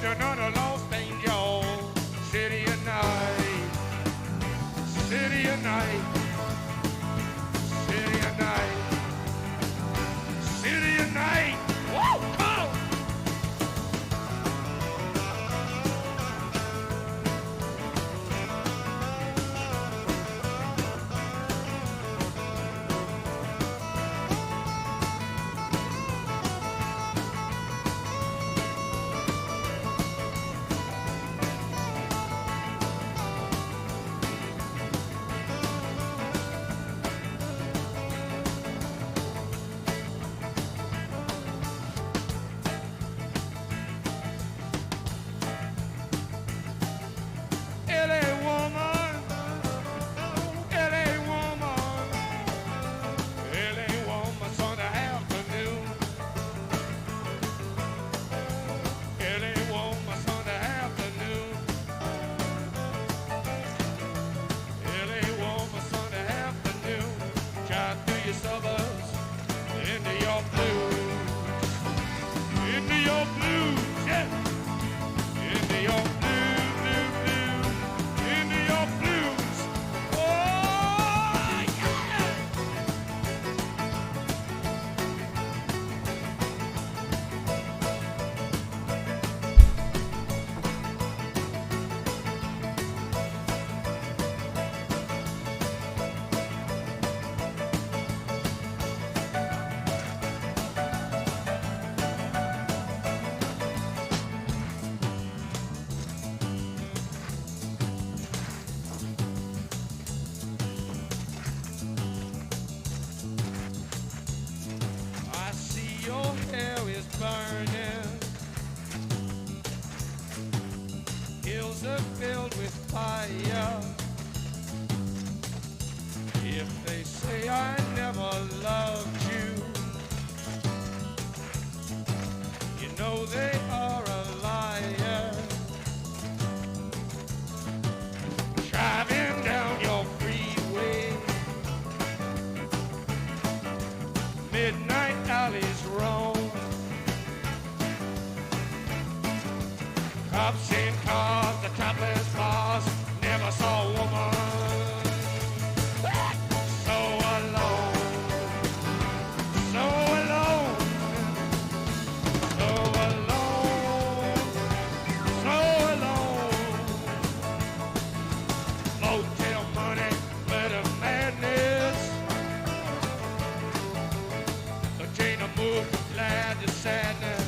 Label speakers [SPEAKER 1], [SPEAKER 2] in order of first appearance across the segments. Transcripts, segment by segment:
[SPEAKER 1] another lost angel. City at night, city at night, city at night, city at night. Woo! Come on! Filled with fire. If they say I never loved you, you know they are a liar. Driving down your freeway, midnight alleys roam, cops in cars, the topless bars, never saw a woman so alone, so alone, so alone, so alone. Motel money, murder madness. The chain of mood, glad to sadness.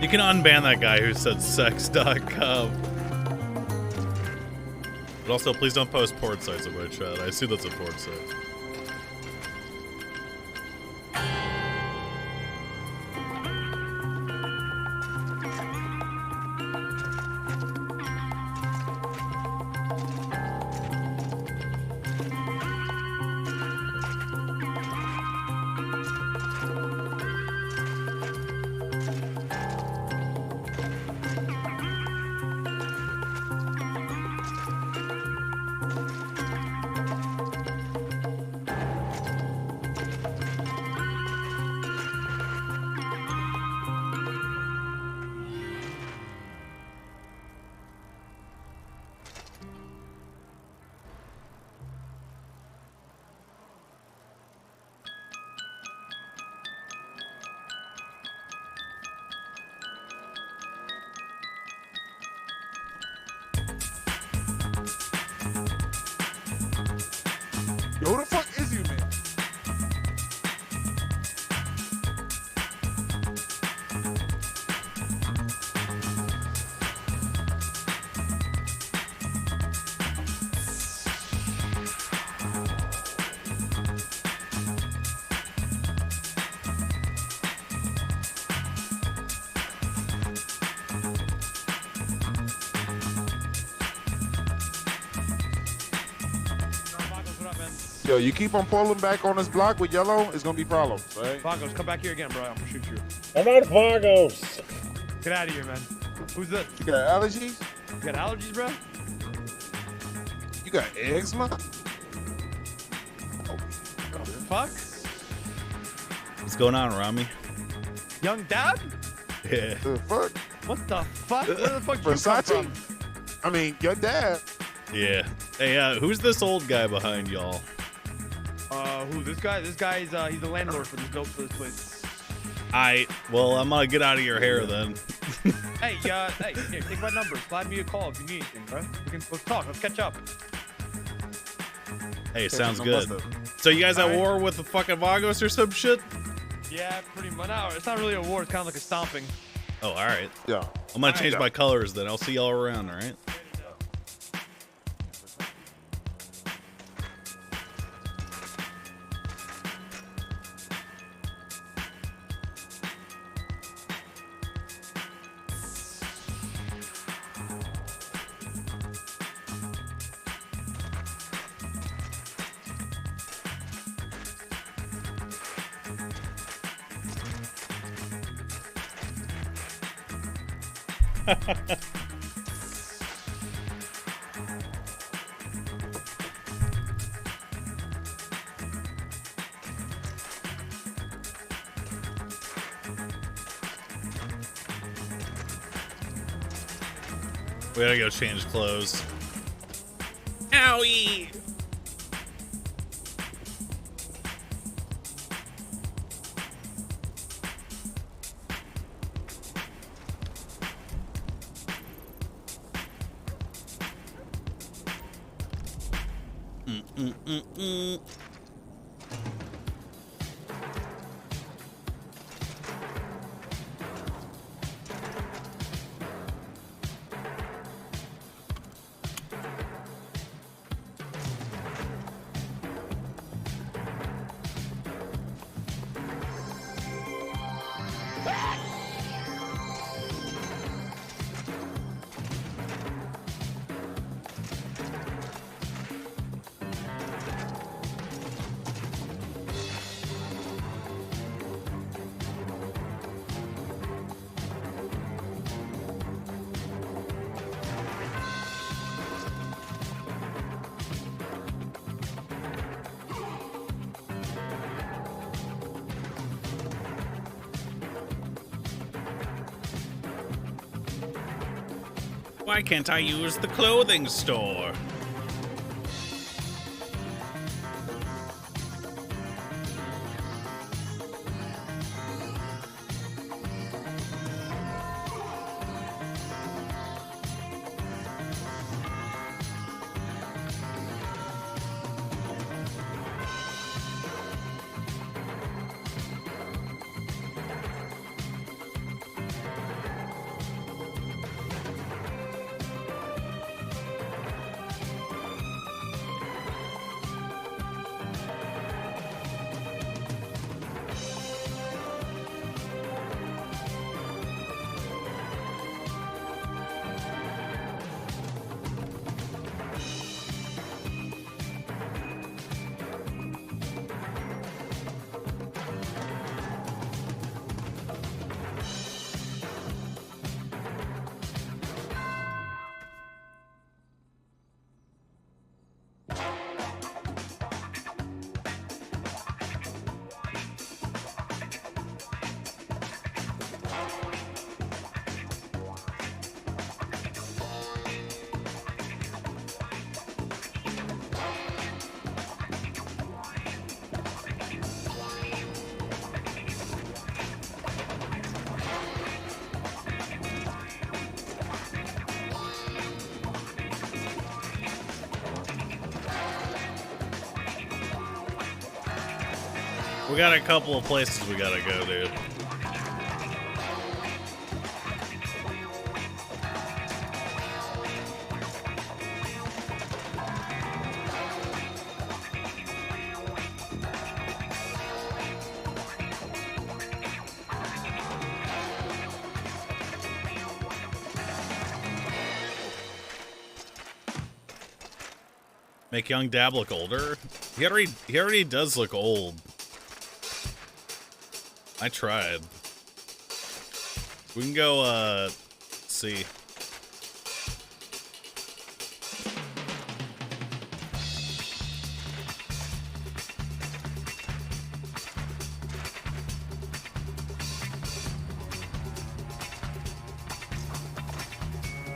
[SPEAKER 2] You can unban that guy who said sex.com. But also, please don't post porn sites in my chat. I assume that's a porn site.
[SPEAKER 3] Yo, who the fuck is you, man? Yo, you keep on pulling back on this block with yellow, it's gonna be problems, right?
[SPEAKER 4] Vagos, come back here again, bro. I'm gonna shoot you.
[SPEAKER 5] I'm on Vagos.
[SPEAKER 4] Get out of here, man. Who's this?
[SPEAKER 3] You got allergies?
[SPEAKER 4] You got allergies, bro?
[SPEAKER 3] You got eczema?
[SPEAKER 4] Fuck?
[SPEAKER 2] What's going on, Rami?
[SPEAKER 4] Young dad?
[SPEAKER 2] Yeah.
[SPEAKER 3] The fuck?
[SPEAKER 4] What the fuck? Where the fuck you come
[SPEAKER 3] Versace?
[SPEAKER 4] from?
[SPEAKER 3] I mean, your dad.
[SPEAKER 2] Yeah. Hey, who's this old guy behind y'all?
[SPEAKER 4] Who? This guy? This guy is, he's the landlord for this place.
[SPEAKER 2] Well, I'm gonna get out of your hair then.
[SPEAKER 4] Hey, here, take my number. Slide me a call if you need anything, bro. Let's talk. Let's catch up.
[SPEAKER 2] Hey, sounds good. So you guys at war with the fucking Vagos or some shit?
[SPEAKER 4] Yeah, pretty much. No, it's not really a war. It's kind of like a stomping.
[SPEAKER 2] Oh, all right.
[SPEAKER 3] Yeah.
[SPEAKER 2] I'm gonna change my colors then. I'll see y'all around, all right? We gotta go change clothes. Owie! Why can't I use the clothing store? got a couple of places we gotta go, dude. Make young Dab look older? He already does look old. I tried. We can go, see.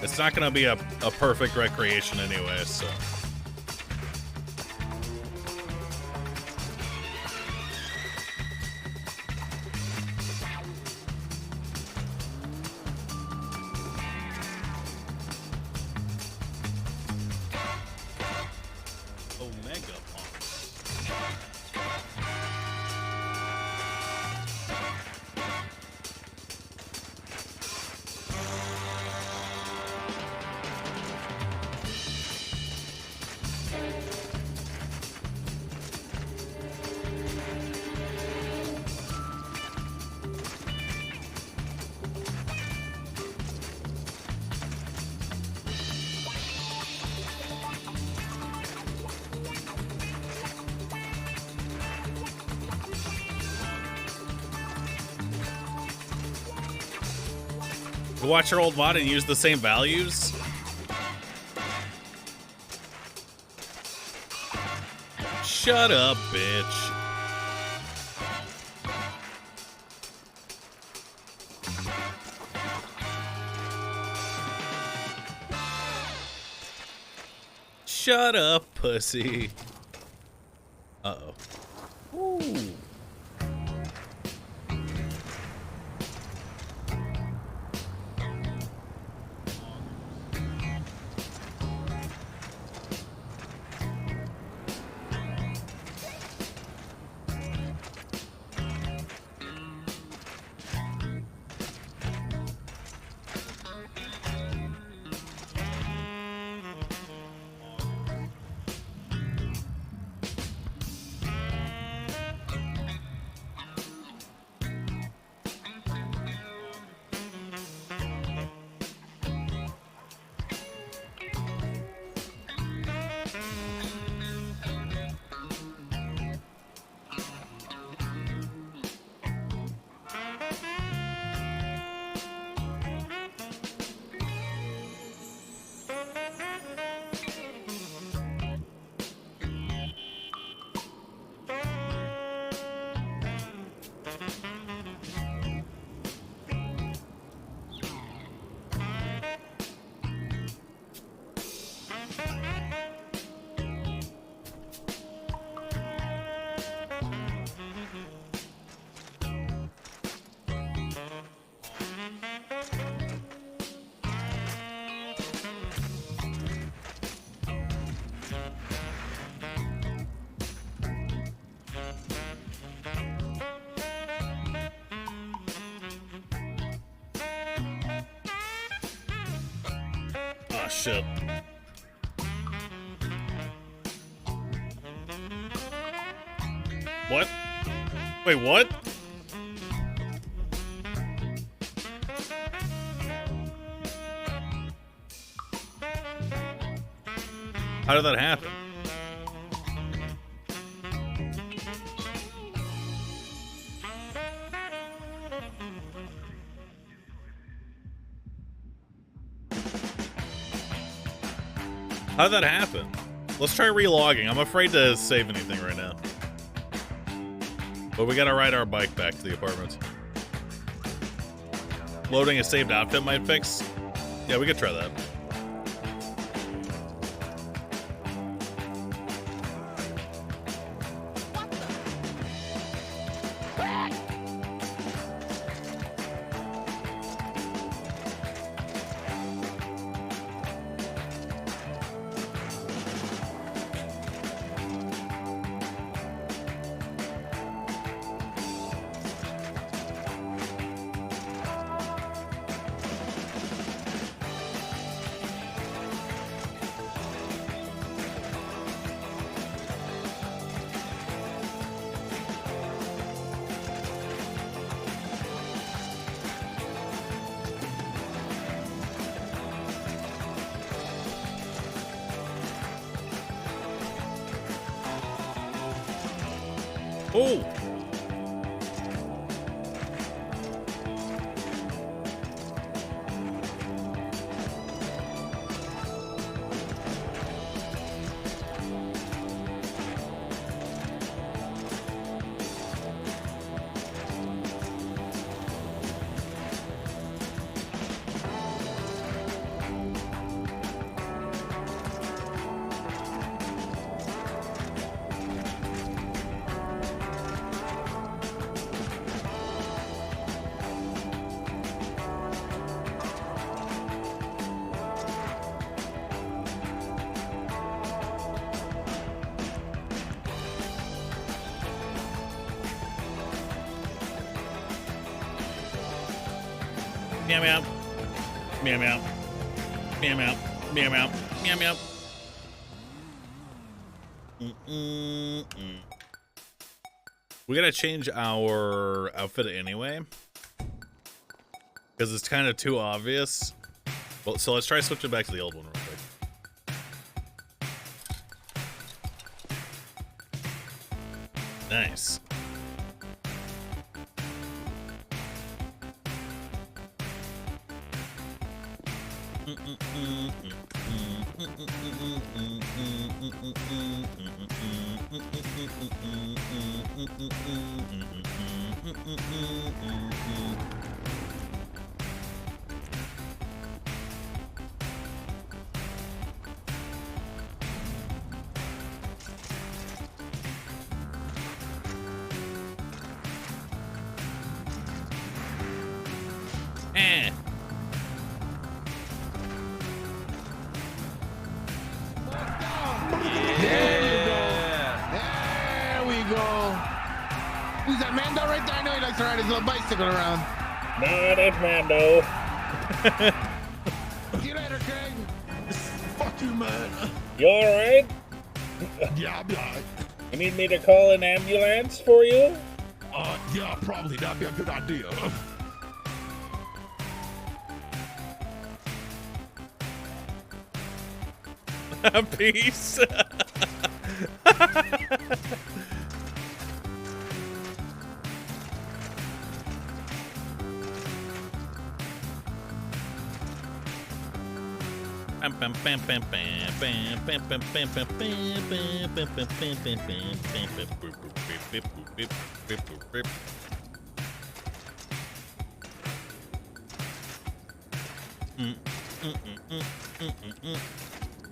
[SPEAKER 2] It's not gonna be a perfect recreation anyway, so. Watch your old VOD and use the same values? Shut up, bitch. Shut up, pussy. Uh-oh. Ooh. Shit. What? Wait, what? How did that happen? How did that happen? Let's try relogging. I'm afraid to save anything right now. But we gotta ride our bike back to the apartment. Loading a saved outfit might fix. Yeah, we could try that. Meow meow. Meow meow. Meow meow. Meow meow. Meow meow. We gotta change our outfit anyway, because it's kind of too obvious. Well, so let's try switching back to the old one real quick. Nice. Eh.
[SPEAKER 3] There we go. Who's that Mando right there? I know he likes to ride his little bicycle around.
[SPEAKER 5] Nah, that's Mando.
[SPEAKER 3] See you later, Craig. Fuck you, man.
[SPEAKER 5] You alright?
[SPEAKER 3] Yeah, I'll be alright.
[SPEAKER 5] You need me to call an ambulance for you?
[SPEAKER 3] Yeah, probably. That'd be a good idea.
[SPEAKER 2] Peace.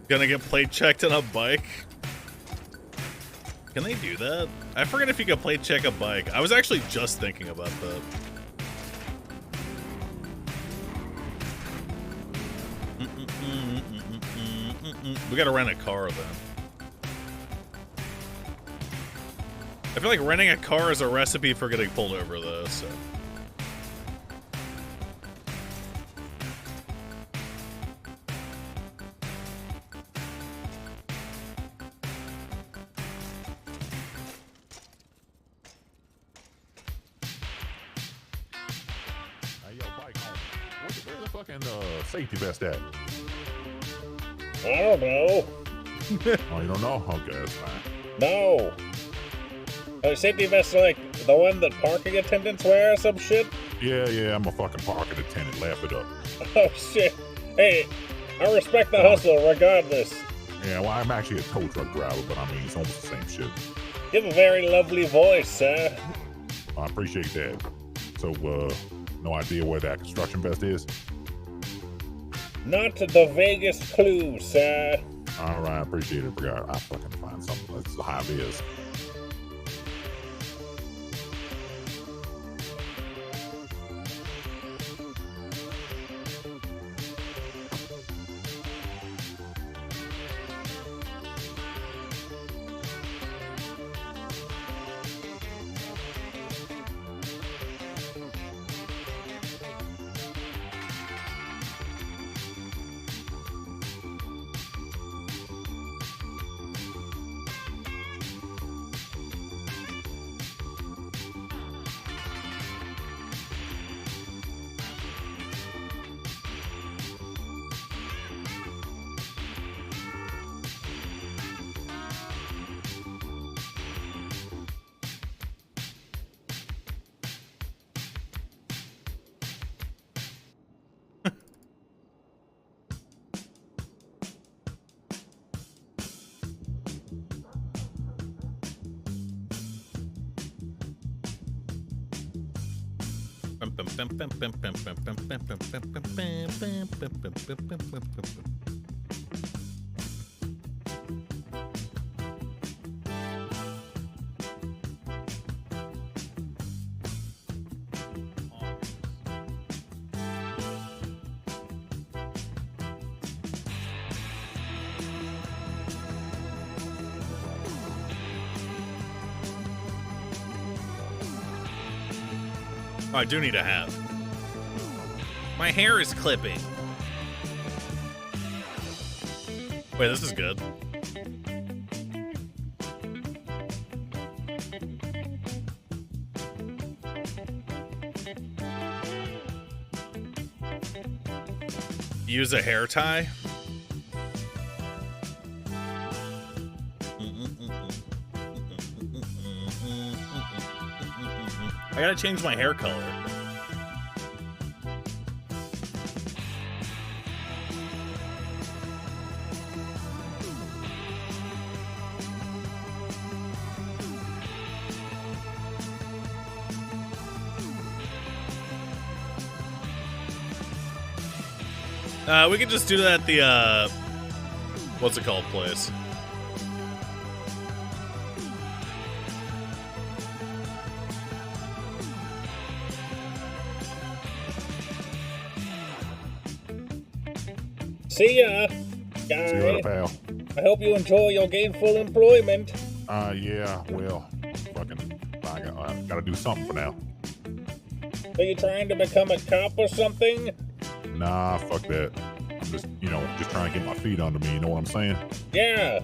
[SPEAKER 2] Gonna get plate checked on a bike. Can they do that? I forget if you can plate check a bike. I was actually just thinking about that. We gotta rent a car then. I feel like renting a car is a recipe for getting pulled over though, so.
[SPEAKER 6] Hey, yo, bike home. Where's the fucking safety vest at?
[SPEAKER 5] I don't know.
[SPEAKER 6] Oh, you don't know? Okay, that's fine.
[SPEAKER 5] No. Safety vest like the one that parking attendants wear or some shit?
[SPEAKER 6] Yeah, I'm a fucking parking attendant. Laugh it up.
[SPEAKER 5] Oh shit. Hey, I respect the hustle regardless.
[SPEAKER 6] Yeah, well, I'm actually a tow truck driver, but I mean, it's almost the same shit.
[SPEAKER 5] You have a very lovely voice, sir.
[SPEAKER 6] I appreciate that. So, no idea where that construction vest is?
[SPEAKER 5] Not the vaguest clue, sir.
[SPEAKER 6] All right, I appreciate it. I'll fucking find something. That's how it is. Oh, I do need a hat.
[SPEAKER 2] My hair is clipping. Wait, this is good. Use a hair tie. I gotta change my hair color. We could just do that at the, what's it called place?
[SPEAKER 5] See ya, guy.
[SPEAKER 6] See you later, pal.
[SPEAKER 5] I hope you enjoy your gainful employment.
[SPEAKER 6] Yeah, well, fucking, I gotta do something for now.
[SPEAKER 5] Are you trying to become a cop or something?
[SPEAKER 6] Nah, fuck that. I'm just, just trying to get my feet under me, you know what I'm saying?
[SPEAKER 5] Yeah.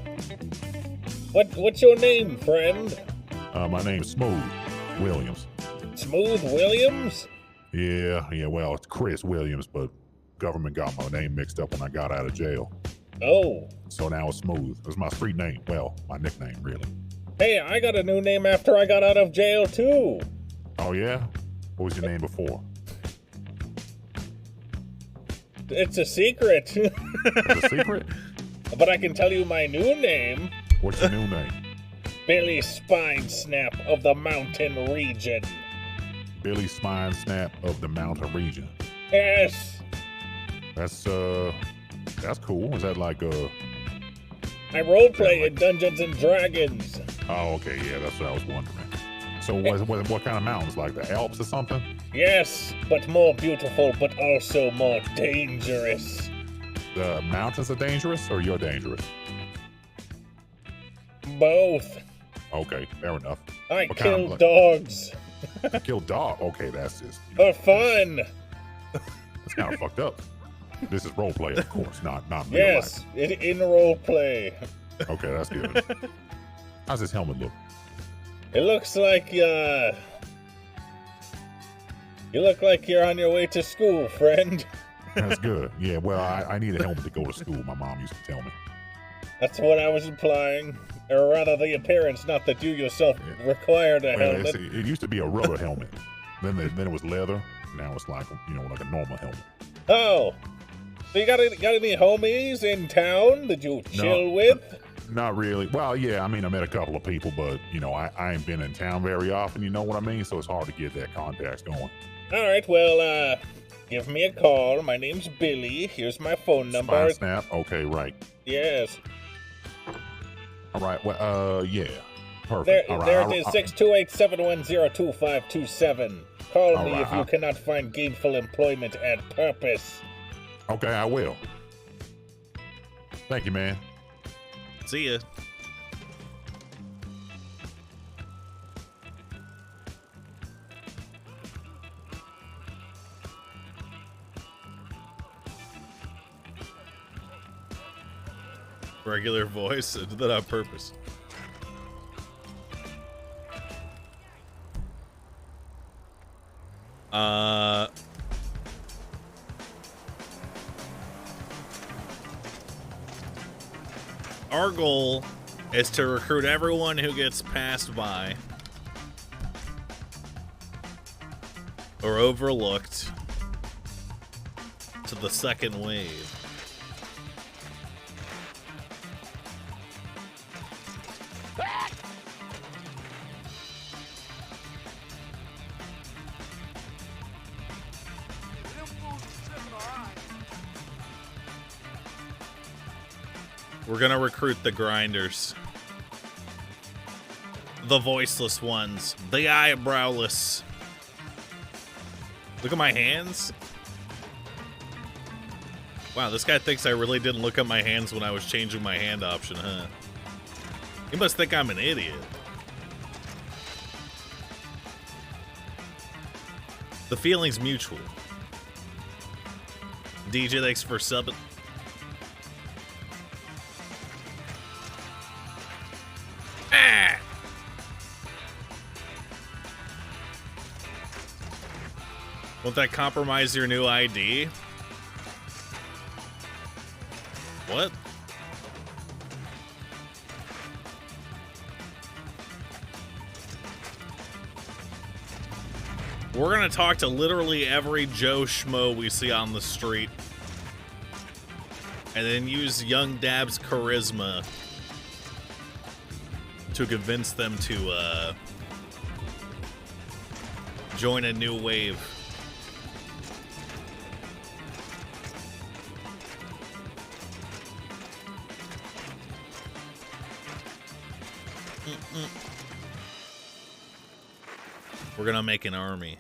[SPEAKER 5] What's your name, friend?
[SPEAKER 6] My name's Smooth Williams.
[SPEAKER 5] Smooth Williams?
[SPEAKER 6] Yeah, well, it's Chris Williams, but government got my name mixed up when I got out of jail.
[SPEAKER 5] Oh.
[SPEAKER 6] So now it's Smooth. It's my street name. Well, my nickname, really.
[SPEAKER 5] Hey, I got a new name after I got out of jail, too.
[SPEAKER 6] Oh, yeah? What was your name before?
[SPEAKER 5] It's a secret.
[SPEAKER 6] It's a secret?
[SPEAKER 5] But I can tell you my new name.
[SPEAKER 6] What's your new name?
[SPEAKER 5] Billy Spine Snap of the Mountain Region.
[SPEAKER 6] Billy Spine Snap of the Mountain Region.
[SPEAKER 5] Yes.
[SPEAKER 6] That's cool. Is that like
[SPEAKER 5] I roleplay in Dungeons and Dragons.
[SPEAKER 6] Oh, okay, yeah, that's what I was wondering. So what kind of mountains? Like the Alps or something?
[SPEAKER 5] Yes, but more beautiful, but also more dangerous.
[SPEAKER 6] The mountains are dangerous, or you're dangerous?
[SPEAKER 5] Both.
[SPEAKER 6] Okay, fair enough.
[SPEAKER 5] I
[SPEAKER 6] What
[SPEAKER 5] kill
[SPEAKER 6] kind of-
[SPEAKER 5] dogs.
[SPEAKER 6] Kill dog. Okay, that's just
[SPEAKER 5] For fun.
[SPEAKER 6] that's kind of fucked up. This is role play, of course, not real
[SPEAKER 5] Yes, in roleplay.
[SPEAKER 6] life. Okay, that's good. How's this helmet look?
[SPEAKER 5] It looks like you look like you're on your way to school, friend.
[SPEAKER 6] That's good. Yeah, well, I need a helmet to go to school. My mom used to tell me.
[SPEAKER 5] That's what I was implying. Or rather, the appearance, not that you yourself required a
[SPEAKER 6] Well,
[SPEAKER 5] helmet.
[SPEAKER 6] it used to be a rubber helmet. Then it was leather. Now it's like like a normal helmet.
[SPEAKER 5] Oh, so you got any homies in town that you chill with?
[SPEAKER 6] Not really. Well, yeah, I mean, I met a couple of people, but I ain't been in town very often. You know what I mean? So it's hard to get that contacts going.
[SPEAKER 5] All right, well, give me a call. My name's Billy. Here's my phone number.
[SPEAKER 6] Spine Snap. Okay, right.
[SPEAKER 5] Yes.
[SPEAKER 6] All right. Well, yeah. Perfect.
[SPEAKER 5] There,
[SPEAKER 6] All right.
[SPEAKER 5] there it is. 628-710-2527. Call
[SPEAKER 6] All
[SPEAKER 5] me
[SPEAKER 6] right,
[SPEAKER 5] if you cannot find gainful employment and purpose.
[SPEAKER 6] Okay, I will. Thank you, man.
[SPEAKER 2] See ya. Regular voice. I did that on purpose. Our goal is to recruit everyone who gets passed by or overlooked to the second wave. We're gonna recruit the grinders. The voiceless ones. The eyebrowless. Look at my hands. Wow, this guy thinks I really didn't look at my hands when I was changing my hand option, huh? He must think I'm an idiot. The feeling's mutual. DJ, thanks for subbing. Ah! Won't that compromise your new ID? What? We're gonna talk to literally every Joe Schmo we see on the street. And then use Young Dab's charisma to convince them to join a new wave. We're gonna make an army.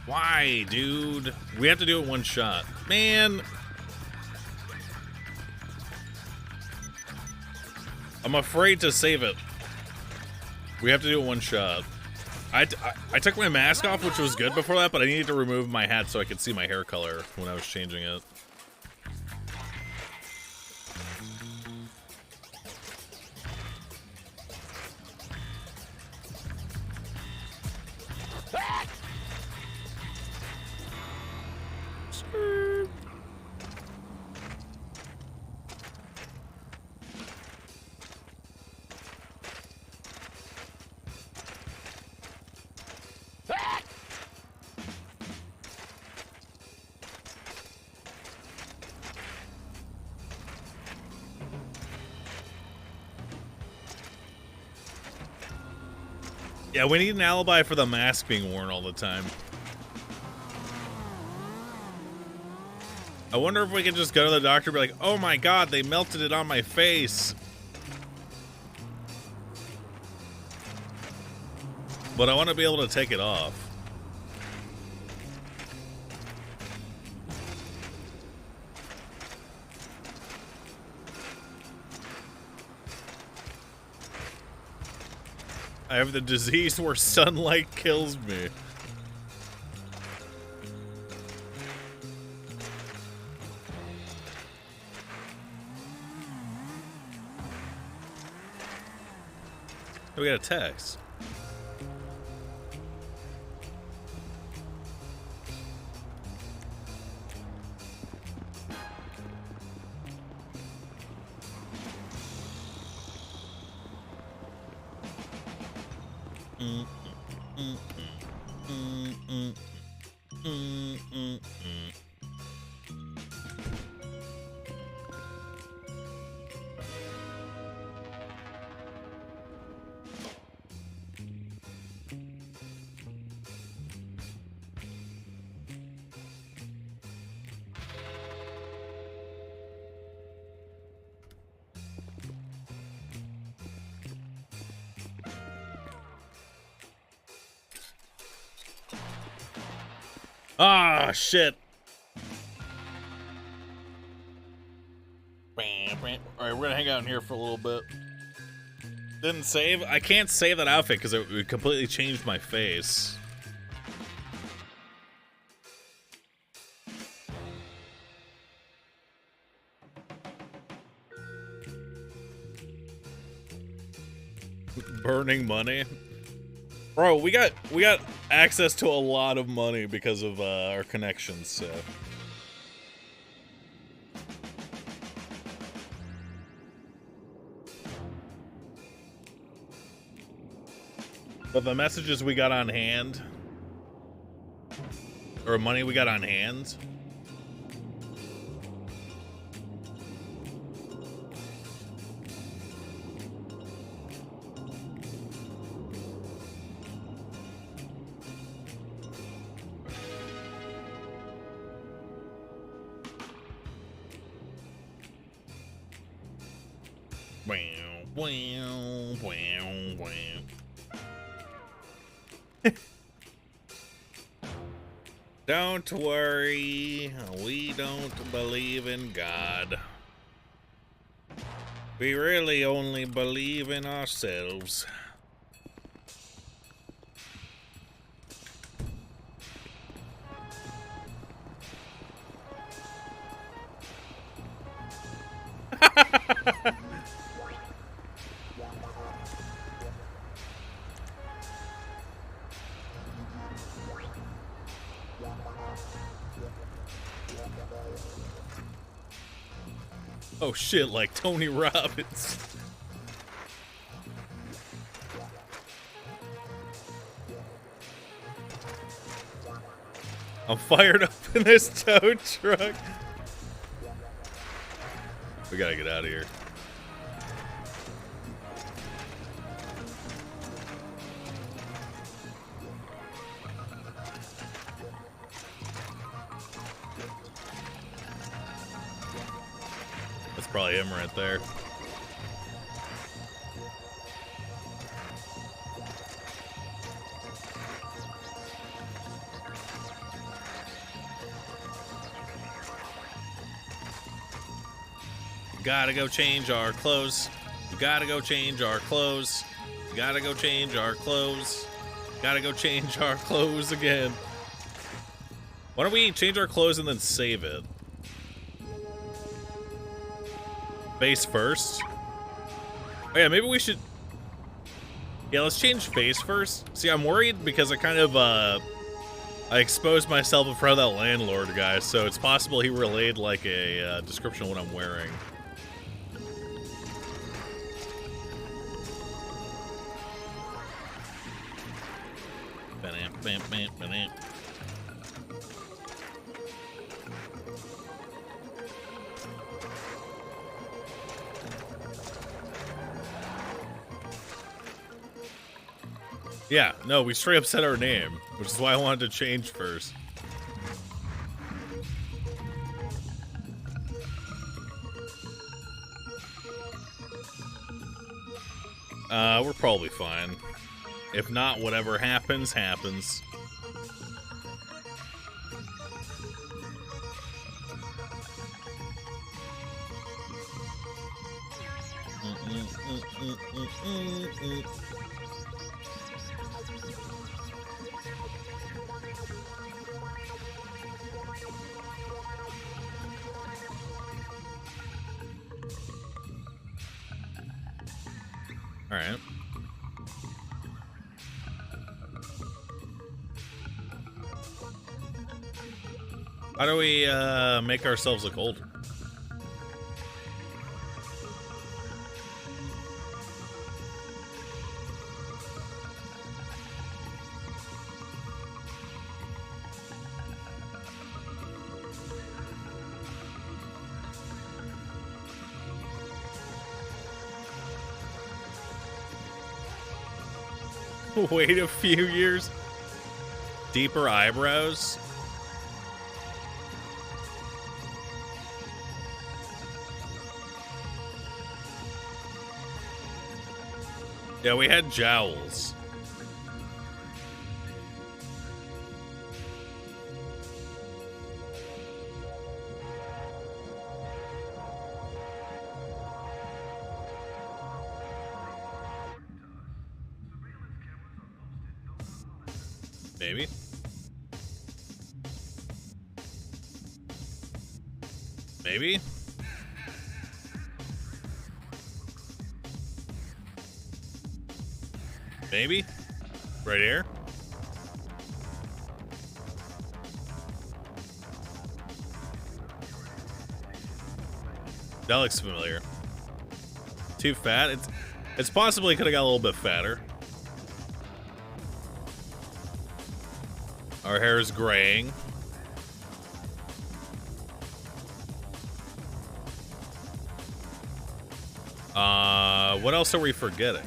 [SPEAKER 2] Why, dude? We have to do it one shot. Man. I'm afraid to save it. We have to do it one shot. I took my mask off, which was good before that, but I needed to remove my hat so I could see my hair color when I was changing it. Yeah, we need an alibi for the mask being worn all the time. I wonder if we can just go to the doctor and be like, oh my god, they melted it on my face. But I want to be able to take it off. I have the disease where sunlight kills me. We got a text. Ah, shit. Alright, we're gonna hang out in here for a little bit. Didn't save? I can't save that outfit because it completely changed my face. Burning money. Bro, we got access to a lot of money because of our connections, so. But the messages we got on hand, or money we got on hand, Wow, wow, wow, wow. Don't worry, we don't believe in God. We really only believe in ourselves. Oh shit, like Tony Robbins. I'm fired up in this tow truck. We gotta get out of here. That's probably him right there. Gotta go change our clothes. We gotta go change our clothes. We gotta go change our clothes. Gotta go change our clothes again. Why don't we change our clothes and then save it? Face first? Oh yeah, maybe we should... Yeah, let's change face first. See, I'm worried because I kind of, I exposed myself in front of that landlord guy, so it's possible he relayed, like, a description of what I'm wearing. Bam, bam, bam, bam. Yeah, no, we straight up said our name, which is why I wanted to change first. We're probably fine. If not, whatever happens, happens. All right. How do we make ourselves look older? Wait a few years. Deeper eyebrows. Yeah, we had jowls. Maybe. Maybe. Maybe. Right here. That looks familiar. Too fat? It's possibly could have got a little bit fatter. Our hair is graying. What else are we forgetting?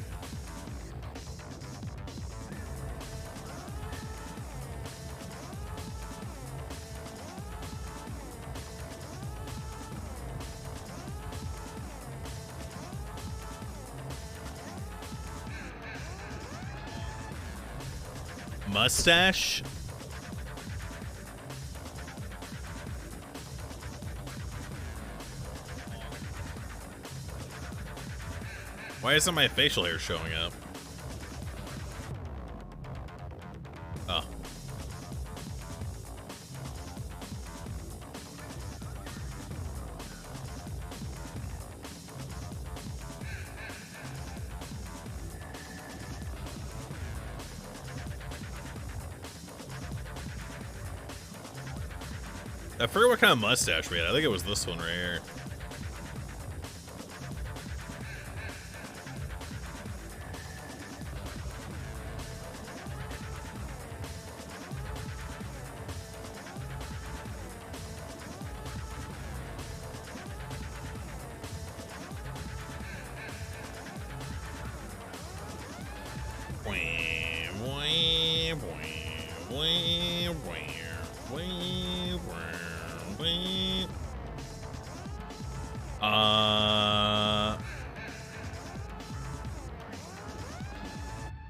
[SPEAKER 2] mustache. Why isn't my facial hair showing up? Oh. I forget what kind of mustache we had. I think it was this one right here.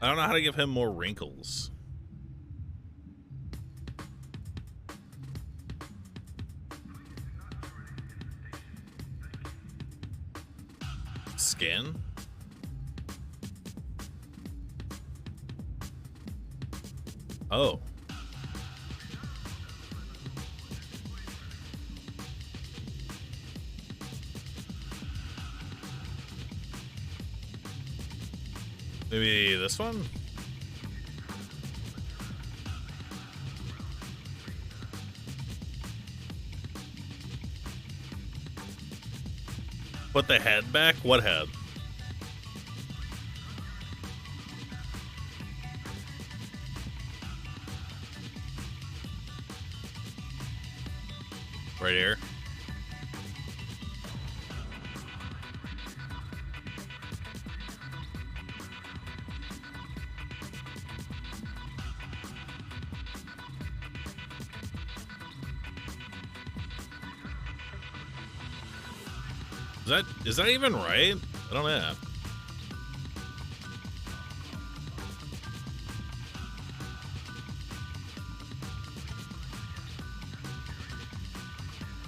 [SPEAKER 2] I don't know how to give him more wrinkles. Skin? Oh. Maybe this one? Put the head back? What head? Right here. Is that even right? I don't know.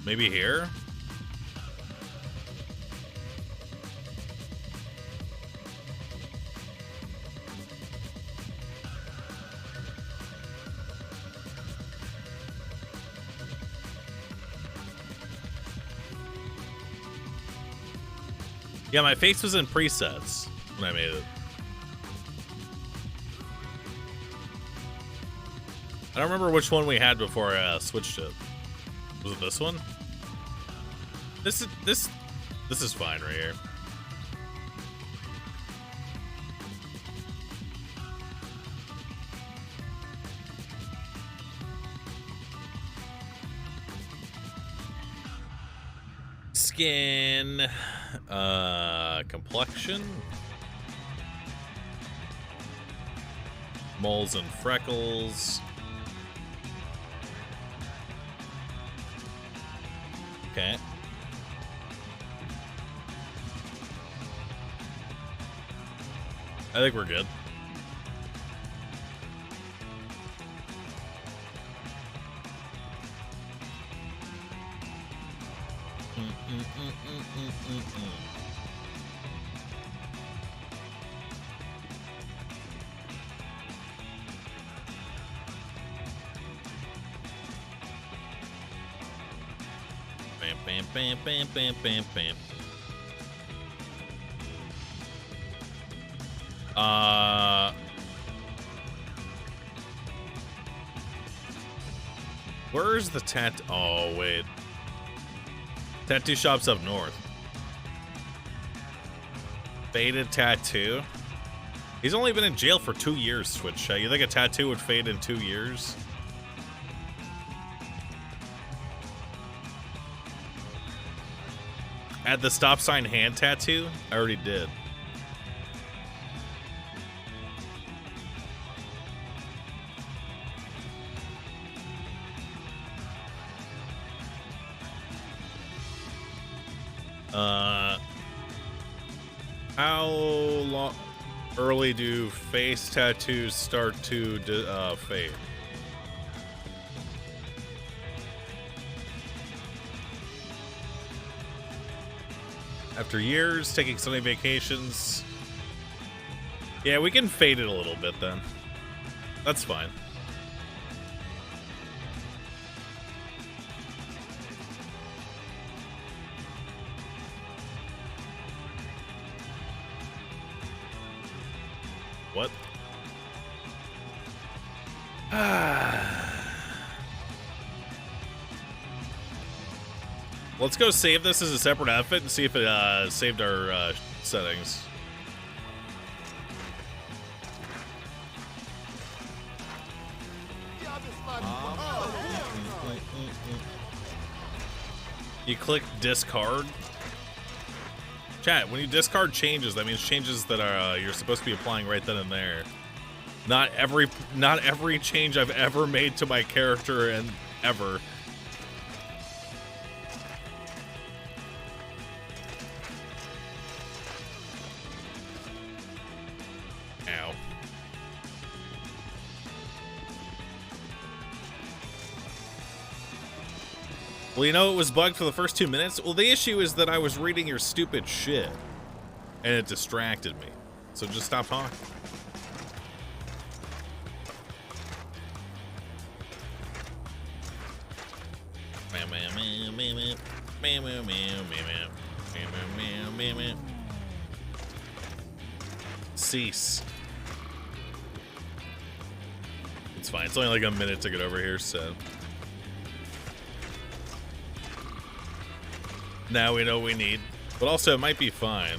[SPEAKER 2] Maybe here? Yeah, my face was in presets when I made it. I don't remember which one we had before I switched it. Was it this one? This is fine right here. Skin, complexion, moles and freckles. Okay. I think we're good. Bam, bam, bam, bam, bam, bam, bam. Where's the oh, wait. Tattoo shop's up north. Faded tattoo? He's only been in jail for 2 years, Switch. You think a tattoo would fade in 2 years? Add the stop sign hand tattoo? I already did. Early do face tattoos start to fade? After years, taking sunny vacations. Yeah, we can fade it a little bit then. That's fine. What? Let's go save this as a separate outfit and see if it saved our settings. You click discard. Chat, when you discard changes, that means changes that are you're supposed to be applying right then and there. Not every change I've ever made to my character and ever. Ow. Well, you know, it was bugged for the first 2 minutes. Well, the issue is that I was reading your stupid shit, and it distracted me. So just stop talking. Cease. It's fine. It's only like a minute to get over here, so. Now we know what we need, but also it might be fine.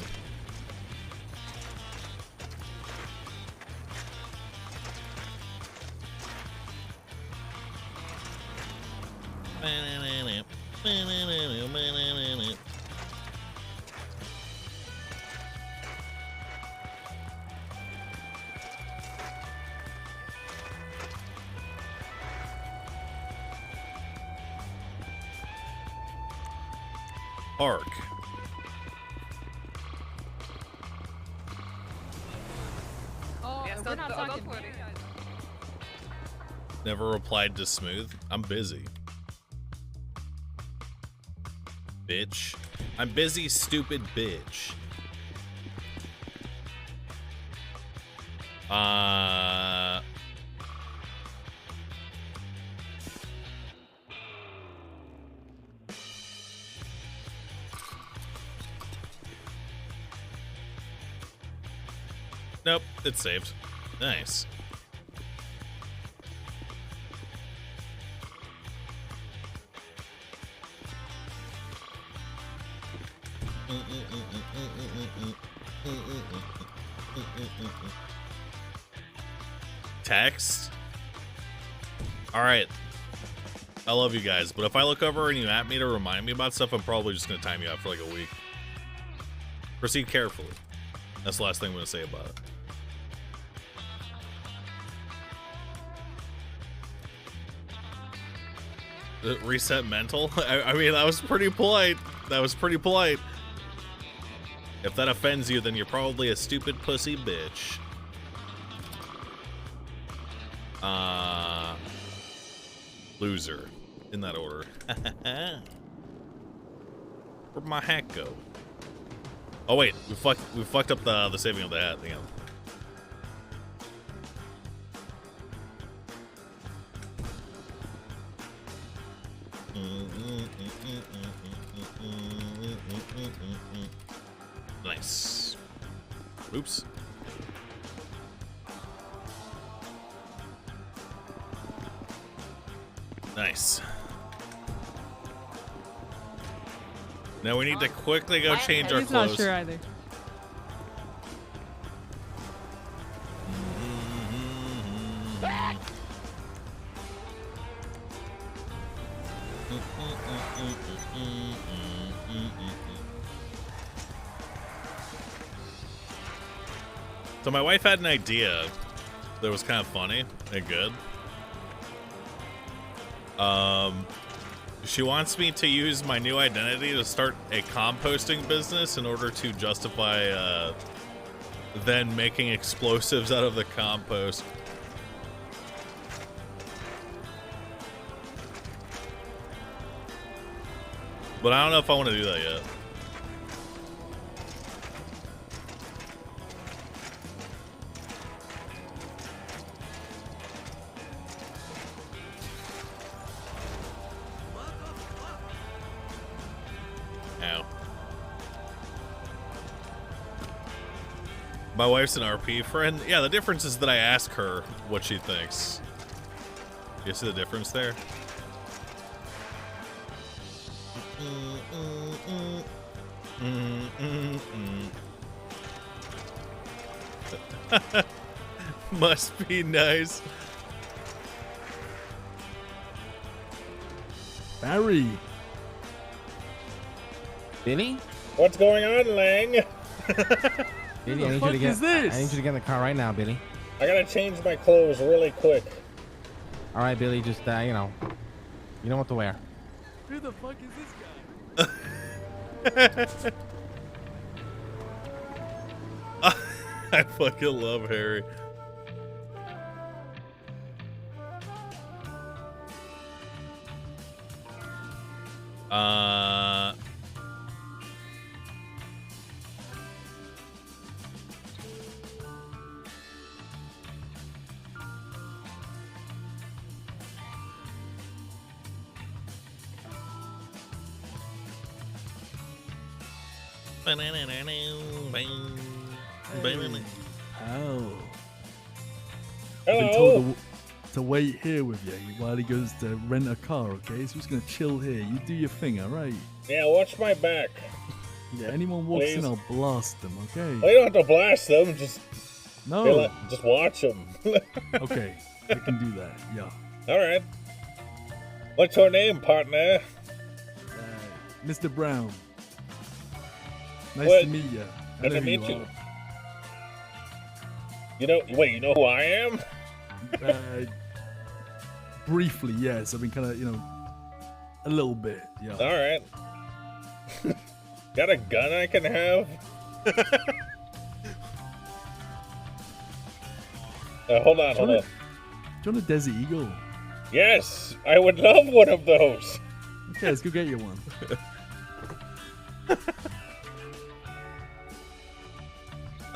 [SPEAKER 2] Arc.
[SPEAKER 7] Oh,
[SPEAKER 8] Yes,
[SPEAKER 7] we're not
[SPEAKER 8] go
[SPEAKER 7] talking.
[SPEAKER 8] for it.
[SPEAKER 2] Never replied to Smooth. I'm busy. Bitch. I'm busy, stupid bitch. Nope, it's saved. Nice. Text? Alright. I love you guys, but if I look over and you at me to remind me about stuff, I'm probably just going to time you out for like a week. Proceed carefully. That's the last thing I'm going to say about it. Reset mental? I mean, that was pretty polite. That was pretty polite. If that offends you, then you're probably a stupid pussy bitch. Loser. In that order. Where'd my hat go? Oh wait, we fucked up the saving of the hat. Hang on. Nice. Oops. Nice. Now we need to quickly go change our
[SPEAKER 7] He's
[SPEAKER 2] clothes.
[SPEAKER 7] not sure either.
[SPEAKER 2] So my wife had an idea that was kind of funny and good. She wants me to use my new identity to start a composting business in order to justify then making explosives out of the compost. But I don't know if I want to do that yet. Ow. My wife's an RP friend. Yeah, the difference is that I ask her what she thinks. You see the difference there? Must be nice.
[SPEAKER 8] Barry.
[SPEAKER 9] Billy?
[SPEAKER 5] What's going on, Lang?
[SPEAKER 9] Billy, I need you to get in the car right now, Billy.
[SPEAKER 5] I gotta change my clothes really quick.
[SPEAKER 9] All right, Billy, just you know what to wear.
[SPEAKER 8] Who the fuck is this guy?
[SPEAKER 2] I fucking love Harry.
[SPEAKER 8] Oh. I've
[SPEAKER 5] Hello.
[SPEAKER 8] been told to wait here with you while he goes to rent a car, okay? So he's gonna chill here. You do your thing, alright?
[SPEAKER 5] Yeah, watch my back.
[SPEAKER 8] Yeah, anyone walks in,
[SPEAKER 5] Please.
[SPEAKER 8] I'll blast them, okay?
[SPEAKER 5] Well, you don't have to blast them. Just
[SPEAKER 8] No.
[SPEAKER 5] just watch them.
[SPEAKER 8] Okay, we can do that, yeah.
[SPEAKER 5] All right. What's your name, partner?
[SPEAKER 8] Mr. Brown. Nice
[SPEAKER 5] What?
[SPEAKER 8] to meet you.
[SPEAKER 5] Good to meet you. You know who I am?
[SPEAKER 8] Briefly, yes. I mean, kind of, a little bit, yeah.
[SPEAKER 5] All right. Got a gun I can have? Hold on.
[SPEAKER 8] Do you want a Desert Eagle?
[SPEAKER 5] Yes, I would love one of those.
[SPEAKER 8] Okay, let's go get you one.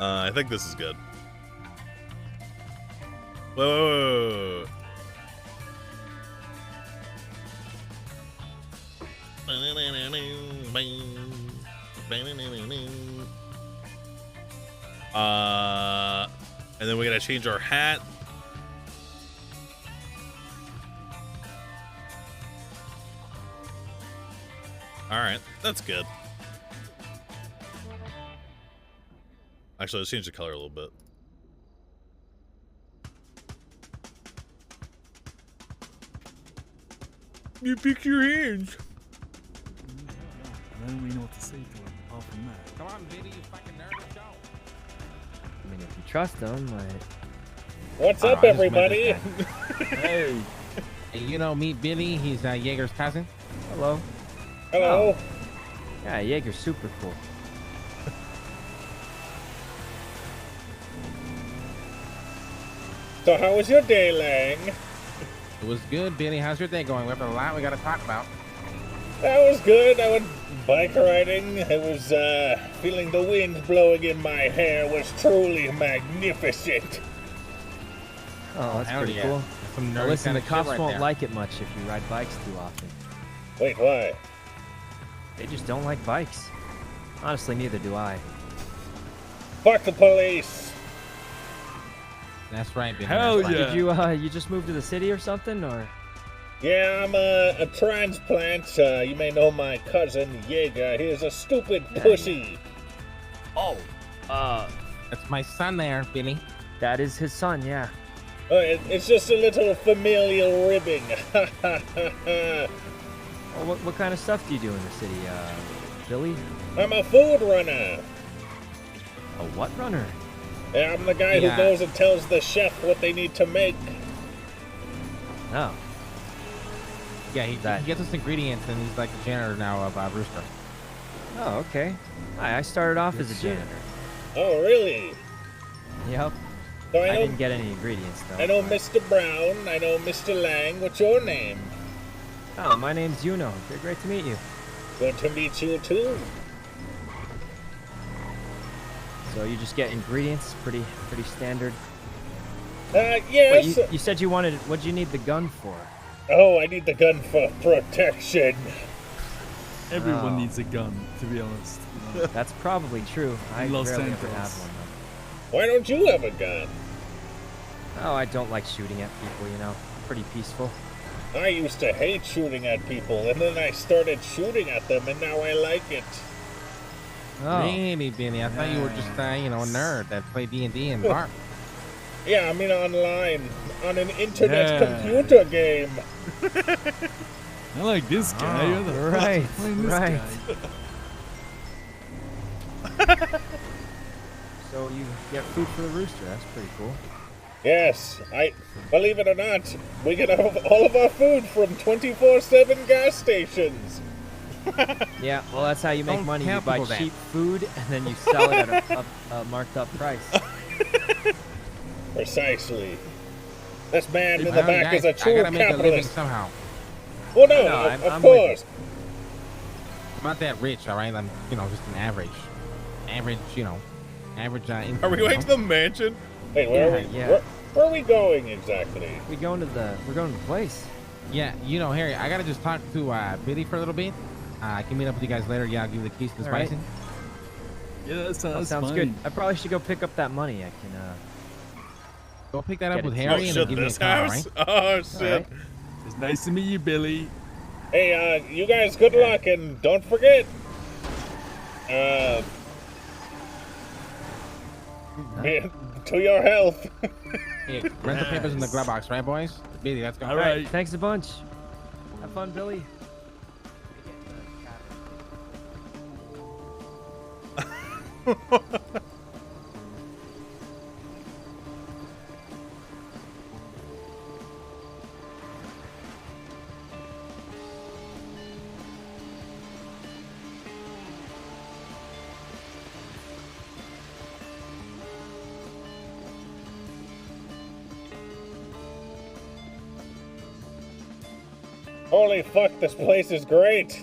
[SPEAKER 2] I think this is good. Whoa. And then we gotta change our hat. All right, that's good. Actually, let's change the color a little bit. You pick your hands.
[SPEAKER 8] I don't really know what to say to him apart from that.
[SPEAKER 9] Come on, Billy, you fucking nerd. Let's go.
[SPEAKER 10] I mean, if you trust him,
[SPEAKER 5] What's
[SPEAKER 9] Oh,
[SPEAKER 5] up,
[SPEAKER 9] I just met
[SPEAKER 5] everybody?
[SPEAKER 9] this
[SPEAKER 8] Hey.
[SPEAKER 9] Hey, meet Billy. He's Jaeger's cousin.
[SPEAKER 10] hello.
[SPEAKER 5] Hello.
[SPEAKER 10] Yeah, Jaeger's super cool.
[SPEAKER 5] So how was your day, Lang?
[SPEAKER 9] It was good, Billy. How's your day going? We have a lot we got to talk about.
[SPEAKER 5] That was good. I went bike riding. I was feeling the wind blowing in my hair was truly magnificent.
[SPEAKER 10] Oh, that's
[SPEAKER 9] hell
[SPEAKER 10] pretty
[SPEAKER 9] yeah.
[SPEAKER 10] cool.
[SPEAKER 9] Some
[SPEAKER 10] Now
[SPEAKER 9] nerdy
[SPEAKER 10] listen,
[SPEAKER 9] kind
[SPEAKER 10] the
[SPEAKER 9] of
[SPEAKER 10] cops
[SPEAKER 9] shit right
[SPEAKER 10] won't
[SPEAKER 9] there.
[SPEAKER 10] like it much if you ride bikes too often.
[SPEAKER 5] Wait, why?
[SPEAKER 10] They just don't like bikes. Honestly, neither do I.
[SPEAKER 5] Fuck the police.
[SPEAKER 9] That's right, Billy.
[SPEAKER 8] Hell
[SPEAKER 9] that's right.
[SPEAKER 8] yeah.
[SPEAKER 10] Did you just move to the city or something, or?
[SPEAKER 5] Yeah, I'm a transplant. You may know my cousin Jaeger. He's a stupid pussy.
[SPEAKER 10] Oh,
[SPEAKER 9] That's my son there, Billy.
[SPEAKER 10] that is his son. Yeah.
[SPEAKER 5] It's just a little familial ribbing.
[SPEAKER 10] Well, what kind of stuff do you do in the city, Billy?
[SPEAKER 5] I'm a food runner.
[SPEAKER 10] A what runner?
[SPEAKER 5] Yeah, I'm the guy
[SPEAKER 9] Yeah.
[SPEAKER 5] who goes and tells the chef what they need to make.
[SPEAKER 10] Oh,
[SPEAKER 9] Yeah, he
[SPEAKER 10] That-
[SPEAKER 9] gets us ingredients, and he's like the janitor now of Rooster.
[SPEAKER 10] oh, okay. Hi, I started off as a janitor.
[SPEAKER 5] Oh, really?
[SPEAKER 10] Yep.
[SPEAKER 5] So
[SPEAKER 10] I didn't get any ingredients though.
[SPEAKER 5] I know Mr. Brown. I know Mr. Lang. What's your name?
[SPEAKER 10] Oh, my name's Yuno. Great to meet you.
[SPEAKER 5] Good to meet you too.
[SPEAKER 10] So you just get ingredients, pretty standard.
[SPEAKER 5] Yes.
[SPEAKER 10] Wait, you said you wanted. What'd you need the gun for?
[SPEAKER 5] Oh, I need the gun for protection.
[SPEAKER 8] Everyone needs a gun, to be honest.
[SPEAKER 10] That's probably true. I
[SPEAKER 8] Los
[SPEAKER 10] rarely ever
[SPEAKER 8] Santos.
[SPEAKER 10] have one though.
[SPEAKER 5] Why don't you have a gun?
[SPEAKER 10] Oh, I don't like shooting at people. You know, pretty peaceful.
[SPEAKER 5] I used to hate shooting at people, and then I started shooting at them, and now I like it.
[SPEAKER 10] Oh.
[SPEAKER 9] Really, Billy? I thought you were just, you know, a nerd that played D&D and bar.
[SPEAKER 5] Yeah, I mean online, on an internet computer game.
[SPEAKER 8] I like this guy. You're the
[SPEAKER 10] Right,
[SPEAKER 8] playing this
[SPEAKER 10] right.
[SPEAKER 8] guy.
[SPEAKER 10] So you get food for the rooster. That's pretty cool.
[SPEAKER 5] Yes, believe it or not, we get all of our food from 24/7 gas stations.
[SPEAKER 10] Yeah, well, that's how you make
[SPEAKER 9] Don't
[SPEAKER 10] money. You
[SPEAKER 9] tell
[SPEAKER 10] buy
[SPEAKER 9] people that.
[SPEAKER 10] cheap food and then you sell it at a marked up price.
[SPEAKER 5] Precisely. This man in the
[SPEAKER 9] Well,
[SPEAKER 5] back
[SPEAKER 9] guys,
[SPEAKER 5] is a
[SPEAKER 9] I
[SPEAKER 5] true
[SPEAKER 9] gotta make a living
[SPEAKER 5] capitalist.
[SPEAKER 9] somehow.
[SPEAKER 5] Well, no,
[SPEAKER 10] No,
[SPEAKER 5] of
[SPEAKER 10] I'm with
[SPEAKER 5] course.
[SPEAKER 9] I'm not that rich, all right? I'm, you know, just an average, you know, average income.
[SPEAKER 2] Are we going to the mansion?
[SPEAKER 5] Wait, where are we?
[SPEAKER 10] Yeah.
[SPEAKER 5] Where are we going exactly?
[SPEAKER 10] We're going to the place.
[SPEAKER 9] Yeah, you know, Harry, I gotta just talk to Billy for a little bit. I can meet up with you guys later. Yeah, I'll give you the keys to the
[SPEAKER 10] All right.
[SPEAKER 9] bison.
[SPEAKER 8] Yeah, that sounds
[SPEAKER 10] Sounds
[SPEAKER 8] fine.
[SPEAKER 10] good. I probably should go pick up that money. I can.
[SPEAKER 9] Go pick that up
[SPEAKER 10] Get
[SPEAKER 9] with
[SPEAKER 10] it.
[SPEAKER 9] Harry
[SPEAKER 2] Oh
[SPEAKER 9] and
[SPEAKER 2] shit,
[SPEAKER 9] then give me a
[SPEAKER 2] this
[SPEAKER 9] call,
[SPEAKER 2] house?
[SPEAKER 9] right?
[SPEAKER 2] Oh shit.
[SPEAKER 10] All right.
[SPEAKER 8] It's nice to meet you, Billy.
[SPEAKER 5] Hey, you guys, good luck, and don't forget. To your health.
[SPEAKER 9] Hey, rental papers in the glove box, right, boys? Billy, let's go.
[SPEAKER 8] All right.
[SPEAKER 10] Thanks a bunch. Have fun, Billy.
[SPEAKER 5] Holy fuck, this place is great.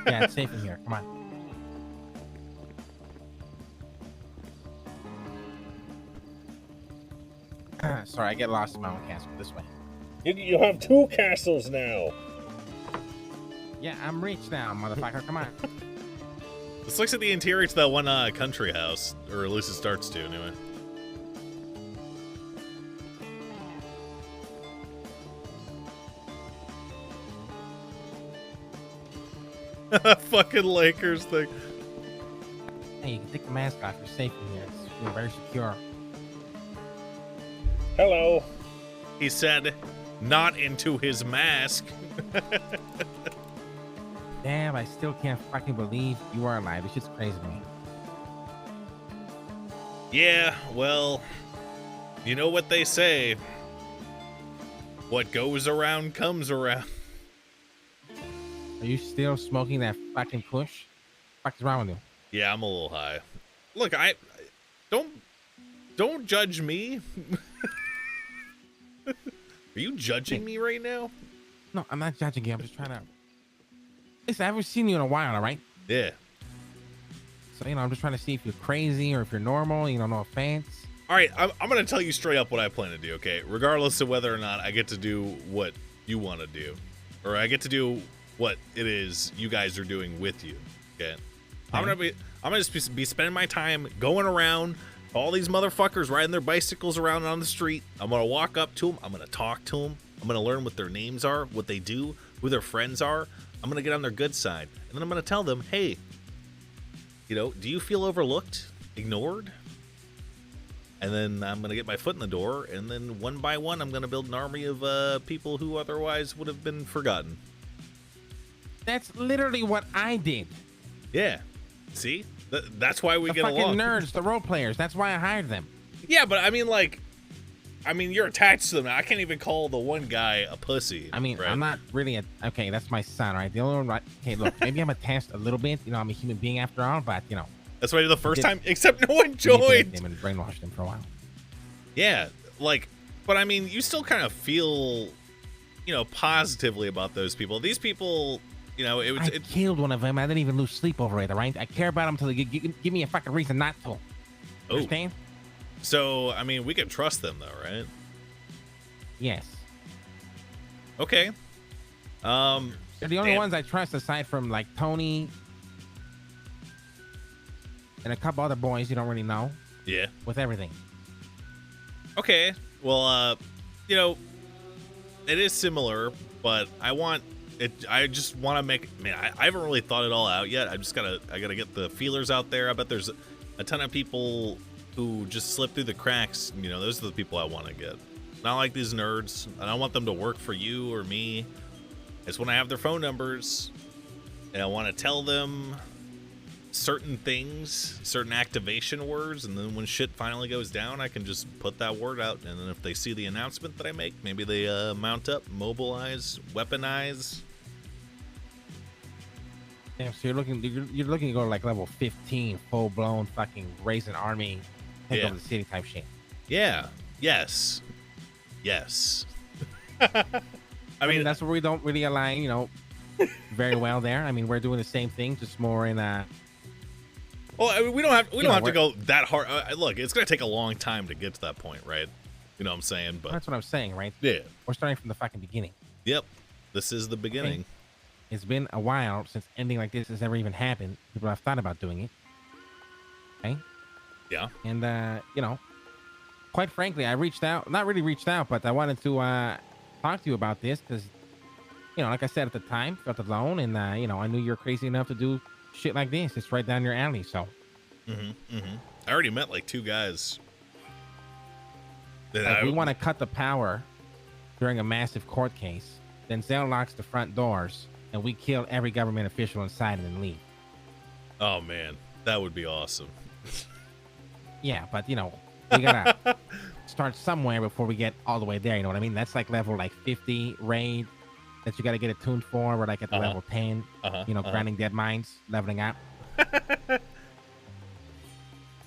[SPEAKER 9] Yeah, it's safe in here. Come on. Sorry, I get lost in my own castle. This way.
[SPEAKER 5] You have 2 castles now.
[SPEAKER 9] Yeah, I'm rich now, motherfucker. Come on.
[SPEAKER 2] This looks like the interior to that one country house, or at least it starts to anyway. Fucking Lakers thing.
[SPEAKER 9] Hey, you can take the mask off. You're safe in here. You're very secure.
[SPEAKER 5] Hello.
[SPEAKER 2] He said, not into his mask.
[SPEAKER 9] Damn, I still can't fucking believe you are alive. This shit's crazy to me.
[SPEAKER 2] Yeah, well, you know what they say. What goes around comes around.
[SPEAKER 9] Are you still smoking that fucking push? What the fuck is wrong with you?
[SPEAKER 2] Yeah, I'm a little high. Look, I don't judge me. Are you judging me right now?
[SPEAKER 9] No, I'm not judging you. I'm just trying to. Listen, I haven't seen you in a while, all right?
[SPEAKER 2] Yeah.
[SPEAKER 9] So, you know, I'm just trying to see if you're crazy or if you're normal. You know, no offense.
[SPEAKER 2] All right, I'm going to tell you straight up what I plan to do, okay? Regardless of whether or not I get to do what you want to do. Or I get to do what it is you guys are doing with you, okay? I'm gonna just be spending my time going around, all these motherfuckers riding their bicycles around on the street. I'm gonna walk up to them. I'm gonna talk to them. I'm gonna learn what their names are, what they do, who their friends are. I'm gonna get on their good side, and then I'm gonna tell them, hey, you know, do you feel overlooked, ignored? And then I'm gonna get my foot in the door, and then one by one, I'm gonna build an army of people who otherwise would have been forgotten.
[SPEAKER 9] That's literally what I did.
[SPEAKER 2] Yeah. See? That's why we
[SPEAKER 9] The
[SPEAKER 2] get
[SPEAKER 9] fucking
[SPEAKER 2] along.
[SPEAKER 9] nerds, the role players. That's why I hired them.
[SPEAKER 2] Yeah, but I mean, like, you're attached to them. I can't even call the one guy a pussy.
[SPEAKER 9] I mean,
[SPEAKER 2] right?
[SPEAKER 9] I'm not really okay, that's my son, right? The only one, right? Okay, look, maybe I'm attached a little bit. You know, I'm a human being after all, but, you know.
[SPEAKER 2] That's why the first time, except no one
[SPEAKER 9] manipulated
[SPEAKER 2] joined.
[SPEAKER 9] him and brainwashed him for a while.
[SPEAKER 2] Yeah, like, but I mean, you still kind of feel, positively about those people. These people,
[SPEAKER 9] I killed one of them. I didn't even lose sleep over it, all right? I care about them until they give me a fucking reason not to. Understand?
[SPEAKER 2] So, I mean, we can trust them, though, right?
[SPEAKER 9] Yes.
[SPEAKER 2] Okay.
[SPEAKER 9] They're the only ones I trust aside from, like, Tony and a couple other boys you don't really know.
[SPEAKER 2] Yeah.
[SPEAKER 9] With everything.
[SPEAKER 2] Okay. Well, it is similar, but I just want to make, man, I haven't really thought it all out yet. I gotta get the feelers out there. I bet there's a ton of people who just slip through the cracks. Those are the people I want to get. Not like these nerds. I don't want them to work for you or me. I just want to have their phone numbers, and I want to tell them certain things, certain activation words, and then when shit finally goes down, I can just put that word out, and then if they see the announcement that I make, maybe they mount up, mobilize, weaponize.
[SPEAKER 9] Damn, so you're looking to go to like level 15, full blown fucking raise an army, take over the city type shit.
[SPEAKER 2] Yeah. Yes. I mean,
[SPEAKER 9] that's where we don't really align, very well there. I mean, we're doing the same thing, just more in a.
[SPEAKER 2] Well, I mean, we don't have to go that hard. Look, it's gonna take a long time to get to that point, right? You know what I'm saying? But
[SPEAKER 9] that's what I'm saying, right?
[SPEAKER 2] Yeah.
[SPEAKER 9] We're starting from the fucking beginning.
[SPEAKER 2] Yep. This is the beginning.
[SPEAKER 9] It's been a while since anything like this has ever even happened. People have thought about doing it. Okay.
[SPEAKER 2] Yeah.
[SPEAKER 9] And quite frankly, I reached out. Not really reached out, but I wanted to talk to you about this because, like I said at the time, felt alone, and I knew you're crazy enough to do shit like this. It's right down your alley. So.
[SPEAKER 2] I already met like 2 guys.
[SPEAKER 9] We want to cut the power during a massive court case. Then Zell locks the front doors, and we kill every government official inside and then leave.
[SPEAKER 2] Oh man, that would be awesome.
[SPEAKER 9] Yeah, but we gotta start somewhere before we get all the way there. You know what I mean? That's like level 50 raid that you gotta get attuned for. We're like at the level 10. Grinding dead mines, leveling up.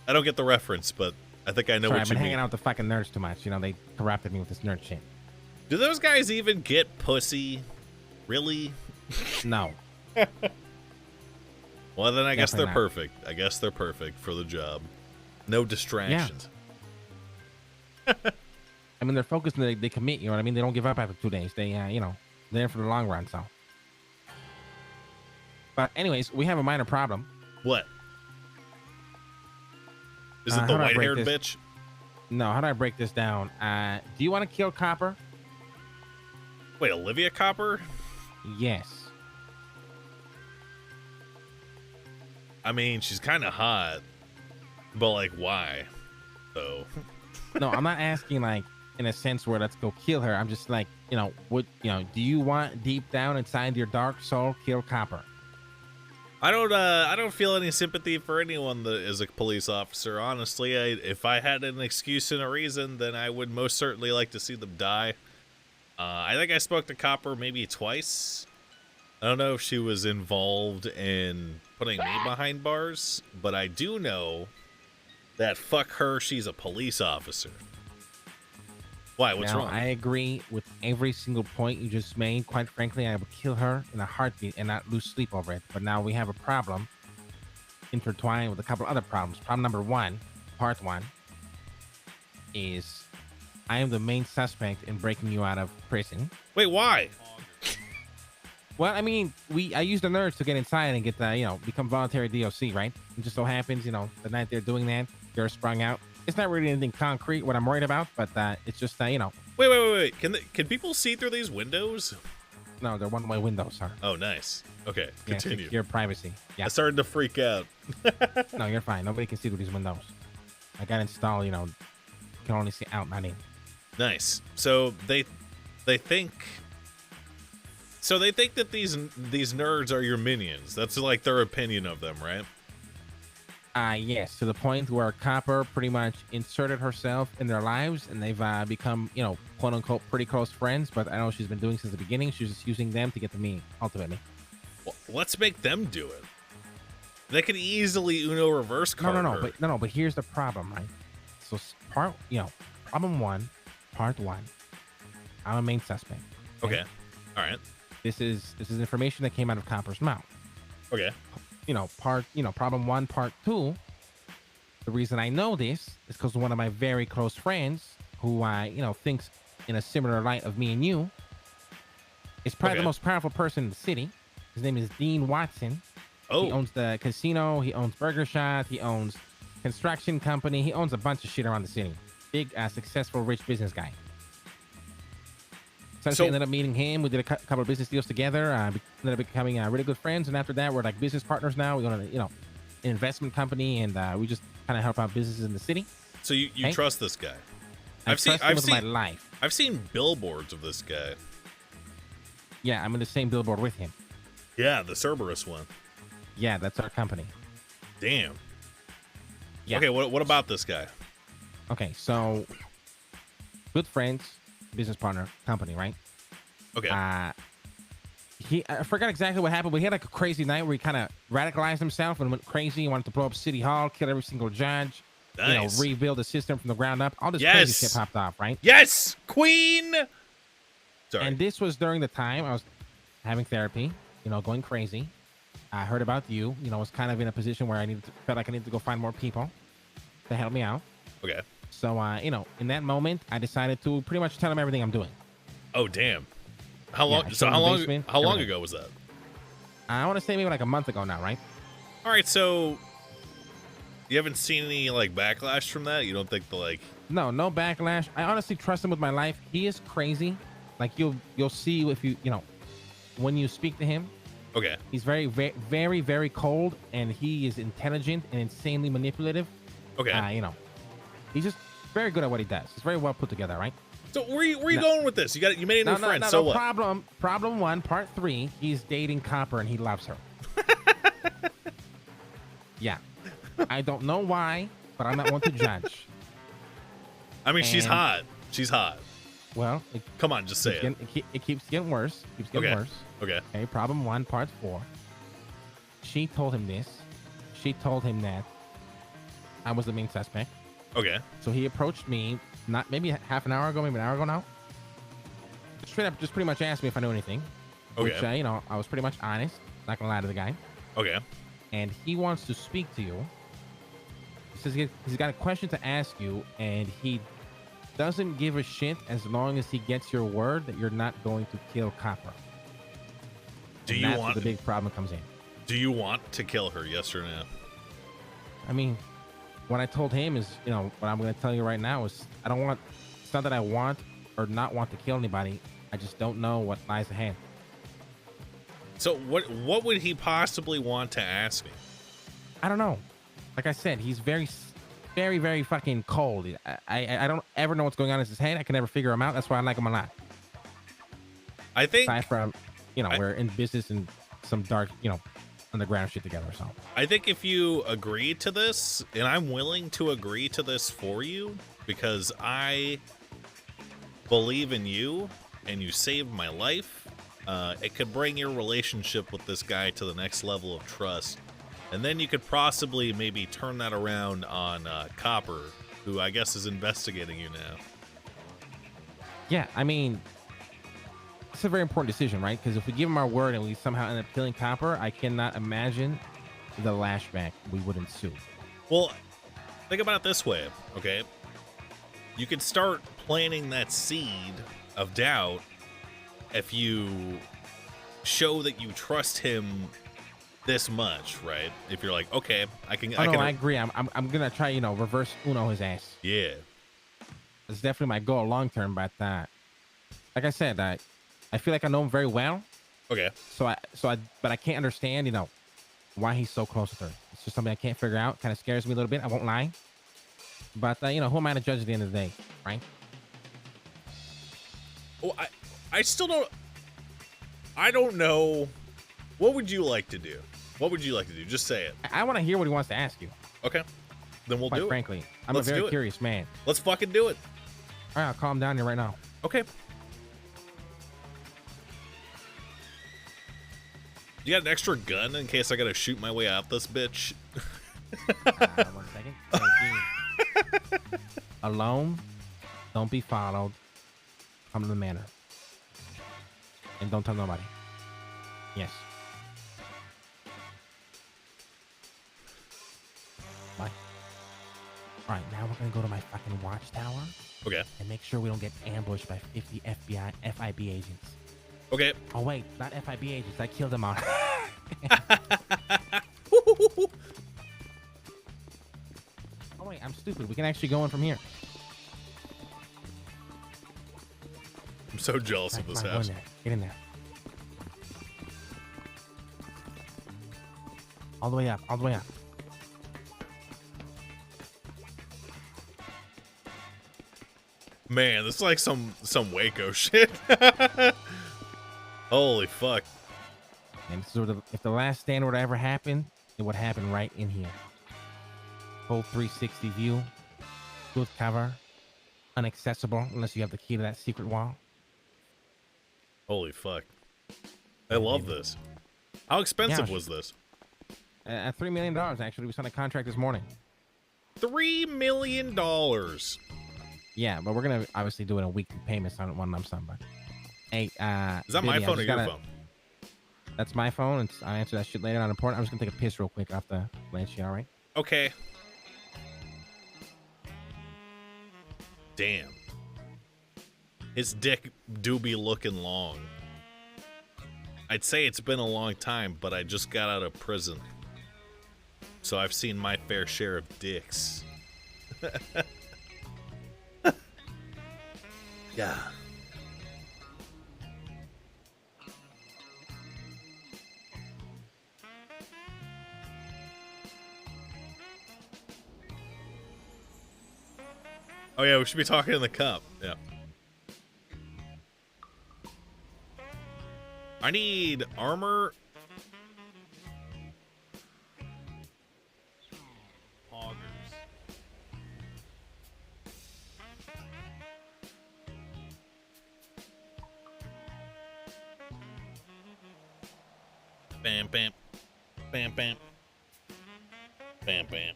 [SPEAKER 2] I don't get the reference, but I think I know what you mean.
[SPEAKER 9] I've been hanging out with the fucking nerds too much. They corrupted me with this nerd shit.
[SPEAKER 2] Do those guys even get pussy? Really?
[SPEAKER 9] No.
[SPEAKER 2] Well, then I guess they're
[SPEAKER 9] not.
[SPEAKER 2] perfect. I guess they're perfect for the job. No distractions.
[SPEAKER 9] Yeah. I mean, they're focused and they commit. You know what I mean? They don't give up after 2 days. They, they're in for the long run. So. But anyways, we have a minor problem.
[SPEAKER 2] What? Is it the white-haired bitch?
[SPEAKER 9] No. How do I break this down? Do you want to kill Copper?
[SPEAKER 2] Wait, Olivia Copper?
[SPEAKER 9] Yes.
[SPEAKER 2] I mean, she's kind of hot, but like, why? So.
[SPEAKER 9] No, I'm not asking like in a sense where let's go kill her. I'm just like, do you want deep down inside your dark soul kill Copper?
[SPEAKER 2] I don't feel any sympathy for anyone that is a police officer. Honestly, if I had an excuse and a reason, then I would most certainly like to see them die. I think I spoke to Copper maybe twice. I don't know if she was involved in putting me behind bars, but I do know that fuck her, she's a police officer. Why? What's wrong?
[SPEAKER 9] I agree with every single point you just made. Quite frankly, I would kill her in a heartbeat and not lose sleep over it. But now we have a problem intertwined with a couple other problems. Problem number 1, part 1, is I am the main suspect in breaking you out of prison.
[SPEAKER 2] Wait, why?
[SPEAKER 9] Well, I mean, I used the nerds to get inside and get the, become voluntary DOC, right? It just so happens, the night they're doing that, they're sprung out. It's not really anything concrete what I'm worried about, but it's just,
[SPEAKER 2] Wait. Can people see through these windows?
[SPEAKER 9] No, they're one-way windows, sir.
[SPEAKER 2] Oh, nice. Okay, continue.
[SPEAKER 9] Your privacy. Yeah.
[SPEAKER 2] I started to freak out.
[SPEAKER 9] No, you're fine. Nobody can see through these windows. I got installed, you can only see out, not in.
[SPEAKER 2] Nice. So they think that these nerds are your minions. That's like their opinion of them, right?
[SPEAKER 9] Yes, to the point where Copper pretty much inserted herself in their lives, and they've become, quote unquote, pretty close friends. But I know she's been doing since the beginning. She's just using them to get to me, ultimately.
[SPEAKER 2] Well, let's make them do it. They can easily Uno reverse card her.
[SPEAKER 9] No, but here's the problem, right? So problem one, part one. I'm a main suspect.
[SPEAKER 2] Okay. All right.
[SPEAKER 9] This is information that came out of Copper's mouth.
[SPEAKER 2] Okay.
[SPEAKER 9] Problem one, part two. The reason I know this is because one of my very close friends, who thinks in a similar light of me and you, is probably the most powerful person in the city. His name is Dean Watson.
[SPEAKER 2] Oh.
[SPEAKER 9] He owns the casino. He owns Burger Shot. He owns construction company. He owns a bunch of shit around the city. Big, successful, rich business guy. So I ended up meeting him. We did a couple of business deals together. Ended up becoming really good friends. And after that, we're like business partners now. We own an investment company, and we just kind of help out businesses in the city.
[SPEAKER 2] So you trust this guy?
[SPEAKER 9] I've seen my life.
[SPEAKER 2] I've seen billboards of this guy.
[SPEAKER 9] Yeah, I'm in the same billboard with him.
[SPEAKER 2] Yeah, the Cerberus one.
[SPEAKER 9] Yeah, that's our company.
[SPEAKER 2] Damn.
[SPEAKER 9] Yeah.
[SPEAKER 2] Okay, what about this guy?
[SPEAKER 9] Okay, so good friends, business partner, company, right?
[SPEAKER 2] Okay.
[SPEAKER 9] I forgot exactly what happened, but he had like a crazy night where he kind of radicalized himself and went crazy. He wanted to blow up City Hall, kill every single judge,
[SPEAKER 2] nice.
[SPEAKER 9] Rebuild the system from the ground up. All this crazy shit popped off, right?
[SPEAKER 2] Yes, Queen. Sorry.
[SPEAKER 9] And this was during the time I was having therapy, going crazy. I heard about you, was kind of in a position where felt like I needed to go find more people to help me out.
[SPEAKER 2] Okay.
[SPEAKER 9] So, in that moment, I decided to pretty much tell him everything I'm doing.
[SPEAKER 2] Oh, damn. How long? How long ago was that?
[SPEAKER 9] I want to say maybe like a month ago now, right?
[SPEAKER 2] All right. So you haven't seen any backlash from that? You don't think
[SPEAKER 9] No backlash. I honestly trust him with my life. He is crazy. Like you'll see if when you speak to him.
[SPEAKER 2] Okay.
[SPEAKER 9] He's very, very, very, very cold, and he is intelligent and insanely manipulative.
[SPEAKER 2] Okay.
[SPEAKER 9] He's just very good at what he does. He's very well put together, right?
[SPEAKER 2] So where you going with this? You made a new friend. So what?
[SPEAKER 9] Problem one, part three. He's dating Copper, and he loves her. Yeah. I don't know why, but I'm not one to judge.
[SPEAKER 2] I mean, she's hot. She's hot.
[SPEAKER 9] Well,
[SPEAKER 2] come on, just say it.
[SPEAKER 9] It keeps getting worse. Keeps getting worse.
[SPEAKER 2] Okay.
[SPEAKER 9] Okay. Problem one, part four. She told him this. She told him that I was the main suspect.
[SPEAKER 2] Okay.
[SPEAKER 9] So he approached me, not maybe half an hour ago, maybe an hour ago now. Straight up, just pretty much asked me if I knew anything.
[SPEAKER 2] Okay.
[SPEAKER 9] Which, I was pretty much honest. Not gonna lie to the guy.
[SPEAKER 2] Okay.
[SPEAKER 9] And he wants to speak to you. He says he's got a question to ask you, and he doesn't give a shit as long as he gets your word that you're not going to kill Copper. That's where the big problem comes in.
[SPEAKER 2] Do you want to kill her? Yes or no?
[SPEAKER 9] I mean, what I told him is, what I'm going to tell you right now is it's not that I want or not want to kill anybody. I just don't know what lies ahead.
[SPEAKER 2] So what would he possibly want to ask me?
[SPEAKER 9] I don't know. Like I said, he's very, very, very fucking cold. I don't ever know what's going on in his head. I can never figure him out. That's why I like him a lot.
[SPEAKER 2] I think
[SPEAKER 9] aside from, we're in business and some dark, underground shit together. So
[SPEAKER 2] I think if you agree to this, and I'm willing to agree to this for you because I believe in you and you saved my life, it could bring your relationship with this guy to the next level of trust. And then you could possibly maybe turn that around on Copper, who I guess is investigating you now.
[SPEAKER 9] Yeah, I mean, it's a very important decision, right? Because if we give him our word and we somehow end up killing Copper, I cannot imagine the lashback we would ensue.
[SPEAKER 2] Well, think about it this way, okay? You could start planting that seed of doubt if you show that you trust him this much, right? If you're like, okay, I can.
[SPEAKER 9] I agree. I'm gonna try, reverse Uno his ass.
[SPEAKER 2] Yeah,
[SPEAKER 9] it's definitely my goal long term. But like I said, I feel like I know him very well.
[SPEAKER 2] Okay.
[SPEAKER 9] But I can't understand, why he's so close with her. It's just something I can't figure out. Kind of scares me a little bit. I won't lie. But who am I to judge at the end of the day, right?
[SPEAKER 2] Well, I still don't. I don't know. What would you like to do? What would you like to do? Just say it.
[SPEAKER 9] I want to hear what he wants to ask you.
[SPEAKER 2] Okay. Then we'll do it.
[SPEAKER 9] Frankly, I'm a very curious man.
[SPEAKER 2] Let's fucking do it.
[SPEAKER 9] All right, I'll calm down here right now.
[SPEAKER 2] Okay. You got an extra gun in case I gotta shoot my way out this bitch?
[SPEAKER 9] 1 second. Alone? Don't be followed. Come to the manor. And don't tell nobody. Yes. Bye. All right, now we're gonna go to my fucking watchtower.
[SPEAKER 2] Okay.
[SPEAKER 9] And make sure we don't get ambushed by 50 FIB agents.
[SPEAKER 2] Okay.
[SPEAKER 9] Oh wait, not FIB agents. I killed them all. Oh wait, I'm stupid. We can actually go in from here.
[SPEAKER 2] I'm so jealous of this house.
[SPEAKER 9] Get in there. All the way up. All the way up.
[SPEAKER 2] Man, this is like some Waco shit. Holy fuck.
[SPEAKER 9] And so if the last stand were to ever happen, it would happen right in here. Full 360 view, smooth cover, inaccessible unless you have the key to that secret wall.
[SPEAKER 2] Holy fuck. I love this. How expensive
[SPEAKER 9] Yeah,
[SPEAKER 2] was this?
[SPEAKER 9] $3 million, actually. We signed a contract this morning.
[SPEAKER 2] $3 million.
[SPEAKER 9] Yeah, but we're going to obviously do it in weekly payments on one lump sum. But hey,
[SPEAKER 2] is that my phone or your phone?
[SPEAKER 9] That's my phone. I'll answer that shit later. Not important. I'm just going to take a piss real quick off the ledge here, all right?
[SPEAKER 2] Okay. Damn. His dick do be looking long. I'd say it's been a long time, but I just got out of prison. So I've seen my fair share of dicks. Yeah. Oh yeah, we should be talking in the cup. Yeah. I need armor. Augers. Bam, bam. Bam, bam. Bam, bam.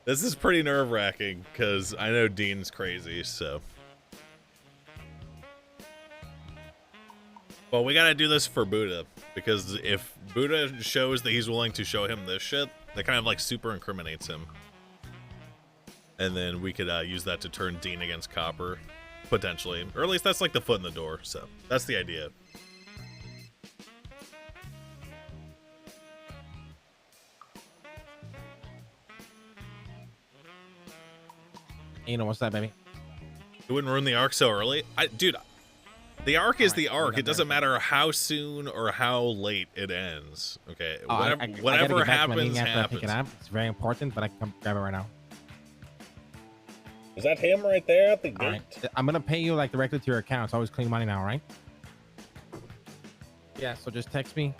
[SPEAKER 2] This is pretty nerve-wracking because I know Dean's crazy, so. Well, we gotta do this for Buddha, because if Buddha shows that he's willing to show him this shit, that kind of like super incriminates him. And then we could use that to turn Dean against Copper, potentially. Or at least that's like the foot in the door, so that's the idea.
[SPEAKER 9] You know what's that, baby?
[SPEAKER 2] It wouldn't ruin the arc so early. Dude, the arc is the arc. It doesn't matter how soon or how late it ends. Okay, whatever happens, happens.
[SPEAKER 9] Pick it up. It's very important, but I can come grab it right now.
[SPEAKER 5] Is that him right there at the gate?
[SPEAKER 9] All right. I'm gonna pay you like directly to your account. It's always clean money now, right? Yeah. So just text me.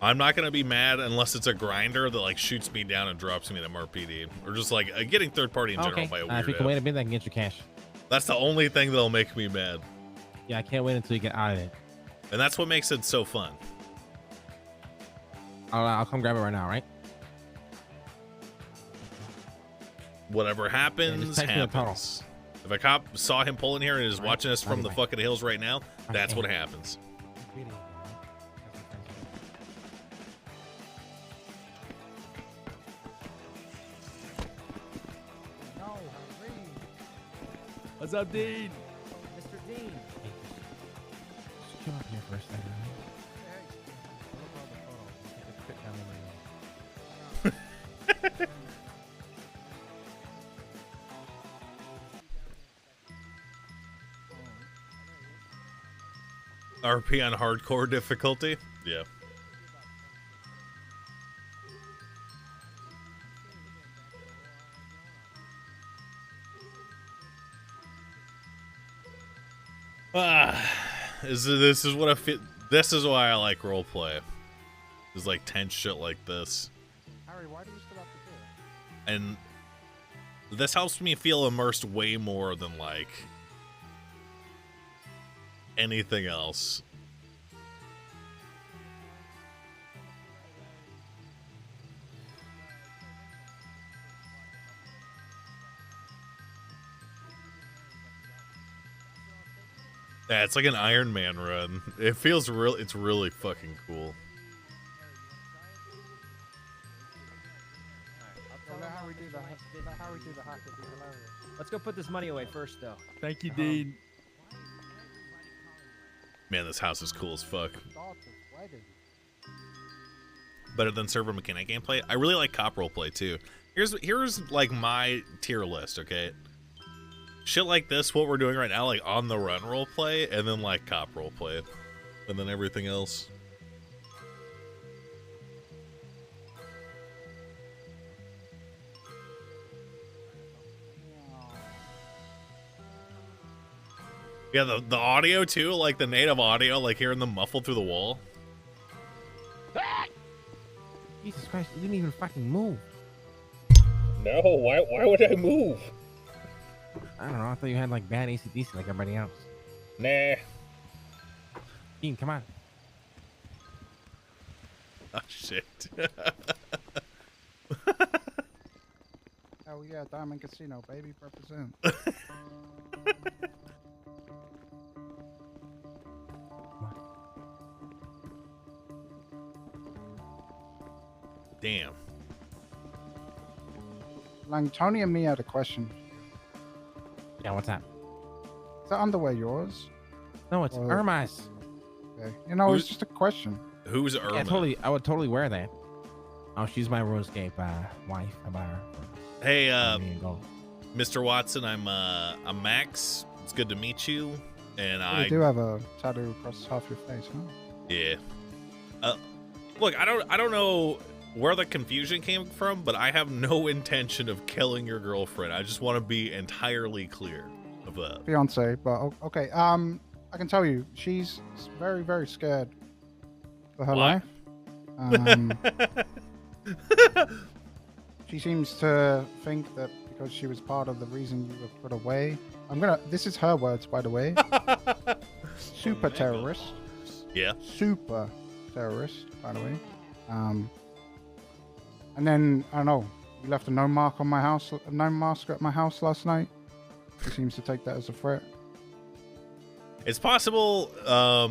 [SPEAKER 2] I'm not gonna be mad unless it's a grinder that like shoots me down and drops me to MRPD, or just like getting third party in general by a weirdo.
[SPEAKER 9] If you can wait a bit, I can get your cash.
[SPEAKER 2] That's the only thing that'll make me mad.
[SPEAKER 9] Yeah, I can't wait until you get out of it.
[SPEAKER 2] And that's what makes it so fun.
[SPEAKER 9] I'll come grab it right now, right?
[SPEAKER 2] Whatever happens, happens. If a cop saw him pulling here and is watching us from the fucking hills right now, that's what happens.
[SPEAKER 8] What's up, Dean?
[SPEAKER 10] Mr. Dean.
[SPEAKER 9] Just chill out here for a second.
[SPEAKER 2] RP on hardcore difficulty? Yeah. This is what I feel. This is why I like roleplay. It's like tense shit like this.
[SPEAKER 4] Harry, why do you still have to do it?
[SPEAKER 2] And this helps me feel immersed way more than like anything else. Yeah, it's like an Iron Man run. It feels real. It's really fucking cool.
[SPEAKER 10] Let's go put this money away first, though.
[SPEAKER 8] Thank you, Dean.
[SPEAKER 2] Man, this house is cool as fuck. Better than server mechanic gameplay. I really like cop roleplay too. Here's like my tier list, okay? Shit like this, what we're doing right now, like on the run roleplay, and then like cop roleplay, and then everything else. Yeah, the audio too, like the native audio, like hearing them muffled through the wall.
[SPEAKER 9] Jesus Christ, you didn't even fucking move.
[SPEAKER 5] No, why would I move?
[SPEAKER 9] I don't know. I thought you had like bad ACDC like everybody else.
[SPEAKER 5] Nah.
[SPEAKER 9] Dean, come on.
[SPEAKER 2] Oh shit.
[SPEAKER 11] Oh yeah, Diamond Casino, baby, represent.
[SPEAKER 2] Damn.
[SPEAKER 11] Lang, Tony and me had a question.
[SPEAKER 9] Yeah, what's that?
[SPEAKER 11] Is that underwear yours?
[SPEAKER 9] No, it's
[SPEAKER 11] Or-
[SPEAKER 9] Irma's.
[SPEAKER 11] Okay. You know, it's just a question.
[SPEAKER 2] Who's Irma?
[SPEAKER 9] Yeah, I would totally wear that. Oh, she's my RuneScape wife. I buy her.
[SPEAKER 2] Hey,
[SPEAKER 9] Gold.
[SPEAKER 2] Mr. Watson, I'm Max. It's good to meet you. And
[SPEAKER 11] You do have a tattoo across half your face, huh?
[SPEAKER 2] Yeah. Look, I don't know where the confusion came from, but I have no intention of killing your girlfriend. I just want to be entirely clear of that.
[SPEAKER 11] Fiance, but okay. I can tell you, she's very, very scared for her
[SPEAKER 2] Why?
[SPEAKER 11] life. She seems to think that because she was part of the reason you were put away. This is her words, by the way. Super terrorist.
[SPEAKER 2] Yeah.
[SPEAKER 11] Super terrorist, by the way. And then, I don't know, you left a no mask at my house last night. She seems to take that as a threat.
[SPEAKER 2] It's possible. Oh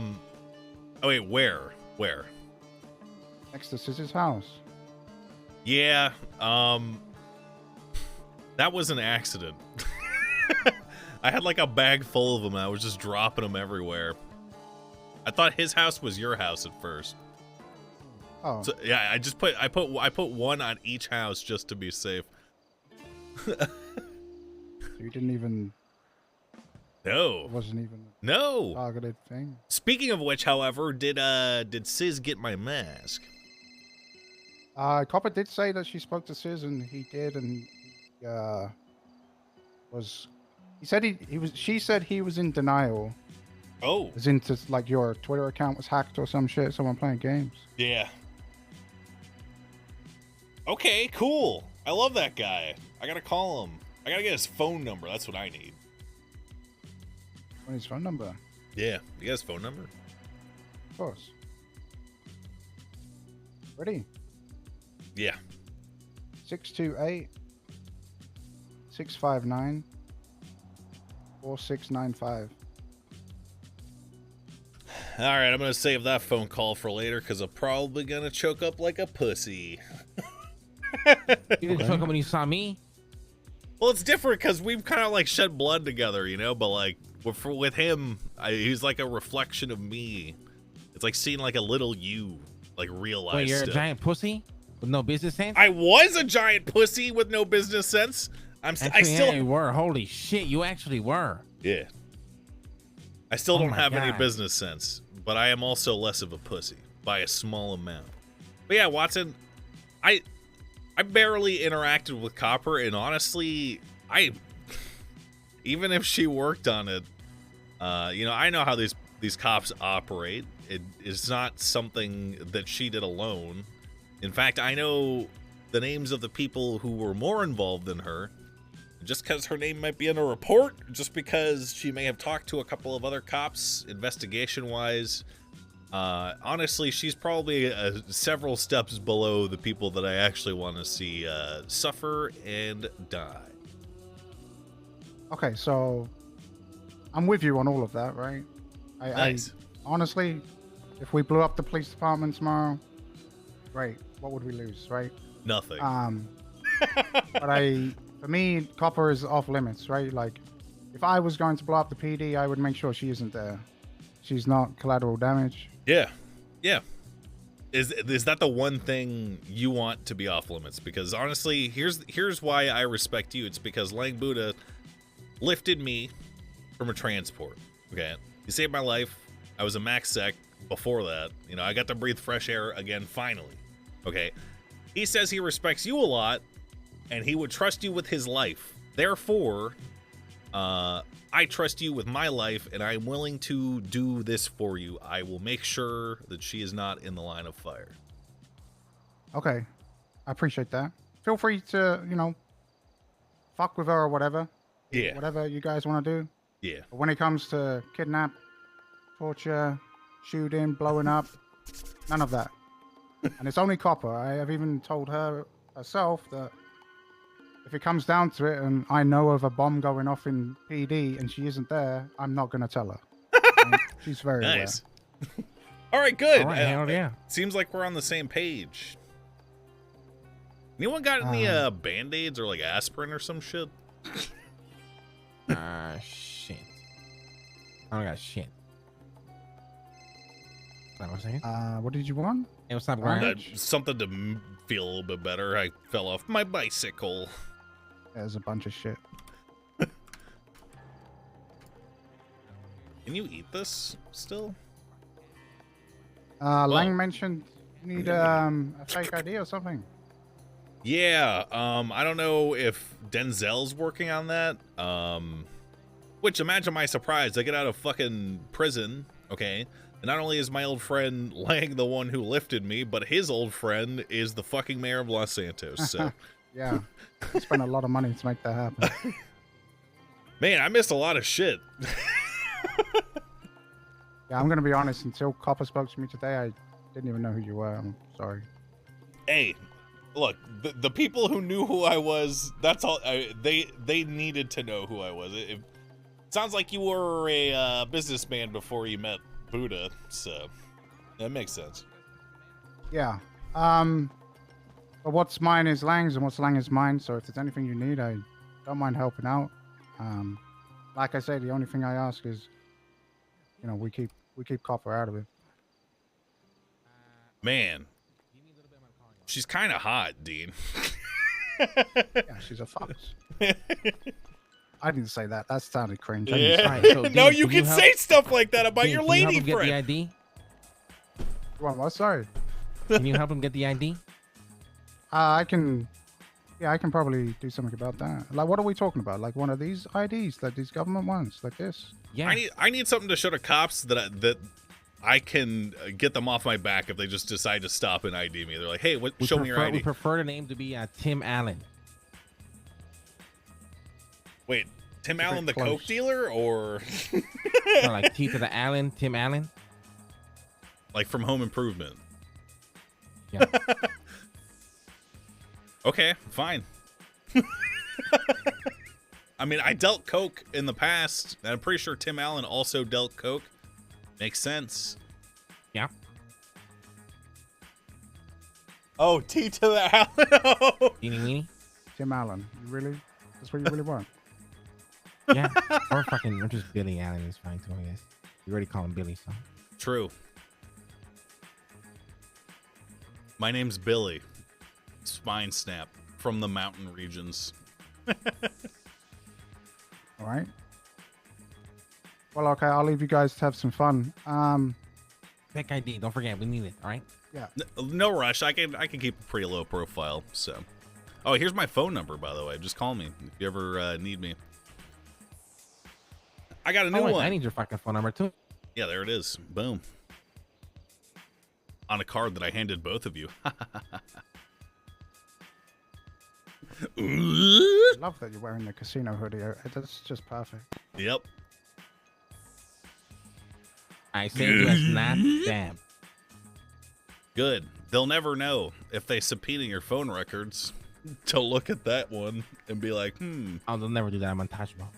[SPEAKER 2] wait, where?
[SPEAKER 11] Next to Scissor's house.
[SPEAKER 2] Yeah. That was an accident. I had like a bag full of them. And I was just dropping them everywhere. I thought his house was your house at first.
[SPEAKER 11] Oh.
[SPEAKER 2] So, yeah, I put one on each house just to be safe.
[SPEAKER 11] You didn't even.
[SPEAKER 2] No.
[SPEAKER 11] It wasn't even
[SPEAKER 2] No.
[SPEAKER 11] a targeted thing.
[SPEAKER 2] Speaking of which, however, did Sis get my mask?
[SPEAKER 11] Copper did say that she spoke to Sis, and he did, and he was. He said he was. She said he was in denial.
[SPEAKER 2] Oh.
[SPEAKER 11] As into like your Twitter account was hacked or some shit. Someone playing games.
[SPEAKER 2] Yeah. Okay, cool. I love that guy. I gotta call him. I gotta get his phone number. That's what I need.
[SPEAKER 11] What is his phone number?
[SPEAKER 2] Yeah. You got his phone number?
[SPEAKER 11] Of course. Ready?
[SPEAKER 2] Yeah.
[SPEAKER 11] 628 659 4695.
[SPEAKER 2] All right, I'm gonna save that phone call for later because I'm probably gonna choke up like a pussy.
[SPEAKER 9] You didn't choke up when you saw me?
[SPEAKER 2] Well, it's different because we've kind of like shed blood together, you know. But like with him, he's like a reflection of me. It's like seeing like a little you, like realize.
[SPEAKER 9] Wait, you're
[SPEAKER 2] stuff.
[SPEAKER 9] a giant pussy with no business sense?
[SPEAKER 2] I was a giant pussy with no business sense. I still.
[SPEAKER 9] Yeah, you were. Holy shit, you actually were.
[SPEAKER 2] Yeah. I still don't
[SPEAKER 9] my
[SPEAKER 2] have any
[SPEAKER 9] God.
[SPEAKER 2] business sense, but I am also less of a pussy by a small amount. But yeah, Watson, I barely interacted with Copper, and honestly, even if she worked on it, I know how these cops operate. It is not something that she did alone. In fact, I know the names of the people who were more involved than her. Just because her name might be in a report, just because she may have talked to a couple of other cops investigation-wise. Honestly, she's probably several steps below the people that I actually want to see suffer and die.
[SPEAKER 11] Okay, so I'm with you on all of that, right?
[SPEAKER 2] Nice.
[SPEAKER 11] Honestly, if we blew up the police department tomorrow, great. What would we lose, right?
[SPEAKER 2] Nothing.
[SPEAKER 11] But for me, copper is off limits, right? Like, if I was going to blow up the PD, I would make sure she isn't there. She's not collateral damage.
[SPEAKER 2] Yeah. Yeah. Is that the one thing you want to be off limits? Because honestly, here's why I respect you. It's because Lang Buddha lifted me from a transport. Okay. He saved my life. I was a max sec before that. You know, I got to breathe fresh air again finally. Okay. He says he respects you a lot and he would trust you with his life. Therefore, I trust you with my life, and I'm willing to do this for you. I will make sure that she is not in the line of fire.
[SPEAKER 11] Okay. I appreciate that. Feel free to, fuck with her or whatever.
[SPEAKER 2] Yeah.
[SPEAKER 11] Whatever you guys want to do.
[SPEAKER 2] Yeah.
[SPEAKER 11] But when it comes to kidnap, torture, shooting, blowing up, none of that. And it's only copper. I have even told her herself that if it comes down to it and I know of a bomb going off in PD and she isn't there, I'm not going to tell her. She's very
[SPEAKER 2] nice. All right, good.
[SPEAKER 9] All right, hell yeah.
[SPEAKER 2] Seems like we're on the same page. Anyone got any Band-Aids or like aspirin or some shit?
[SPEAKER 9] Shit. I don't got shit. What was I saying?
[SPEAKER 11] What did you want?
[SPEAKER 9] Hey, what's up, Brian?
[SPEAKER 2] Something to feel a little bit better. I fell off my bicycle.
[SPEAKER 11] There's a bunch of shit.
[SPEAKER 2] Can you eat this still?
[SPEAKER 11] Lang mentioned you need a fake ID or something.
[SPEAKER 2] Yeah, I don't know if Denzel's working on that. Which, imagine my surprise. I get out of fucking prison, okay? And not only is my old friend Lang the one who lifted me, but his old friend is the fucking mayor of Los Santos, so...
[SPEAKER 11] Yeah, I spent a lot of money to make that happen.
[SPEAKER 2] Man, I missed a lot of shit.
[SPEAKER 11] Yeah, I'm gonna be honest. Until Copper spoke to me today, I didn't even know who you were. I'm sorry.
[SPEAKER 2] Hey, look, the people who knew who I was, that's all. They needed to know who I was. It sounds like you were a businessman before you met Buddha, so that makes sense.
[SPEAKER 11] Yeah. But what's mine is Lang's, and what's Lang is mine. So if there's anything you need, I don't mind helping out. Like I say, the only thing I ask is, we keep Copper out of it.
[SPEAKER 2] Man, she's kind of hot, Dean.
[SPEAKER 11] Yeah, she's a fox. I didn't say that. That sounded cringe.
[SPEAKER 2] Yeah.
[SPEAKER 9] Right, so, Dean,
[SPEAKER 2] No, you can
[SPEAKER 9] help-
[SPEAKER 2] say stuff like that about
[SPEAKER 9] Dean,
[SPEAKER 2] your
[SPEAKER 9] can you help
[SPEAKER 2] lady
[SPEAKER 9] him get the
[SPEAKER 2] friend.
[SPEAKER 9] ID?
[SPEAKER 11] What? Sorry.
[SPEAKER 9] Can you help him get the ID?
[SPEAKER 11] I can probably do something about that. Like, what are we talking about? Like one of these IDs, like these government ones, like this?
[SPEAKER 9] Yeah.
[SPEAKER 2] I need something to show to cops that I can get them off my back if they just decide to stop and ID me. They're like, hey, show me your ID.
[SPEAKER 9] We prefer the name to be Tim Allen.
[SPEAKER 2] Wait, Tim Allen, the
[SPEAKER 11] close.
[SPEAKER 2] coke dealer, or
[SPEAKER 9] No, like T to the Allen, Tim Allen.
[SPEAKER 2] like from Home Improvement?
[SPEAKER 9] Yeah.
[SPEAKER 2] Okay, fine. I mean, I dealt coke in the past, and I'm pretty sure Tim Allen also dealt coke. Makes sense.
[SPEAKER 9] Yeah.
[SPEAKER 2] Oh, T to the Allen.
[SPEAKER 9] Teeny weeny.
[SPEAKER 11] Tim Allen. You really? That's what you really want?
[SPEAKER 9] Yeah. Or just Billy Allen is fine too, I guess. You already call him Billy, so.
[SPEAKER 2] True. My name's Billy. Spine snap from the mountain regions.
[SPEAKER 11] All right. Well, okay. I'll leave you guys to have some fun.
[SPEAKER 9] Fake ID. Don't forget, we need it. All right.
[SPEAKER 11] Yeah.
[SPEAKER 2] No rush. I can keep a pretty low profile. So, oh, here's my phone number, by the way. Just call me if you ever need me. I got a new one.
[SPEAKER 9] I need your fucking phone number too.
[SPEAKER 2] Yeah, there it is. Boom. On a card that I handed both of you.
[SPEAKER 11] I love that you're wearing the casino hoodie. That's just perfect.
[SPEAKER 2] Yep.
[SPEAKER 9] I say you as not damn.
[SPEAKER 2] Good. They'll never know if they subpoena your phone records to look at that one and be like,
[SPEAKER 9] Oh, they'll never do that. I'm untouchable.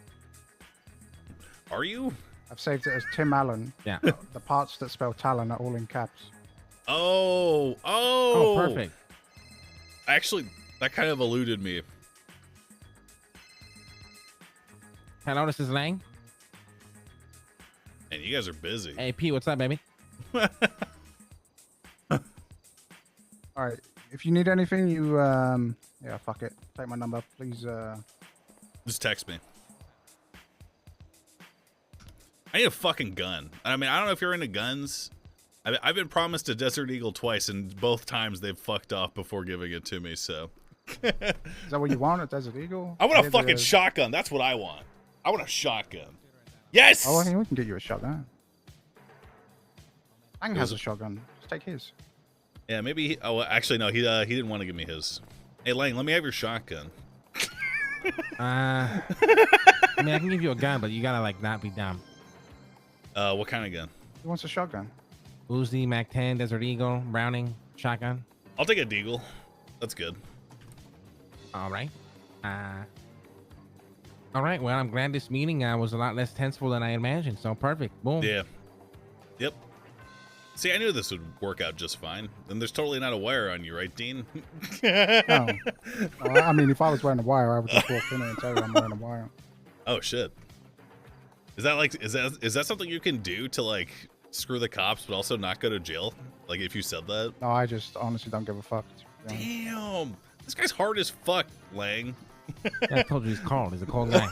[SPEAKER 2] Are you?
[SPEAKER 11] I've saved it as Tim Allen.
[SPEAKER 9] Yeah.
[SPEAKER 11] The parts that spell Talon are all in caps.
[SPEAKER 2] Oh.
[SPEAKER 9] Oh, perfect.
[SPEAKER 2] Actually, that kind of eluded me.
[SPEAKER 9] Hello, this is Lang.
[SPEAKER 2] And you guys are busy.
[SPEAKER 9] Hey, P, what's up, baby?
[SPEAKER 11] All right. If you need anything, you yeah, fuck it. Take my number, please.
[SPEAKER 2] Just text me. I need a fucking gun. I mean, I don't know if you're into guns. I've been promised a Desert Eagle twice, and both times they've fucked off before giving it to me, so.
[SPEAKER 11] Is that what you want, a Desert Eagle?
[SPEAKER 2] I want a fucking shotgun. That's what I want. I want a shotgun. Yes!
[SPEAKER 11] Oh, we can get you a shotgun. Lang has a shotgun. Just take his.
[SPEAKER 2] Yeah, maybe. Oh, actually, no. He didn't want to give me his. Hey, Lang, let me have your shotgun.
[SPEAKER 9] I mean, I can give you a gun, but you gotta like not be dumb.
[SPEAKER 2] What kind of gun?
[SPEAKER 11] He wants a shotgun.
[SPEAKER 9] Uzi, Mac-10, Desert Eagle, Browning, shotgun.
[SPEAKER 2] I'll take a Deagle. That's good.
[SPEAKER 9] All right. All right. Well, I'm glad this meeting was a lot less tenseful than I imagined. So perfect. Boom.
[SPEAKER 2] Yeah. Yep. See, I knew this would work out just fine. And there's totally not a wire on you, right, Dean?
[SPEAKER 11] No. I mean, if I was wearing a wire, I would just walk in there and tell you I'm wearing a wire.
[SPEAKER 2] Oh shit. Is that something you can do to like screw the cops but also not go to jail? Like if you said that?
[SPEAKER 11] No, I just honestly don't give a fuck.
[SPEAKER 2] Damn. This guy's hard as fuck, Lang.
[SPEAKER 9] Yeah, I told you he's cold. He's a cold guy.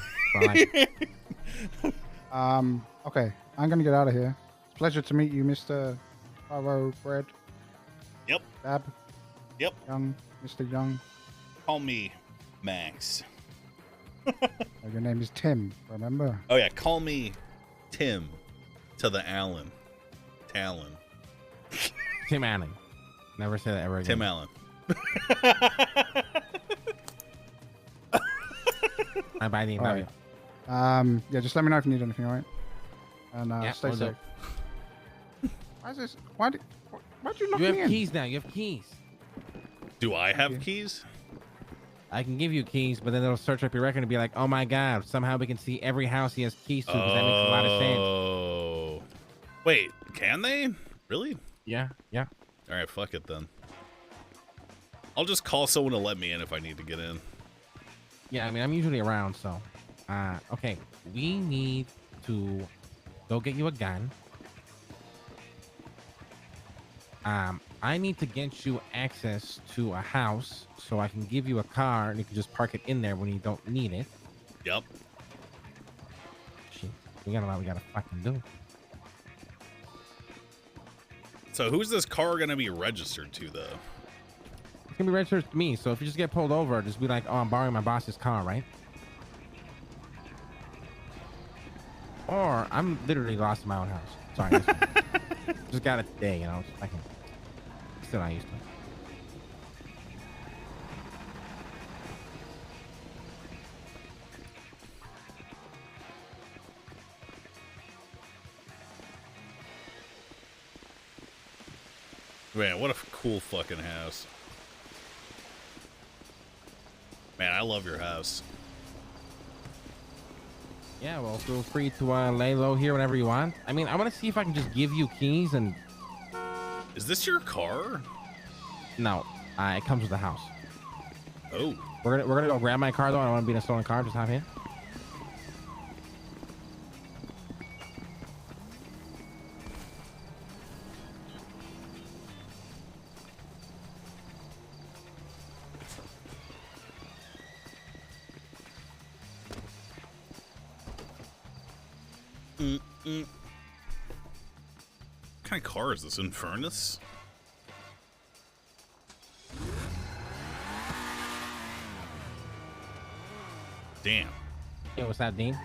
[SPEAKER 11] Okay. I'm gonna get out of here. It's a pleasure to meet you, Mr. Bravo Bread.
[SPEAKER 2] Yep.
[SPEAKER 11] Dab.
[SPEAKER 2] Yep.
[SPEAKER 11] Young. Mr. Young.
[SPEAKER 2] Call me Max.
[SPEAKER 11] Oh, your name is Tim, remember?
[SPEAKER 2] Oh yeah, call me Tim to the Allen. Talon.
[SPEAKER 9] Tim Allen. Never say that ever again.
[SPEAKER 2] Tim Allen.
[SPEAKER 9] Bye, Dean. Love you.
[SPEAKER 11] Yeah, just let me know if you need anything, all right? And
[SPEAKER 9] Yeah,
[SPEAKER 11] stay
[SPEAKER 9] will do.
[SPEAKER 11] safe. Why is this? Why'd you lock
[SPEAKER 9] You
[SPEAKER 11] me
[SPEAKER 9] have
[SPEAKER 11] in?
[SPEAKER 9] keys now. You have keys.
[SPEAKER 2] Do I have keys?
[SPEAKER 9] I can give you keys, but then it'll search up your record and be like, oh my God, somehow we can see every house he has keys to, because that makes a lot of sense.
[SPEAKER 2] Oh. Wait, can they? Really?
[SPEAKER 9] Yeah, yeah.
[SPEAKER 2] All right, fuck it then. I'll just call someone to let me in if I need to get in.
[SPEAKER 9] Yeah, I mean, I'm usually around, so. Okay, we need to go get you a gun. I need to get you access to a house so I can give you a car and you can just park it in there when you don't need it.
[SPEAKER 2] Yep.
[SPEAKER 9] Shit, we got a lot we gotta fucking do.
[SPEAKER 2] So who's this car gonna be registered to, though?
[SPEAKER 9] It's gonna be registered to me, so if you just get pulled over, just be like, oh, I'm borrowing my boss's car, right? Or I'm literally lost in my own house. Sorry. This one. Just got it today, you know. I can still not used to it.
[SPEAKER 2] Man, what a cool fucking house. Man, I love your house.
[SPEAKER 9] Yeah, well, feel free to lay low here whenever you want. I mean, I want to see if I can just give you keys and...
[SPEAKER 2] Is this your car?
[SPEAKER 9] No, it comes with the house.
[SPEAKER 2] Oh.
[SPEAKER 9] We're gonna go grab my car, though. I don't want to be in a stolen car. Just hop in.
[SPEAKER 2] What kind of car is this? Infernus? Damn.
[SPEAKER 9] Hey, what's that, Dean?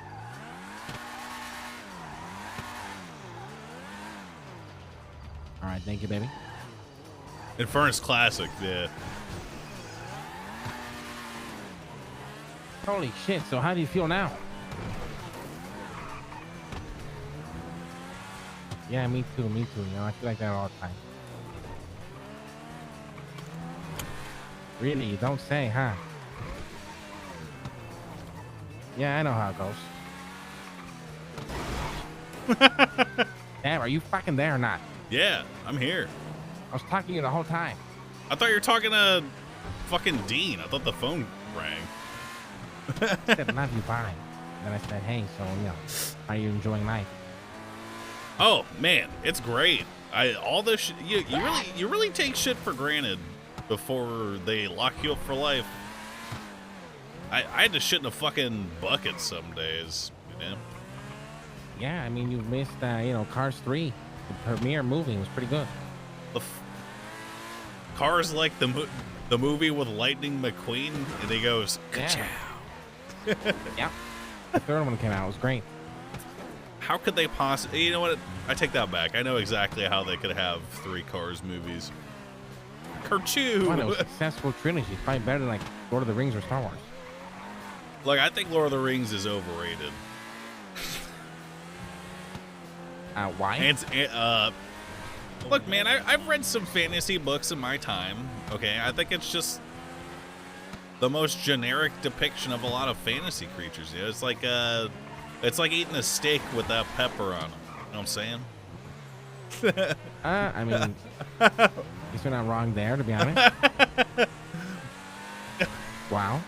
[SPEAKER 9] All right, thank you, baby.
[SPEAKER 2] Infernus Classic, yeah.
[SPEAKER 9] Holy shit, so how do you feel now? Yeah, me too, you know, I feel like that all the time. Really, you don't say, huh? Yeah, I know how it goes. Damn, are you fucking there or not?
[SPEAKER 2] Yeah, I'm here.
[SPEAKER 9] I was talking to you the whole time.
[SPEAKER 2] I thought you were talking to fucking Dean. I thought the phone rang.
[SPEAKER 9] I said, love you, bye. Then I said, hey, so, you know, are you enjoying life?
[SPEAKER 2] Oh man, it's great. All this you really take shit for granted before they lock you up for life. I had to shit in a fucking bucket some days, you know.
[SPEAKER 9] Yeah, I mean, you missed, you know, Cars 3. The premiere movie was pretty good.
[SPEAKER 2] Cars like the movie with Lightning McQueen, and he goes,
[SPEAKER 9] yeah. Yeah. The third one came out. It was great.
[SPEAKER 2] How could they possibly? You know what? I take that back. I know exactly how they could have 3 Cars movies. Kerchoo!
[SPEAKER 9] One, it was a successful trilogy. It's probably better than like Lord of the Rings or Star Wars.
[SPEAKER 2] Look, I think Lord of the Rings is overrated.
[SPEAKER 9] Why?
[SPEAKER 2] And look, man, I've read some fantasy books in my time. Okay, I think it's just the most generic depiction of a lot of fantasy creatures. You know, it's like eating a steak with that pepper on it. You know what I'm saying?
[SPEAKER 9] I mean, you're not wrong there, to be honest. Wow.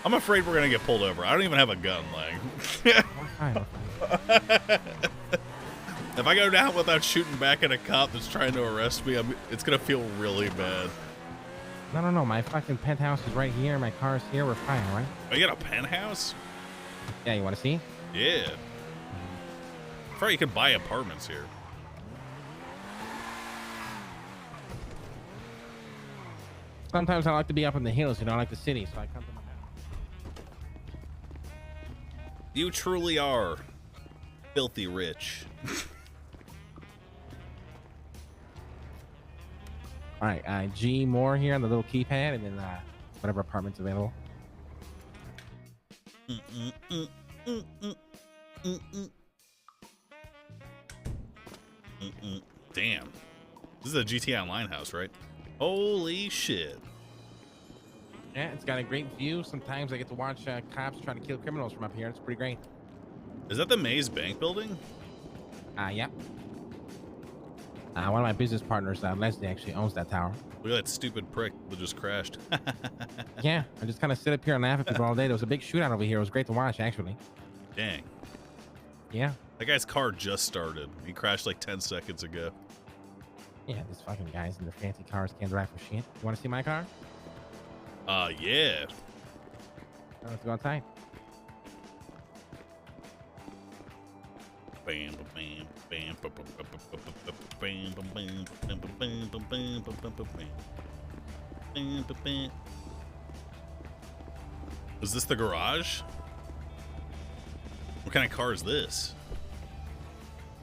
[SPEAKER 2] I'm afraid we're gonna get pulled over. I don't even have a gun, like. If I go down without shooting back at a cop that's trying to arrest me, it's gonna feel really bad.
[SPEAKER 9] No. My fucking penthouse is right here. My car's here. We're fine, all right?
[SPEAKER 2] Oh, you got a penthouse?
[SPEAKER 9] Yeah, you want to see?
[SPEAKER 2] Yeah. I thought you could buy apartments here.
[SPEAKER 9] Sometimes I like to be up in the hills, you know, I like the city, so I come to my house.
[SPEAKER 2] You truly are filthy rich.
[SPEAKER 9] All right, G more here on the little keypad, and then whatever apartment's available.
[SPEAKER 2] Damn. This is a GTA Online house, right? Holy shit.
[SPEAKER 9] Yeah, it's got a great view. Sometimes I get to watch cops trying to kill criminals from up here. It's pretty great.
[SPEAKER 2] Is that the Maze Bank building?
[SPEAKER 9] Yeah. One of my business partners, Leslie, actually owns that tower.
[SPEAKER 2] Look at that stupid prick that just crashed.
[SPEAKER 9] Yeah, I just kind of sit up here and laugh at people all day. There was a big shootout over here. It was great to watch, actually.
[SPEAKER 2] Dang.
[SPEAKER 9] Yeah.
[SPEAKER 2] That guy's car just started. He crashed like 10 seconds ago.
[SPEAKER 9] Yeah, these fucking guys in their fancy cars can't drive for shit. You want to see my car?
[SPEAKER 2] Yeah.
[SPEAKER 9] Let's go outside.
[SPEAKER 2] Bam, bam, bam, bam, bam, bam, bam, bam. Is this the garage? What kind of car is this?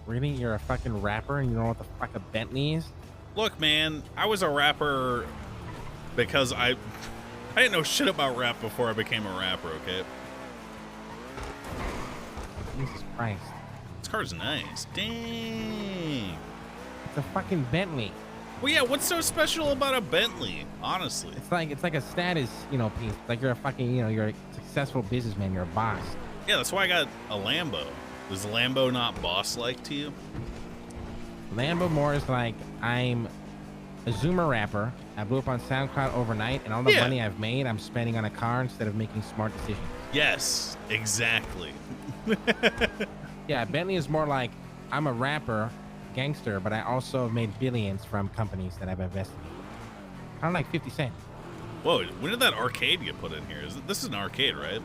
[SPEAKER 9] Really? You're a fucking rapper and you know what the fuck a Bentley is?
[SPEAKER 2] Look, man, I was a rapper because I didn't know shit about rap before I became a rapper, okay?
[SPEAKER 9] Jesus Christ.
[SPEAKER 2] This car's nice. Dang.
[SPEAKER 9] It's a fucking Bentley.
[SPEAKER 2] Well, yeah, what's so special about a Bentley, honestly?
[SPEAKER 9] It's like a status, you know, piece. Like you're a fucking, you know, you're a successful businessman. You're a boss.
[SPEAKER 2] Yeah, that's why I got a Lambo. Is Lambo not boss-like to you?
[SPEAKER 9] Lambo more is like, I'm a Zoomer rapper. I blew up on SoundCloud overnight, and all the money I've made, I'm spending on a car instead of making smart decisions.
[SPEAKER 2] Yes, exactly.
[SPEAKER 9] Yeah, Bentley is more like, I'm a rapper, gangster, but I also have made billions from companies that I've invested in. Kind of like 50 Cent.
[SPEAKER 2] Whoa, when did that arcade get put in here? This is an arcade, right?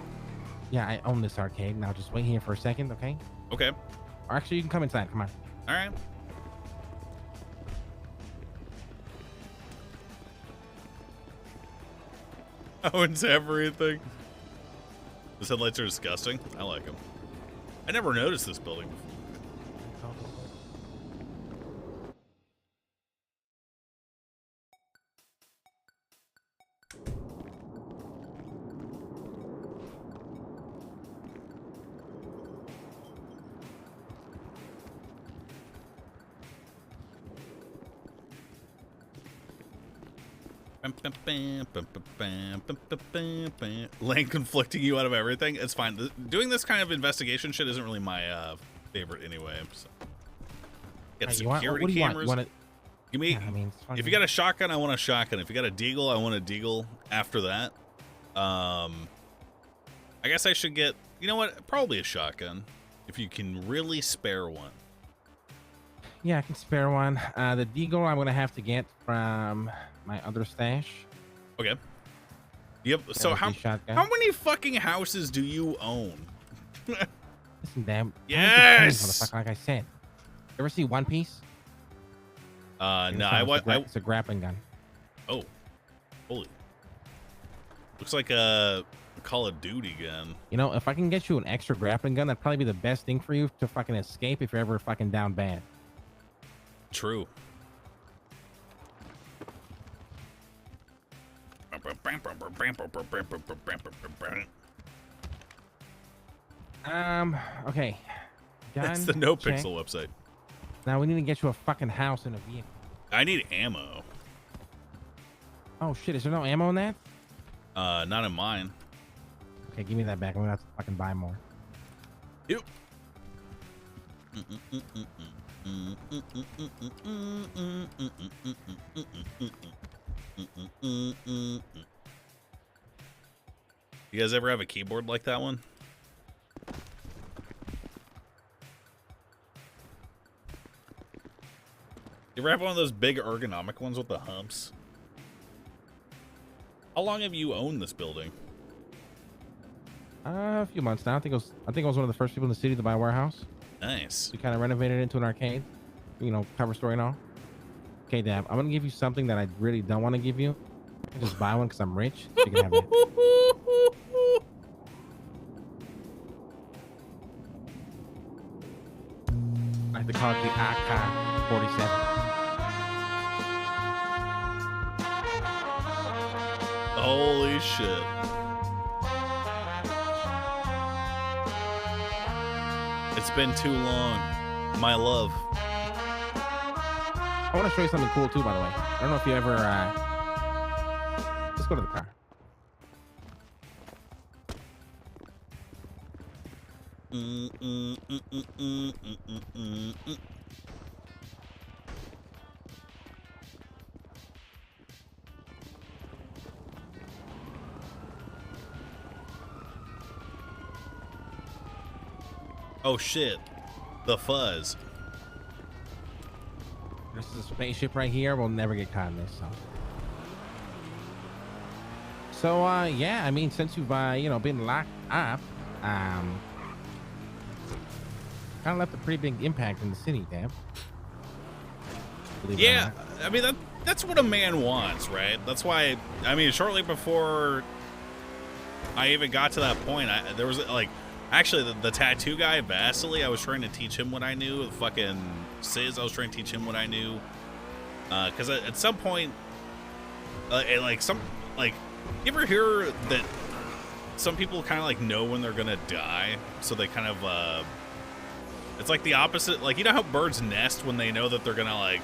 [SPEAKER 9] Yeah, I own this arcade. Now just wait here for a second, okay?
[SPEAKER 2] Okay.
[SPEAKER 9] Or actually, you can come inside. Come on.
[SPEAKER 2] All right. Owns everything. These headlights are disgusting. I like them. I never noticed this building before. Lane conflicting you out of everything. It's fine. Doing this kind of investigation shit isn't really my favorite anyway. So. Get security cameras. Give me.
[SPEAKER 9] Yeah, I mean,
[SPEAKER 2] if you got a shotgun, I want a shotgun. If you got a deagle, I want a deagle. After that, I guess I should get. You know what? Probably a shotgun, if you can really spare one.
[SPEAKER 9] Yeah, I can spare one. The deagle I'm gonna have to get from my other stash.
[SPEAKER 2] Okay. Yep. So how many fucking houses do you own?
[SPEAKER 9] Listen, damn.
[SPEAKER 2] Yes.
[SPEAKER 9] Motherfucker, like I said. You ever see One Piece?
[SPEAKER 2] No.
[SPEAKER 9] It's a grappling gun.
[SPEAKER 2] Oh, holy! Looks like a Call of Duty gun.
[SPEAKER 9] You know, if I can get you an extra grappling gun, that'd probably be the best thing for you to fucking escape if you're ever fucking down bad.
[SPEAKER 2] True.
[SPEAKER 9] Okay.
[SPEAKER 2] That's the No Pixel website.
[SPEAKER 9] Now we need to get you a fucking house and a vehicle.
[SPEAKER 2] I need ammo.
[SPEAKER 9] Oh shit, is there no ammo in that?
[SPEAKER 2] Not in mine.
[SPEAKER 9] Okay, give me that back. I'm gonna have to fucking buy more.
[SPEAKER 2] Yep. You guys ever have a keyboard like that one? You ever have one of those big ergonomic ones with the humps? How long have you owned this building?
[SPEAKER 9] A few months now. I think I was one of the first people in the city to buy a warehouse.
[SPEAKER 2] Nice.
[SPEAKER 9] We kind of renovated it into an arcade. You know, cover story and all. Okay, Dab, I'm gonna give you something that I really don't want to give you. I just buy one because I'm rich. So you can have it. I like to call it the AK-47.
[SPEAKER 2] Holy shit. It's been too long. My love.
[SPEAKER 9] I want to show you something cool too, by the way. I don't know if you ever let's go to the car.
[SPEAKER 2] Oh shit. The fuzz.
[SPEAKER 9] This is a spaceship right here. We'll never get caught in this. So yeah, I mean, since you've you know, been locked up, kind of left a pretty big impact in the city, Dab.
[SPEAKER 2] Yeah, I mean that's what a man wants, right? That's why. I mean, shortly before I even got to that point, there was like, actually the tattoo guy Vasily. I was trying to teach him what I knew. The fucking Sizz, I was trying to teach him what I knew. Because at some point, you ever hear that some people kind of like know when they're gonna die, so they kind of it's like the opposite. Like, you know how birds nest when they know that they're gonna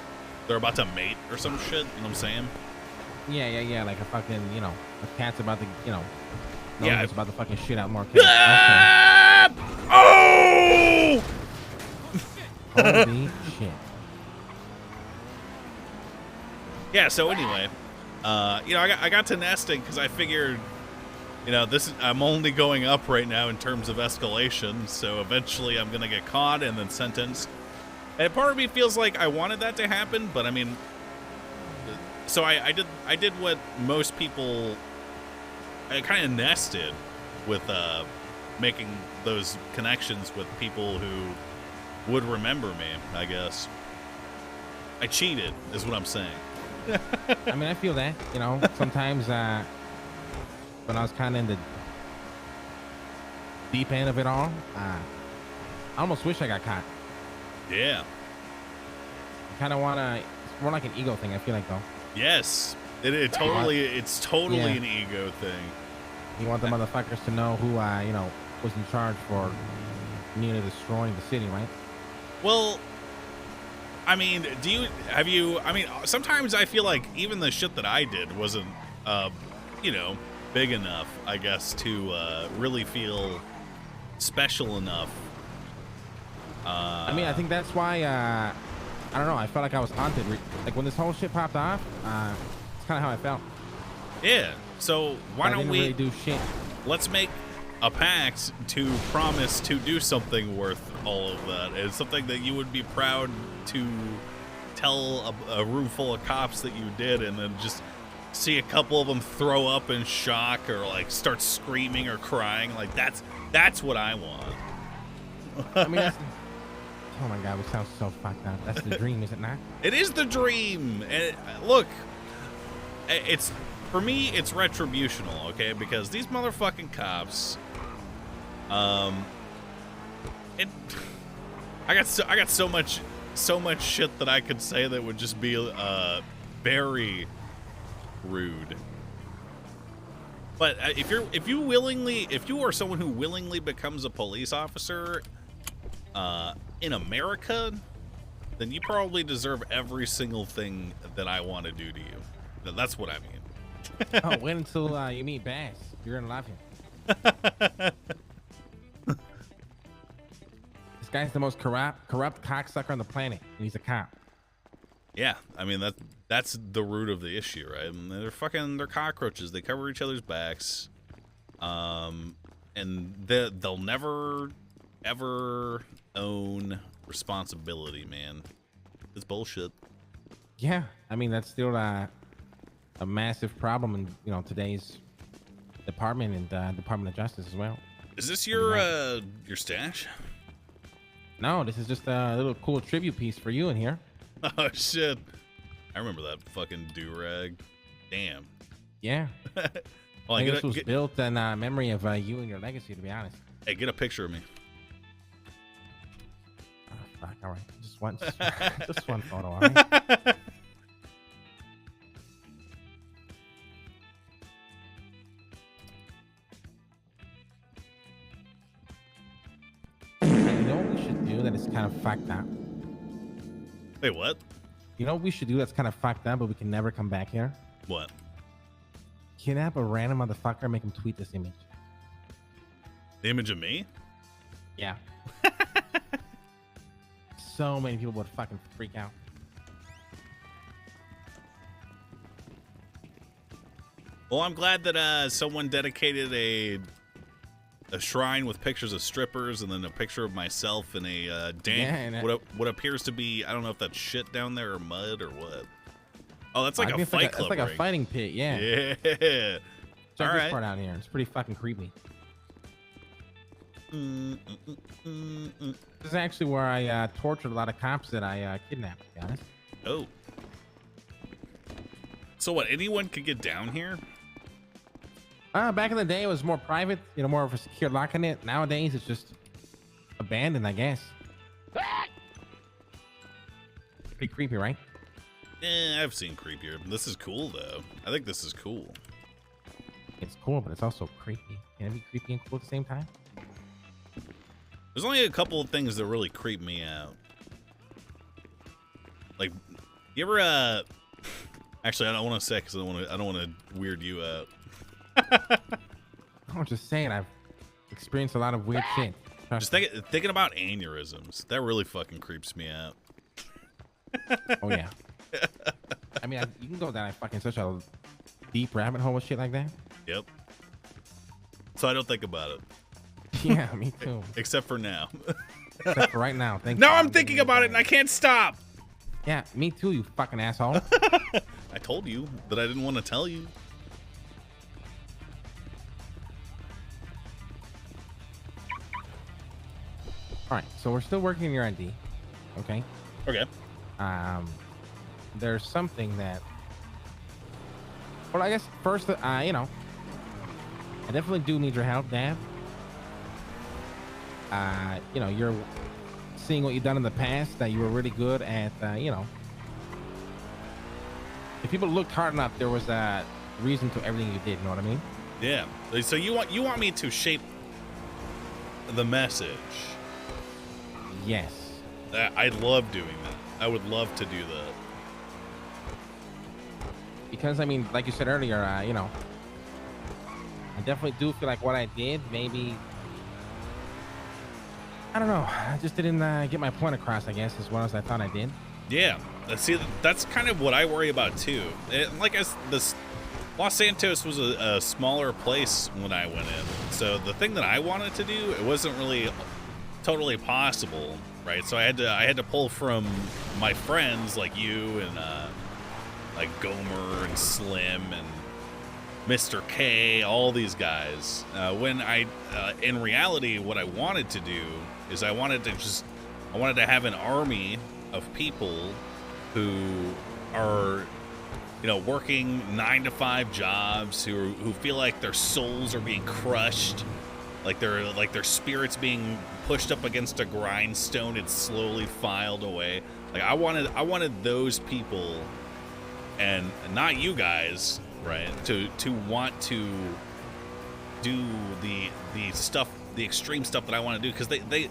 [SPEAKER 2] they're about to mate or some shit. You know what I'm saying?
[SPEAKER 9] Yeah. Like a fucking, you know, a cat's about to, you know,
[SPEAKER 2] yeah,
[SPEAKER 9] it's about to fucking shit out more cats.
[SPEAKER 2] Ah!
[SPEAKER 9] Okay.
[SPEAKER 2] Oh!
[SPEAKER 9] Holy shit.
[SPEAKER 2] Yeah. So anyway, you know, I got to nesting because I figured, you know, I'm only going up right now in terms of escalation. So eventually, I'm gonna get caught and then sentenced. And part of me feels like I wanted that to happen, but I mean, so I did what most people. I kind of nested with making those connections with people who would remember me, I guess. I cheated, is what I'm saying.
[SPEAKER 9] I mean, I feel that, you know, sometimes when I was kind of in the deep end of it all, I almost wish I got caught.
[SPEAKER 2] Yeah.
[SPEAKER 9] I kind of want to, it's more like an ego thing, I feel like, though.
[SPEAKER 2] Yes. It's totally an ego thing.
[SPEAKER 9] You want the motherfuckers to know who, you know, was in charge for, you know, destroying the city, right?
[SPEAKER 2] Well, I mean, I mean, sometimes I feel like even the shit that I did wasn't, you know, big enough, I guess, to really feel special enough.
[SPEAKER 9] I mean, I think that's why, I don't know, I felt like I was haunted. Like when this whole shit popped off, it's kind of how I felt.
[SPEAKER 2] Yeah, so why don't we
[SPEAKER 9] really do shit?
[SPEAKER 2] Let's make a pact to promise to do something worth all of that. It's something that you would be proud to tell a room full of cops that you did, and then just see a couple of them throw up in shock or like start screaming or crying. Like that's what I want.
[SPEAKER 9] I mean, oh my god, we sound so fucked up. That's the dream, is it not?
[SPEAKER 2] It is the dream. And look, it's for me, it's retributional, okay? Because these motherfucking cops, I got so much shit that I could say that would just be very rude. But if you are someone who willingly becomes a police officer in America, then you probably deserve every single thing that I want to do to you. That's what I mean.
[SPEAKER 9] Oh, wait until you meet Bass. You're gonna love him. This guy's the most corrupt cocksucker on the planet, and he's a cop.
[SPEAKER 2] Yeah, I mean that's the root of the issue, right? And they're cockroaches. They cover each other's backs, and they'll never ever own responsibility, man. It's bullshit.
[SPEAKER 9] Yeah, I mean that's still a massive problem in today's department and Department of Justice as well.
[SPEAKER 2] Is this your stash?
[SPEAKER 9] No, this is just a little cool tribute piece for you in here.
[SPEAKER 2] Oh shit! I remember that fucking do-rag. Damn.
[SPEAKER 9] Yeah.
[SPEAKER 2] Well,
[SPEAKER 9] I think this was built in memory of you and your legacy, to be honest.
[SPEAKER 2] Hey, get a picture of me.
[SPEAKER 9] Oh, fuck. All right. Just one photo. All right. You know what we should do that is kind of fucked up?
[SPEAKER 2] Wait, what?
[SPEAKER 9] You know what we should do that's kind of fucked up, but we can never come back here?
[SPEAKER 2] What?
[SPEAKER 9] Kidnap a random motherfucker and make him tweet this image.
[SPEAKER 2] The image of me?
[SPEAKER 9] Yeah. So many people would fucking freak out.
[SPEAKER 2] Well, I'm glad that someone dedicated a shrine with pictures of strippers and then a picture of myself in a dank, what appears to be, I don't know if that's shit down there or mud or what. Oh, that's like a fight club.
[SPEAKER 9] It's like a fighting pit, yeah.
[SPEAKER 2] Yeah.
[SPEAKER 9] Check this
[SPEAKER 2] right.
[SPEAKER 9] part out here. It's pretty fucking creepy. This is actually where I tortured a lot of cops that I kidnapped, to be honest.
[SPEAKER 2] Oh. So what, anyone could get down here?
[SPEAKER 9] Back in the day, it was more private, more of a secure lock on it. Nowadays, it's just abandoned, I guess. Pretty creepy, right?
[SPEAKER 2] I've seen creepier. This is cool, though. I think this is cool.
[SPEAKER 9] It's cool, but it's also creepy. Can it be creepy and cool at the same time?
[SPEAKER 2] There's only a couple of things that really creep me out. Like, you ever, actually, I don't want to say because I don't want to weird you out.
[SPEAKER 9] I'm just saying, I've experienced a lot of weird shit.
[SPEAKER 2] Just thinking about aneurysms. That really fucking creeps me out.
[SPEAKER 9] Oh, yeah. I mean, you can go down fucking such a deep rabbit hole with shit like that.
[SPEAKER 2] Yep. So I don't think about it.
[SPEAKER 9] Yeah, me too.
[SPEAKER 2] Except for now.
[SPEAKER 9] Except for right now.
[SPEAKER 2] Now I'm thinking about it and I can't stop.
[SPEAKER 9] Yeah, me too, you fucking asshole.
[SPEAKER 2] I told you that I didn't want to tell you.
[SPEAKER 9] All right, so we're still working on your ID. Okay.
[SPEAKER 2] Okay.
[SPEAKER 9] There's something that. Well, I guess first, I definitely do need your help, Dad. You're seeing what you've done in the past, that you were really good at, if people looked hard enough, there was a reason to everything you did, you know what I mean?
[SPEAKER 2] Yeah. So you want me to shape the message?
[SPEAKER 9] Yes.
[SPEAKER 2] I love doing that. I would love to do that.
[SPEAKER 9] Because I mean, like you said earlier, you know, I definitely do feel like what I did, maybe, I don't know, I just didn't get my point across, I guess, as well as I thought I did.
[SPEAKER 2] Yeah, see, that's kind of what I worry about too. Los Santos was a smaller place when I went in, so the thing that I wanted to do, it wasn't really totally possible, right? So I had to pull from my friends like you and like Gomer and Slim and Mr. K, all these guys. When in reality, what I wanted to do is I wanted to have an army of people who are, you know, working 9-to-5 jobs, who feel like their souls are being crushed, like their spirits being pushed up against a grindstone and slowly filed away. Like I wanted those people, and not you guys, right, to want to do the stuff, the extreme stuff that I want to do, because they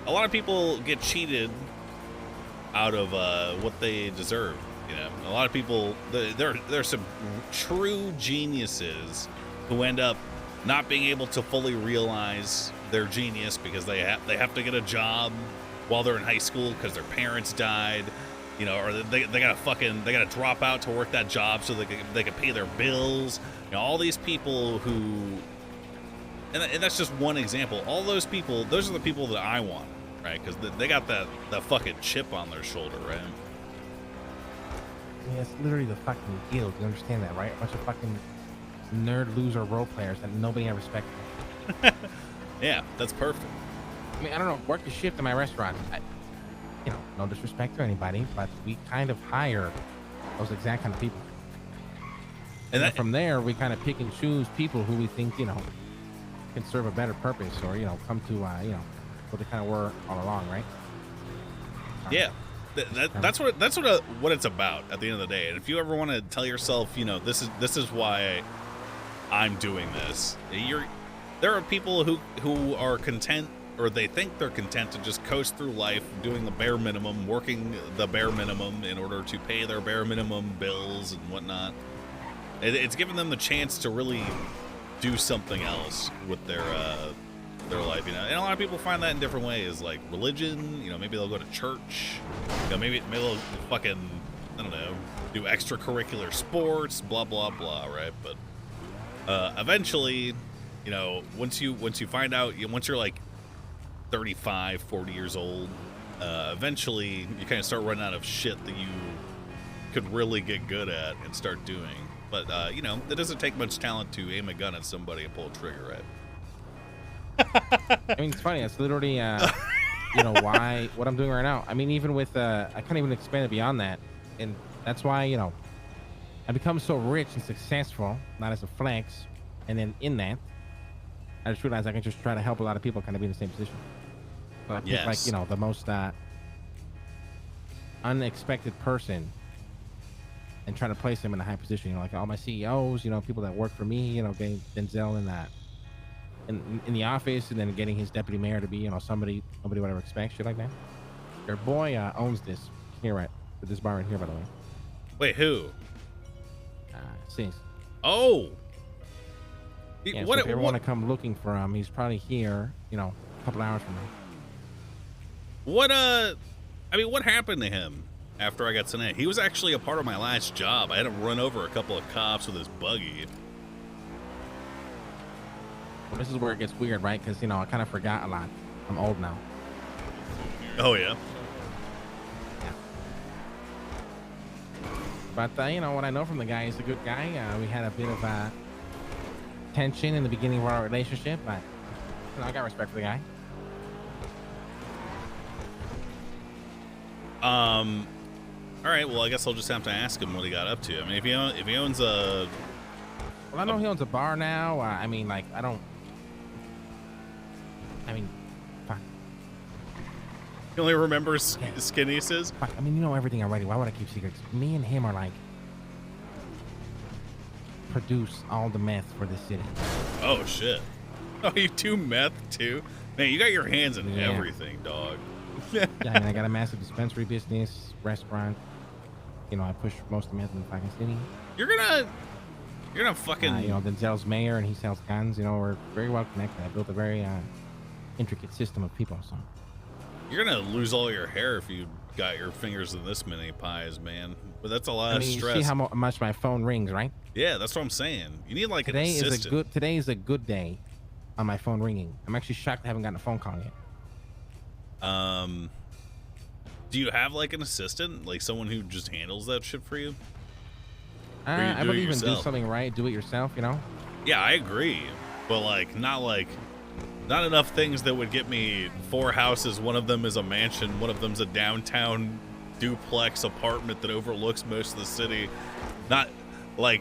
[SPEAKER 2] a lot of people get cheated out of what they deserve. You know, a lot of people, there's some true geniuses who end up not being able to fully realize their genius because they have to get a job while they're in high school because their parents died, you know, or they gotta drop out to work that job so they can pay their bills. You know, all these people who, and that's just one example. All those people, those are the people that I want, right? Because they got that fucking chip on their shoulder, right?
[SPEAKER 9] I mean, it's literally the fucking guild. You understand that, right? A bunch of fucking nerd loser role players that nobody ever respected.
[SPEAKER 2] Yeah, that's perfect.
[SPEAKER 9] I mean, I don't know. Work the shift in my restaurant. You know, no disrespect to anybody, but we kind of hire those exact kind of people. And then from there, we kind of pick and choose people who we think, you know, can serve a better purpose, or, you know, come to, you know, what they kind of were all along, right?
[SPEAKER 2] Yeah. That's what it's about at the end of the day. And if you ever want to tell yourself, you know, this is why I'm doing this, there are people who are content, or they think they're content to just coast through life doing the bare minimum, working the bare minimum in order to pay their bare minimum bills and whatnot. It's given them the chance to really do something else with their life, you know. And a lot of people find that in different ways, like religion. You know, maybe they'll go to church. You know, maybe they'll fucking, I don't know, do extracurricular sports, blah blah blah, right? But eventually, you know, once you find out, once you're like 35, 40 years old, eventually you kind of start running out of shit that you could really get good at and start doing. But you know, it doesn't take much talent to aim a gun at somebody and pull a trigger, right?
[SPEAKER 9] I mean, it's funny. It's literally, you know, what I'm doing right now. I mean, even with, I can't even expand it beyond that. And that's why, you know, I become so rich and successful, not as a flex. And then in that, I just realized I can just try to help a lot of people kind of be in the same position. So I pick, like, you know, the most unexpected person and try to place them in a high position. You know, like all my CEOs, you know, people that work for me, you know, getting Denzel in that. In the office, and then getting his deputy mayor to be, you know, somebody nobody would ever expect, shit like that. Your boy owns this here at this bar right here, by the way.
[SPEAKER 2] Wait, who?
[SPEAKER 9] Sis.
[SPEAKER 2] Oh.
[SPEAKER 9] Yeah, so if you ever want to come looking for him, he's probably here, you know, a couple hours from now.
[SPEAKER 2] I mean, what happened to him after I got sent in? He was actually a part of my last job. I had him run over a couple of cops with his buggy.
[SPEAKER 9] Well, this is where it gets weird, right? Because, you know, I kind of forgot a lot. I'm old now.
[SPEAKER 2] Oh, yeah?
[SPEAKER 9] Yeah. But, you know, what I know from the guy, he's a good guy. We had a bit of tension in the beginning of our relationship, but, you know, I got respect for the guy.
[SPEAKER 2] All right, well, I guess I'll just have to ask him what he got up to. I mean, if he owns a...
[SPEAKER 9] Well, I know he owns a bar now. I mean, like, fuck.
[SPEAKER 2] He only remembers Skinny says.
[SPEAKER 9] Fuck, I mean, you know everything already. Why would I keep secrets? Me and him are like produce all the meth for the city.
[SPEAKER 2] Oh shit! Oh, you do meth too? Man, you got your hands in everything, dog.
[SPEAKER 9] Yeah, I mean, I got a massive dispensary business, restaurant. You know, I push most of meth in the fucking city.
[SPEAKER 2] You're gonna fucking.
[SPEAKER 9] You know, Denzel's mayor and he sells guns. You know, we're very well connected. I built a very intricate system of people. So
[SPEAKER 2] You're gonna lose all your hair if you got your fingers in this many pies, man. But that's a lot of stress.
[SPEAKER 9] You see how much my phone rings, right?
[SPEAKER 2] Yeah, that's what I'm saying. You need like an assistant.
[SPEAKER 9] Today is a good day on my phone ringing. I'm actually shocked I haven't gotten a phone call yet.
[SPEAKER 2] Do you have like an assistant, like someone who just handles that shit for you?
[SPEAKER 9] I believe in do something right, do it yourself. You know?
[SPEAKER 2] Yeah, I agree, but not enough things that would get me 4 houses. One of them is a mansion. One of them's a downtown duplex apartment that overlooks most of the city. Not like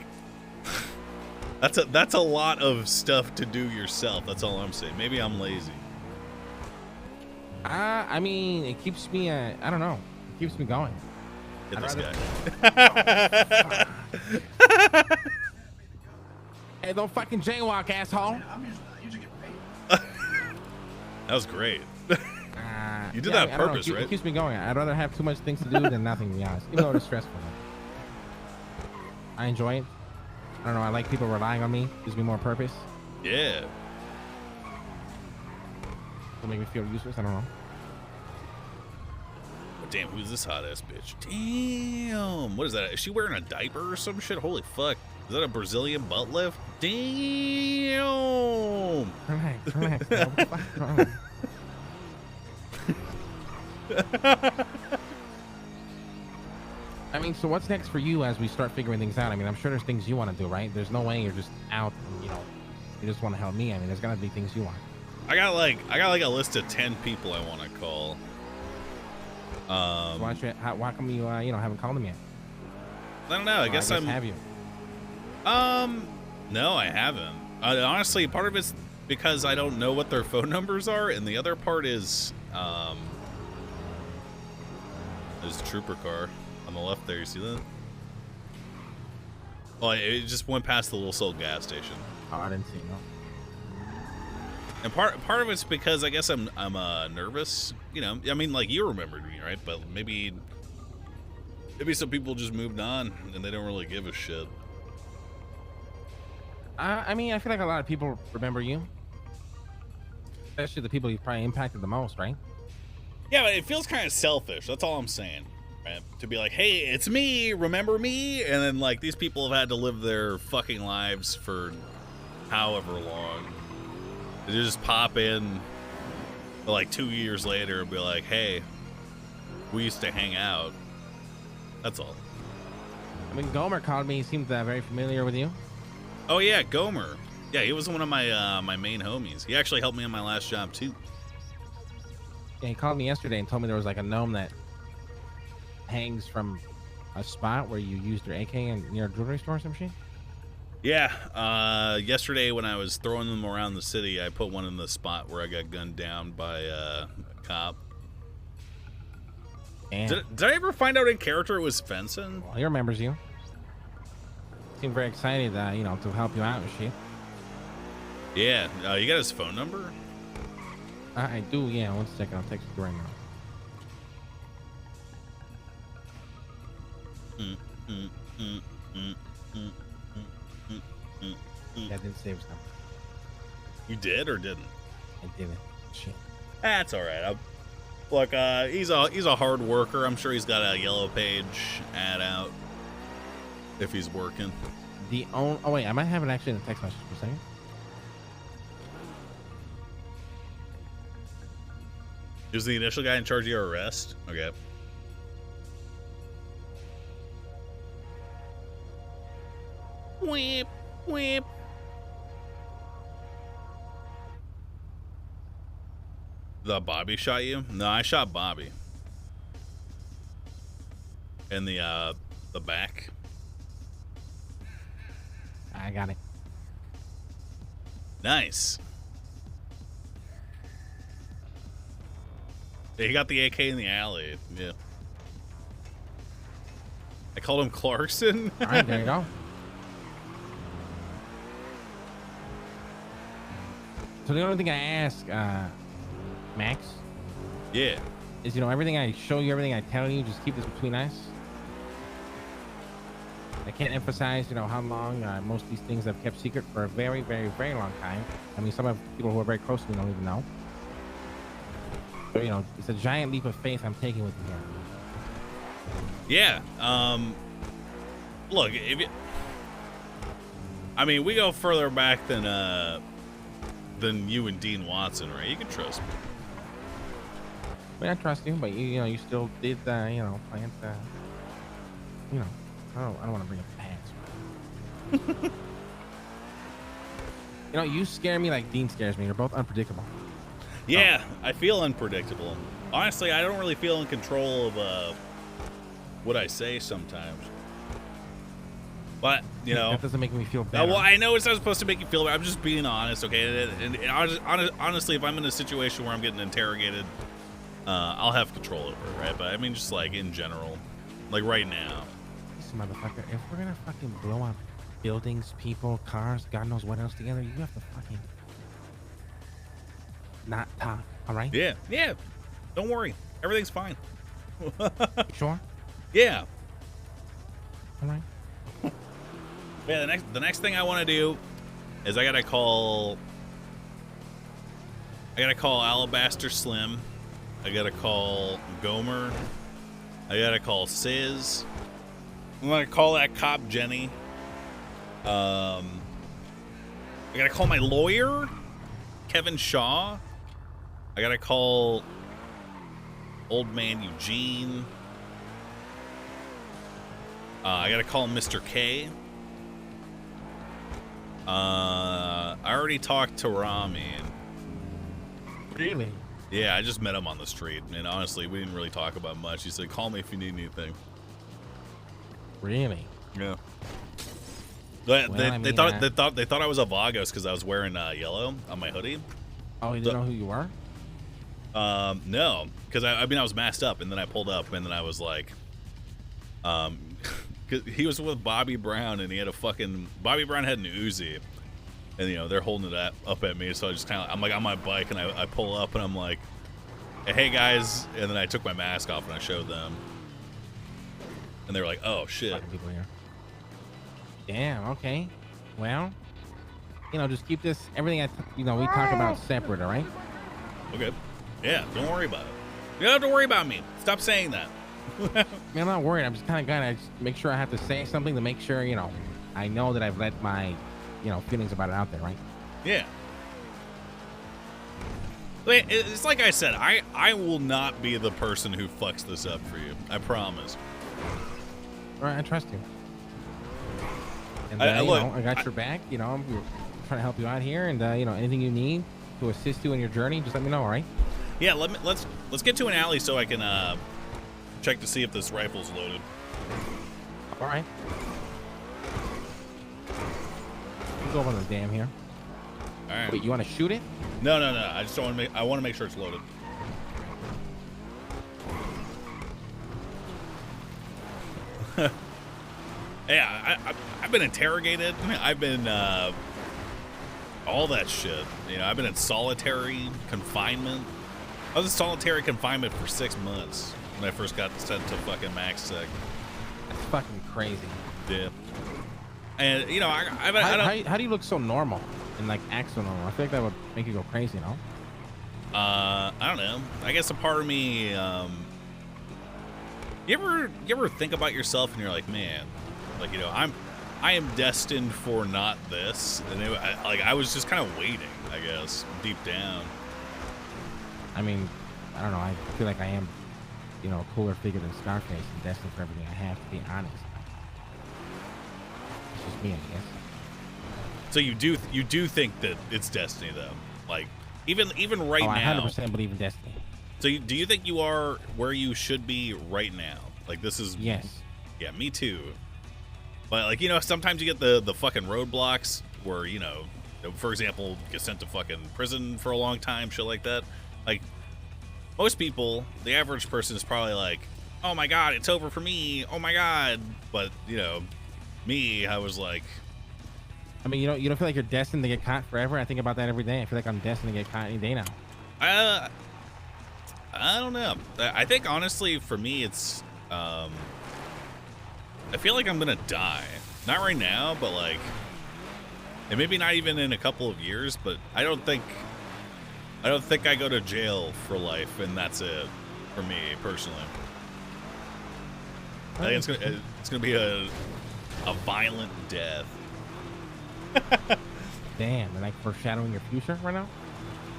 [SPEAKER 2] that's a lot of stuff to do yourself. That's all I'm saying. Maybe I'm lazy.
[SPEAKER 9] I mean, it keeps me. I don't know. It keeps me going.
[SPEAKER 2] Get this guy.
[SPEAKER 9] Hey, don't fucking jaywalk, asshole.
[SPEAKER 2] That was great. You did that on purpose, right?
[SPEAKER 9] It keeps me going. I'd rather have too much things to do than nothing, to be honest. Even though it's stressful. I enjoy it. I don't know. I like people relying on me. Gives me more purpose.
[SPEAKER 2] Yeah.
[SPEAKER 9] It'll make me feel useless. I don't know.
[SPEAKER 2] Damn, who's this hot ass bitch? Damn. What is that? Is she wearing a diaper or some shit? Holy fuck. Is that a Brazilian butt lift? Damn.
[SPEAKER 9] Relax. I mean, so what's next for you as we start figuring things out? I mean, I'm sure there's things you want to do, right? There's no way you're just out and, you know, you just want to help me. I mean, there's got to be things you want.
[SPEAKER 2] I got like a list of 10 people I want to call.
[SPEAKER 9] So why come you haven't called them yet?
[SPEAKER 2] I don't know. I guess
[SPEAKER 9] have you?
[SPEAKER 2] No, I haven't. Honestly, part of it's because I don't know what their phone numbers are, and the other part is there's a trooper car on the left there. You see that? Well, it just went past the Little Soul gas station.
[SPEAKER 9] Oh, I didn't see it, no.
[SPEAKER 2] And part of it's because I guess I'm nervous. You know, I mean, like, you remembered me, right? But maybe some people just moved on and they don't really give a shit.
[SPEAKER 9] I mean, I feel like a lot of people remember you, especially the people you've probably impacted the most, right?
[SPEAKER 2] Yeah, but it feels kind of selfish. That's all I'm saying, right? To be like, hey, it's me, remember me? And then, like, these people have had to live their fucking lives for however long. They just pop in, like, 2 years later and be like, hey, we used to hang out. That's all.
[SPEAKER 9] I mean, Gomer called me. He seemed very familiar with you.
[SPEAKER 2] Oh, yeah, Gomer. Yeah, he was one of my my main homies. He actually helped me on my last job, too.
[SPEAKER 9] Yeah, he called me yesterday and told me there was, like, a gnome that hangs from a spot where you used your AK near a jewelry store or some shit.
[SPEAKER 2] Yeah, yesterday when I was throwing them around the city, I put one in the spot where I got gunned down by a cop. Did I ever find out in character it was fencing?
[SPEAKER 9] Well, he remembers you. Seemed very excited, you know, to help you out and shit.
[SPEAKER 2] Yeah, you got his phone number?
[SPEAKER 9] I do, yeah. 1 second, I'll text you right now. Yeah, I didn't save his number.
[SPEAKER 2] You did or didn't?
[SPEAKER 9] I didn't. Shit.
[SPEAKER 2] That's all right. Look, he's a hard worker. I'm sure he's got a yellow page ad out if he's working.
[SPEAKER 9] Oh wait, I might have it actually in the text message for a second.
[SPEAKER 2] He was the initial guy in charge of your arrest? Okay. Whip, whip. The Bobby shot you? No, I shot Bobby. In the back.
[SPEAKER 9] I got it.
[SPEAKER 2] Nice. Yeah, he got the AK in the alley. Yeah. I called him Clarkson.
[SPEAKER 9] All right, there you go. So the only thing I ask, Max.
[SPEAKER 2] Yeah.
[SPEAKER 9] is, everything I show you, everything I tell you, just keep this between us. I can't emphasize, how long most of these things I've kept secret for a very, very, very long time. I mean, some of people who are very close to me don't even know. But, it's a giant leap of faith I'm taking with you here.
[SPEAKER 2] Yeah. Look, I mean, we go further back than you and Dean Watson, right? You can trust me.
[SPEAKER 9] I mean, I trust you, but you still did, plant, I don't want to bring up the past. You scare me like Dean scares me. You're both unpredictable.
[SPEAKER 2] Yeah, I feel unpredictable. Honestly, I don't really feel in control of what I say sometimes. But,
[SPEAKER 9] that doesn't make me feel better.
[SPEAKER 2] Well, I know it's not supposed to make you feel bad. I'm just being honest, okay? And honestly, if I'm in a situation where I'm getting interrogated, I'll have control over it, right? But I mean, just like in general, like right now.
[SPEAKER 9] This motherfucker, if we're gonna fucking blow up buildings, people, cars, God knows what else together, you have to fucking not talk, all right?
[SPEAKER 2] Yeah. Don't worry. Everything's fine.
[SPEAKER 9] Sure?
[SPEAKER 2] Yeah.
[SPEAKER 9] All right.
[SPEAKER 2] Yeah, the next thing I want to do is I gotta call Alabaster Slim. I gotta call Gomer. I gotta call Sizz. I'm gonna call that cop Jenny. I gotta call my lawyer, Kevin Shaw. I gotta call Old Man Eugene. I gotta call Mr. K. I already talked to Rami.
[SPEAKER 9] Really?
[SPEAKER 2] Yeah, I just met him on the street, and honestly, we didn't really talk about much. He said, "Call me if you need anything."
[SPEAKER 9] Really?
[SPEAKER 2] Yeah. They thought I was a Vagos because I was wearing yellow on my hoodie.
[SPEAKER 9] Oh, you didn't know who you were?
[SPEAKER 2] No, because I was masked up, and then I pulled up, and then I was like, cause he was with Bobby Brown, and he had Bobby Brown had an Uzi, and they're holding it up at me, so I just I'm like on my bike, and I pull up, and I'm like, "Hey guys," and then I took my mask off and I showed them, and they were like, "Oh shit."
[SPEAKER 9] People here. Damn. Okay. Well, just keep this everything we talk about separate. All right.
[SPEAKER 2] Okay. Yeah. Don't worry about it. You don't have to worry about me. Stop saying that.
[SPEAKER 9] I'm not worried. I'm just kind of gonna make sure I have to say something to make sure I know that I've let my feelings about it out there, right?
[SPEAKER 2] Yeah. It's like I said, I will not be the person who fucks this up for you. I promise.
[SPEAKER 9] All right, I trust you. And I got your back. I'm trying to help you out here, and anything you need to assist you in your journey, just let me know. All right?
[SPEAKER 2] Yeah. Let's get to an alley so I can check to see if this rifle's loaded.
[SPEAKER 9] All right. Let's go over the dam here.
[SPEAKER 2] All right.
[SPEAKER 9] Wait, you want to shoot it?
[SPEAKER 2] No. I just don't want to I want to make sure it's loaded. Yeah, I've been interrogated. I've been all that shit. I've been in solitary confinement. I was in solitary confinement for 6 months when I first got sent to fucking Max Sec.
[SPEAKER 9] That's fucking crazy.
[SPEAKER 2] Yeah. And
[SPEAKER 9] how do you look so normal and like act so normal? I feel like that would make you go crazy,
[SPEAKER 2] I don't know. I guess a part of me. You ever think about yourself and you're like, man, like I am destined for not this, and I was just kind of waiting, I guess, deep down.
[SPEAKER 9] I mean, I don't know. I feel like I am, a cooler figure than Scarface and destined for everything I have, to be honest. It's just me, I guess.
[SPEAKER 2] So you do think that it's destiny, though? Like, even right
[SPEAKER 9] I
[SPEAKER 2] now.
[SPEAKER 9] 100% believe in destiny.
[SPEAKER 2] So do you think you are where you should be right now? Like, this is...
[SPEAKER 9] Yes.
[SPEAKER 2] Yeah, me too. But, like, sometimes you get the fucking roadblocks where, for example, get sent to fucking prison for a long time, shit like that. Like, most people, the average person is probably like, oh my God, it's over for me. Oh my God. But, me, I was like...
[SPEAKER 9] I mean, you don't feel like you're destined to get caught forever? I think about that every day. I feel like I'm destined to get caught any day now.
[SPEAKER 2] I don't know. I think honestly, for me, it's I feel like I'm gonna die. Not right now, but like, and maybe not even in a couple of years. But I don't think I go to jail for life, and that's it for me personally. I think it's gonna be a violent death.
[SPEAKER 9] Damn, and like foreshadowing your future right now.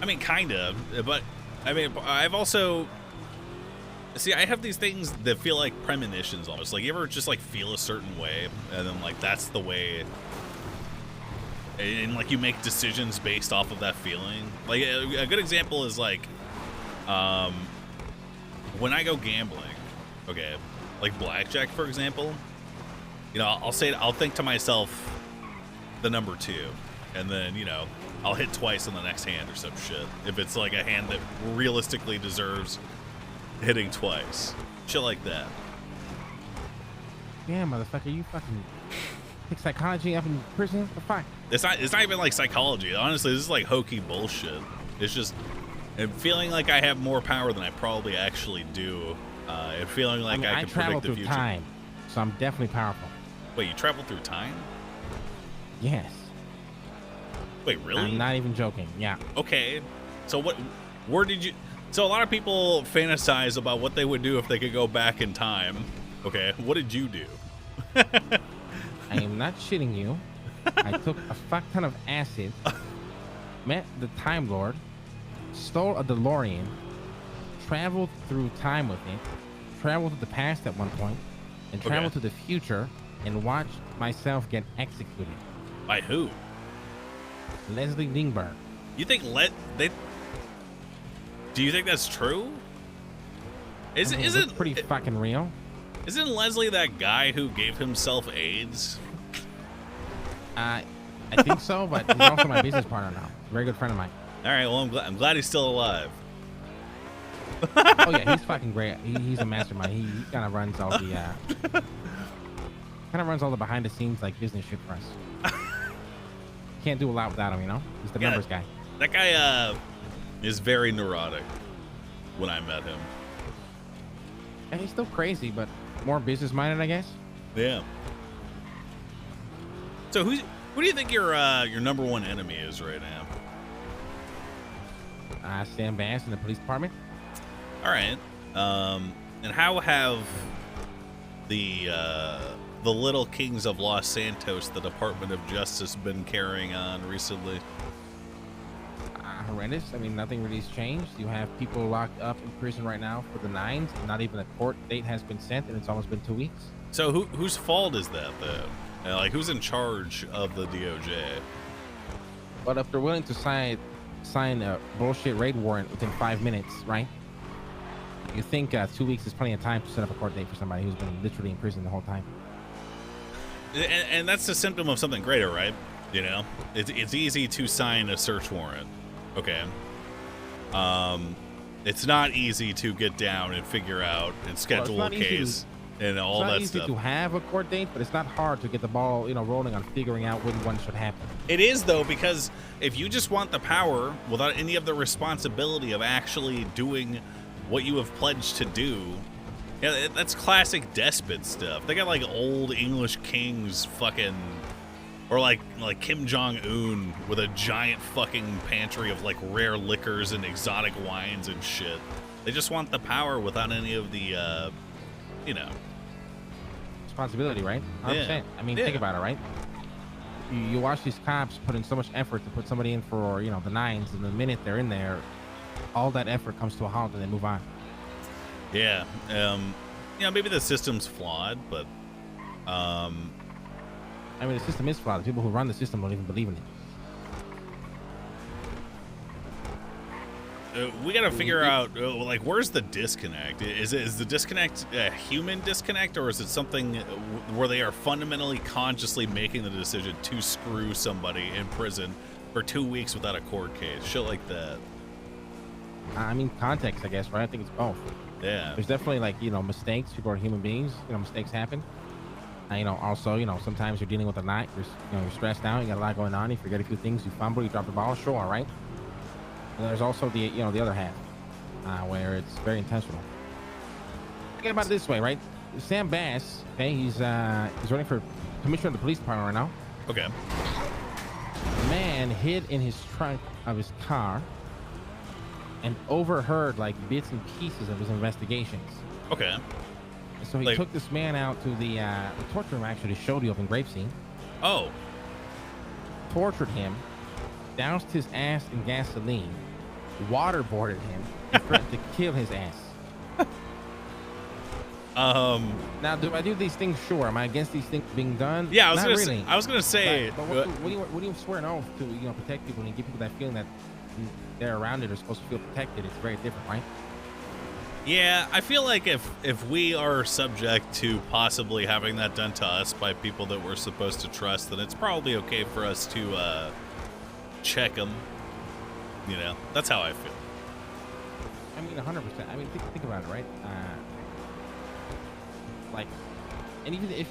[SPEAKER 2] I mean, kind of, but I mean, I've also see, I have these things that feel like premonitions almost. Like, you ever just like feel a certain way, and then like that's the way, and like you make decisions based off of that feeling. Like a good example is like, when I go gambling, okay, like blackjack for example. You know, I'll think to myself the number 2, and then you know I'll hit twice on the next hand or some shit if it's like a hand that realistically deserves hitting twice. Shit like that.
[SPEAKER 9] Yeah, motherfucker, you fucking take psychology up in prison? The fuck?
[SPEAKER 2] It's not even like psychology. Honestly, this is like hokey bullshit. It's just and feeling like I have more power than I probably actually do, and feeling like I can
[SPEAKER 9] travel
[SPEAKER 2] predict the
[SPEAKER 9] through
[SPEAKER 2] future.
[SPEAKER 9] time, so I'm definitely powerful.
[SPEAKER 2] Wait, you travel through time?
[SPEAKER 9] Yes.
[SPEAKER 2] Wait, really?
[SPEAKER 9] I'm not even joking. Yeah.
[SPEAKER 2] Okay. So where did you... So a lot of people fantasize about what they would do if they could go back in time. Okay, what did you do?
[SPEAKER 9] I am not shitting you. I took a fuck ton of acid, met the Time Lord, stole a DeLorean, traveled through time with it, traveled to the past at one point, and traveled to the future and watched myself get executed.
[SPEAKER 2] By who?
[SPEAKER 9] Leslie Lingberg.
[SPEAKER 2] You think do you think that's true? Is it
[SPEAKER 9] pretty fucking real?
[SPEAKER 2] Isn't Leslie that guy who gave himself AIDS?
[SPEAKER 9] I think so, but he's also my business partner now. Very good friend of mine.
[SPEAKER 2] All right, well I'm glad he's still alive.
[SPEAKER 9] Oh yeah, he's fucking great. He's a mastermind. He kind of runs all the behind the scenes like business shit for us. Can't do a lot without him, you know. He's the numbers guy.
[SPEAKER 2] That guy is very neurotic. When I met him,
[SPEAKER 9] and he's still crazy, but more business minded, I guess.
[SPEAKER 2] Yeah. So who do you think your number one enemy is right now?
[SPEAKER 9] Sam Bass in the police department.
[SPEAKER 2] All right. And how have the Little Kings of Los Santos, the Department of Justice, been carrying on recently?
[SPEAKER 9] Horrendous. I mean, nothing really has changed. You have people locked up in prison right now for the 9s. Not even a court date has been set, and it's almost been 2 weeks.
[SPEAKER 2] So whose fault is that, though? Like, who's in charge of the DOJ?
[SPEAKER 9] But if they're willing to sign a bullshit raid warrant within 5 minutes, right? You think 2 weeks is plenty of time to set up a court date for somebody who's been literally in prison the whole time?
[SPEAKER 2] And that's a symptom of something greater, right? You know, it's easy to sign a search warrant. Okay. It's not easy to get down and figure out and schedule a case and all that stuff.
[SPEAKER 9] It's not easy to have a court date, but it's not hard to get the ball, rolling on figuring out when one should happen.
[SPEAKER 2] It is, though, because if you just want the power without any of the responsibility of actually doing what you have pledged to do, yeah, that's classic despot stuff. They got like old English kings fucking... Or like Kim Jong-un with a giant fucking pantry of like rare liquors and exotic wines and shit. They just want the power without any of the,
[SPEAKER 9] responsibility, right? 100%.
[SPEAKER 2] Yeah.
[SPEAKER 9] I mean, think about it, right? You watch these cops put in so much effort to put somebody in for, the 9s, and the minute they're in there, all that effort comes to a halt and they move on.
[SPEAKER 2] Yeah. Maybe the system's flawed, but,
[SPEAKER 9] I mean, the system is flawed. The people who run the system don't even believe in
[SPEAKER 2] it. We gotta figure out, where's the disconnect? Is the disconnect a human disconnect, or is it something where they are fundamentally consciously making the decision to screw somebody in prison for 2 weeks without a court case? Shit like that.
[SPEAKER 9] I mean, context, I guess, right? I think it's both.
[SPEAKER 2] Yeah.
[SPEAKER 9] There's definitely, mistakes. People are human beings. Mistakes happen. Also, sometimes you're dealing with a lot. You're stressed out. You got a lot going on. You forget a few things. You fumble. You drop the ball. Sure, right? And there's also the other half. where it's very intentional. Think about it this way, right? Sam Bass, okay, he's running for commissioner of the police department right now.
[SPEAKER 2] Okay.
[SPEAKER 9] The man hid in his trunk of his car and overheard like bits and pieces of his investigations.
[SPEAKER 2] Okay.
[SPEAKER 9] So he took this man out to the torture room, actually, to show the open grave scene.
[SPEAKER 2] Oh.
[SPEAKER 9] Tortured him, doused his ass in gasoline, waterboarded him, and threatened to kill his ass. Now, do I do these things? Sure. Am I against these things being done?
[SPEAKER 2] Yeah, I was gonna say.
[SPEAKER 9] But what do you swear an oath to? Protect people and give people that feeling that they're around it are supposed to feel protected. It's very different, right?
[SPEAKER 2] Yeah, I feel like if we are subject to possibly having that done to us by people that we're supposed to trust, then it's probably okay for us to check them. You know, that's how I feel.
[SPEAKER 9] I mean, 100%. I mean, think about it, right? Like, and even if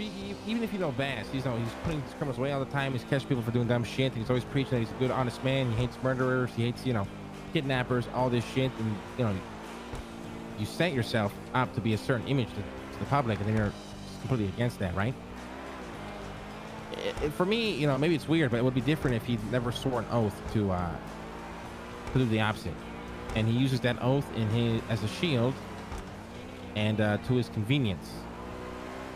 [SPEAKER 9] you know Bass, he's putting his criminals away all the time. He's catching people for doing dumb shit. And he's always preaching that he's a good, honest man. He hates murderers. He hates, kidnappers, all this shit. And, you set yourself up to be a certain image to the public, and then you're completely against that, right? For me, maybe it's weird, but it would be different if he never swore an oath to do the opposite. And he uses that oath as a shield and to his convenience.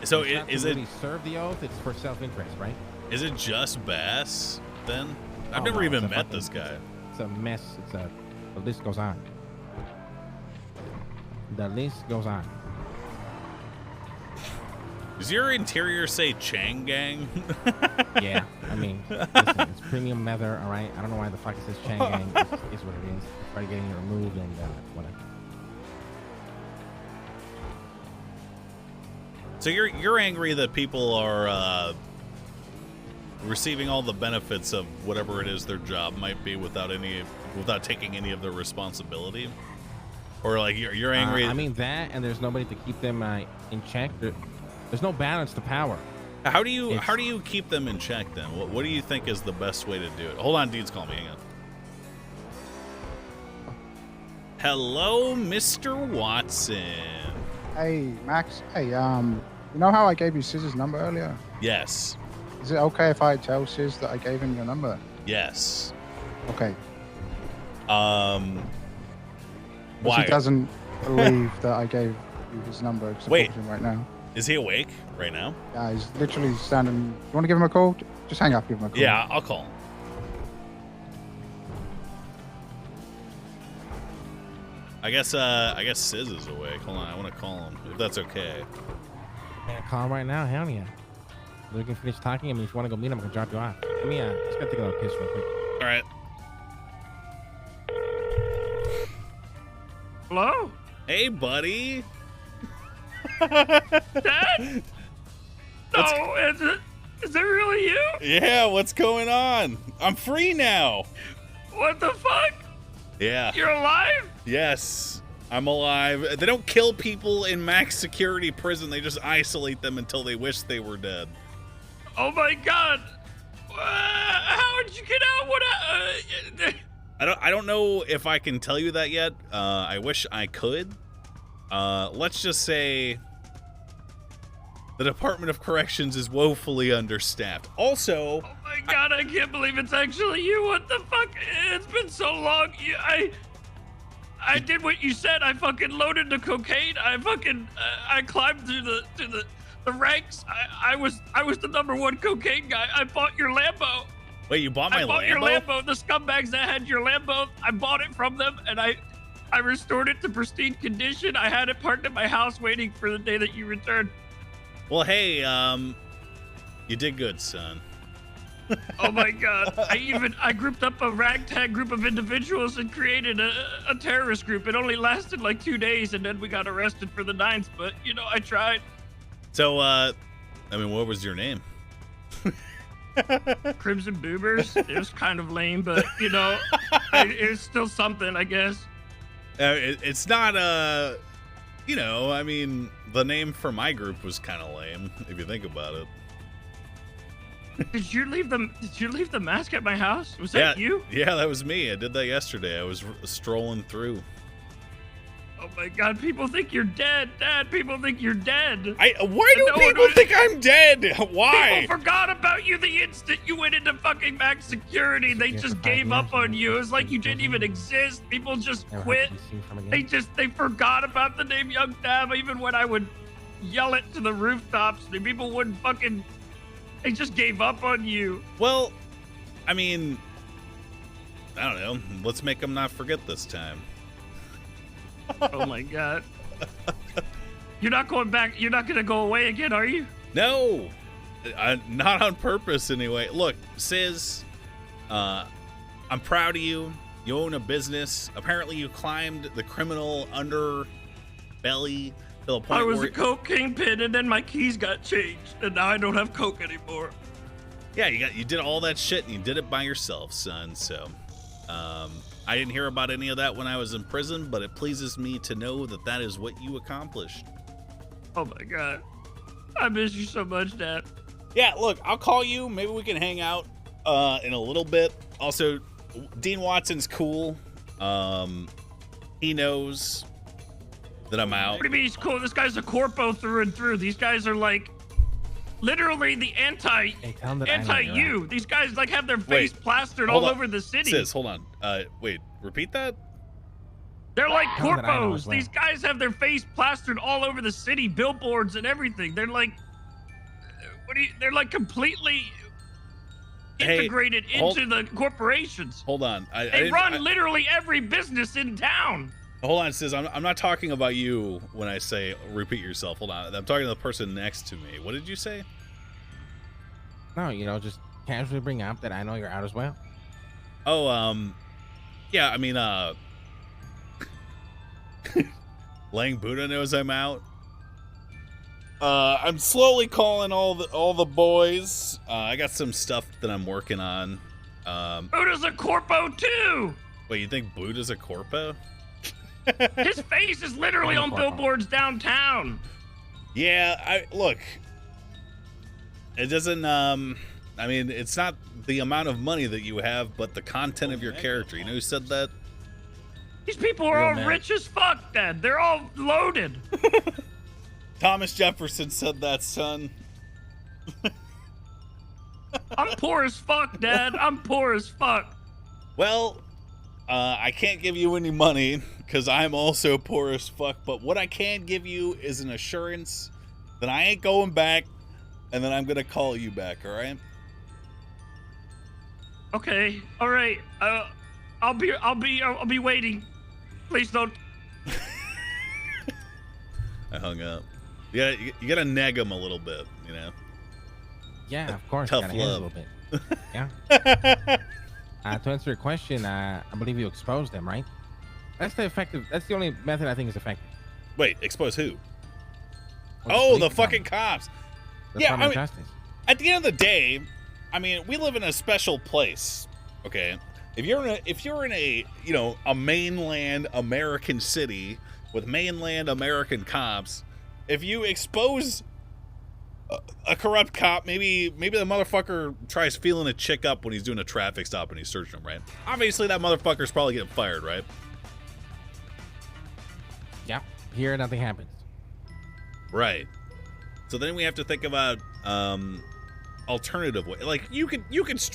[SPEAKER 2] So
[SPEAKER 9] is it really serve the oath? It's for self-interest, right?
[SPEAKER 2] Is it just Bass then? I've never even met this guy.
[SPEAKER 9] It's a mess. The list goes on. The list goes on.
[SPEAKER 2] Does your interior say Chang Gang?
[SPEAKER 9] Yeah, I mean, listen, it's premium leather, all right? I don't know why the fuck it says Chang Gang. It's what it is. It's probably getting it removed and whatever.
[SPEAKER 2] So you're angry that people are receiving all the benefits of whatever it is their job might be without taking any of their responsibility, or like you're angry.
[SPEAKER 9] I mean that, and there's nobody to keep them in check. There's no balance to power.
[SPEAKER 2] How do you keep them in check then? What do you think is the best way to do it? Hold on, Deed's calling me. Hang on. Hello, Mr. Watson.
[SPEAKER 11] Hey, Max. Hey, you know how I gave you Siz's number earlier?
[SPEAKER 2] Yes.
[SPEAKER 11] Is it okay if I tell Siz that I gave him your number?
[SPEAKER 2] Yes.
[SPEAKER 11] Okay.
[SPEAKER 2] Why?
[SPEAKER 11] He doesn't believe that I gave you his number.
[SPEAKER 2] Wait.
[SPEAKER 11] Him right now.
[SPEAKER 2] Is he awake right now?
[SPEAKER 11] Yeah, he's literally standing. You want to give him a call? Just hang up, give him a call.
[SPEAKER 2] Yeah, I'll call him. I guess Sizz is awake. Hold on, I want to call him if that's okay.
[SPEAKER 9] Man, call him right now. Hell yeah. We can finish talking. I mean, if you want to go meet him, I'm gonna drop you off. Let me just gotta take another piss real quick.
[SPEAKER 2] All right.
[SPEAKER 12] Hello?
[SPEAKER 2] Hey, buddy.
[SPEAKER 12] Dad? No, is it really you?
[SPEAKER 2] Yeah, what's going on? I'm free now.
[SPEAKER 12] What the fuck?
[SPEAKER 2] Yeah.
[SPEAKER 12] You're alive?
[SPEAKER 2] Yes, I'm alive. They don't kill people in max security prison. They just isolate them until they wish they were dead.
[SPEAKER 12] Oh my god. How did you get out? What?
[SPEAKER 2] I don't know if I can tell you that yet. I wish I could. Let's just say the Department of Corrections is woefully understaffed. Also,
[SPEAKER 12] oh my god, I can't believe it's actually you. What the fuck? It's been so long. I did what you said. I fucking loaded the cocaine. I climbed through the ranks. I was the #1 cocaine guy. I bought your Lambo.
[SPEAKER 2] Wait, you bought my Lambo?
[SPEAKER 12] I bought your Lambo. The scumbags that had your Lambo, I bought it from them, and I restored it to pristine condition. I had it parked at my house waiting for the day that you returned.
[SPEAKER 2] Well, hey, you did good, son.
[SPEAKER 12] Oh my god. I grouped up a ragtag group of individuals and created a terrorist group. It only lasted like 2 days, and then we got arrested for the 9th, but, I tried.
[SPEAKER 2] So, I mean, what was your name?
[SPEAKER 12] Crimson Boobers. It was kind of lame, but, it's still something, I guess.
[SPEAKER 2] It's not, I mean, the name for my group was kind of lame, if you think about it.
[SPEAKER 12] Did you leave the mask at my house? Was that you?
[SPEAKER 2] Yeah, that was me. I did that yesterday. I was strolling through.
[SPEAKER 12] Oh my God! People think you're dead, Dad. People think you're dead.
[SPEAKER 2] Why do people think I'm dead? Why?
[SPEAKER 12] People forgot about you the instant you went into fucking max security. They just gave up on you. It was like you didn't even exist. People just quit. They forgot about the name Young Dab. Even when I would yell it to the rooftops, people wouldn't fucking. They just gave up on you.
[SPEAKER 2] Well, I mean, I don't know. Let's make them not forget this time.
[SPEAKER 12] Oh my God. You're not going back. You're not going to go away again, are you?
[SPEAKER 2] No, not on purpose anyway. Look, Sis, I'm proud of you. You own a business. Apparently you climbed the criminal underbelly to the point
[SPEAKER 12] I was
[SPEAKER 2] where
[SPEAKER 12] a coke kingpin, and then my keys got changed, and now I don't have coke anymore.
[SPEAKER 2] Yeah, you did all that shit, and you did it by yourself, son. So, I didn't hear about any of that when I was in prison, but it pleases me to know that that is what you accomplished.
[SPEAKER 12] Oh my God, I miss you so much, Dad.
[SPEAKER 2] Yeah, look, I'll call you. Maybe we can hang out in a little bit. Also, Dean Watson's cool. He knows that I'm out.
[SPEAKER 12] What do you mean he's cool? This guy's a corpo through and through. These guys are like literally the anti-you. These guys like have their face plastered all over the city.
[SPEAKER 2] Sis, hold on. Wait, repeat that?
[SPEAKER 12] They're like corpos. These guys have their face plastered all over the city, billboards and everything. They're like, they're like completely integrated into the corporations.
[SPEAKER 2] Hold on.
[SPEAKER 12] They run literally every business in town.
[SPEAKER 2] Hold on, Sis. I'm not talking about you when I say repeat yourself. Hold on. I'm talking to the person next to me. What did you say?
[SPEAKER 9] No, just casually bring up that I know you're out as well.
[SPEAKER 2] Oh, yeah, I mean, Lang Buddha knows I'm out. I'm slowly calling all the boys. I got some stuff that I'm working on.
[SPEAKER 12] Buddha's a corpo too.
[SPEAKER 2] Wait, you think Buddha's a corpo?
[SPEAKER 12] His face is literally on billboards downtown.
[SPEAKER 2] Yeah, look. It doesn't, I mean, it's not the amount of money that you have, but the content of your character. You know who said that?
[SPEAKER 12] These people are all rich as fuck, Dad. They're all loaded.
[SPEAKER 2] Thomas Jefferson said that, son.
[SPEAKER 12] I'm poor as fuck, Dad. I'm poor as fuck.
[SPEAKER 2] Well, I can't give you any money because I'm also poor as fuck, but what I can give you is an assurance that I ain't going back and then I'm going to call you back, all right?
[SPEAKER 12] Okay. All right. I'll be waiting. Please don't.
[SPEAKER 2] I hung up. Yeah, you gotta neg him a little bit, you know.
[SPEAKER 9] Yeah, of course.
[SPEAKER 2] Tough
[SPEAKER 9] gotta
[SPEAKER 2] love.
[SPEAKER 9] a little bit. Yeah. To answer your question, I believe you exposed them, right? That's the only method I think is effective.
[SPEAKER 2] Wait, expose who?
[SPEAKER 9] Well,
[SPEAKER 2] the fucking cops. Yeah, I mean, at the end of the day, I mean, we live in a special place. Okay, if you're in a a mainland American city with mainland American cops, if you expose a corrupt cop, maybe the motherfucker tries feeling a chick up when he's doing a traffic stop and he's searching him, right? Obviously, that motherfucker's probably getting fired, right?
[SPEAKER 9] Yeah. Here, nothing happens.
[SPEAKER 2] Right. So then we have to think about alternative way. Like you can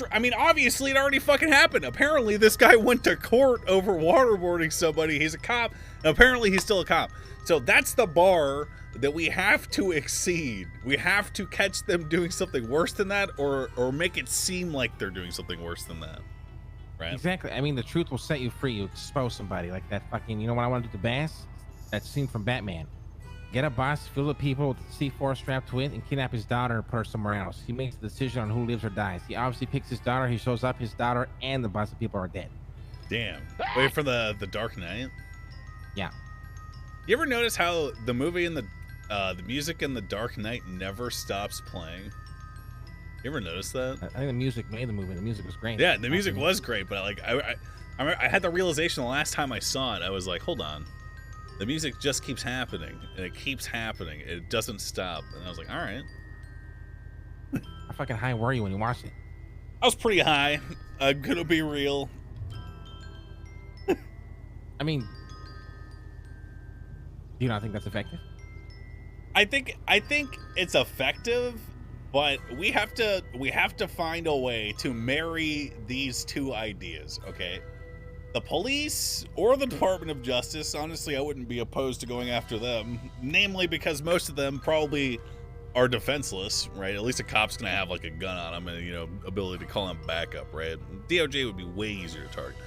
[SPEAKER 2] I mean, obviously it already fucking happened. Apparently this guy went to court over waterboarding somebody. He's a cop. And apparently he's still a cop. So that's the bar that we have to exceed. We have to catch them doing something worse than that, or make it seem like they're doing something worse than that. Right?
[SPEAKER 9] Exactly. I mean, the truth will set you free. You expose somebody like that fucking, you know what I want to do to Bass? That scene from Batman. Get a bus filled with people with C4 strapped to it and kidnap his daughter and put her somewhere else. He makes the decision on who lives or dies. He obviously picks his daughter. He shows up, his daughter and the bunch of people are dead.
[SPEAKER 2] Damn. Wait for the Dark Knight?
[SPEAKER 9] Yeah.
[SPEAKER 2] You ever notice how the movie and the music in the Dark Knight never stops playing? You ever notice that?
[SPEAKER 9] I think the music made the movie. The music was great.
[SPEAKER 2] Yeah, the music was great, but like I had the realization the last time I saw it. I was like, hold on. The music just keeps happening, and it keeps happening. It doesn't stop. And I was like, all right.
[SPEAKER 9] How fucking high were you when you watched it?
[SPEAKER 2] I was pretty high. I'm gonna be real.
[SPEAKER 9] I mean, Do you not think that's effective?
[SPEAKER 2] I think it's effective, but we have to find a way to marry these two ideas, okay? The police or the Department of Justice, honestly, I wouldn't be opposed to going after them, namely because most of them probably are defenseless, right? At least a cop's gonna have like a gun on him and, you know, ability to call him backup, right? DOJ would be way easier to target.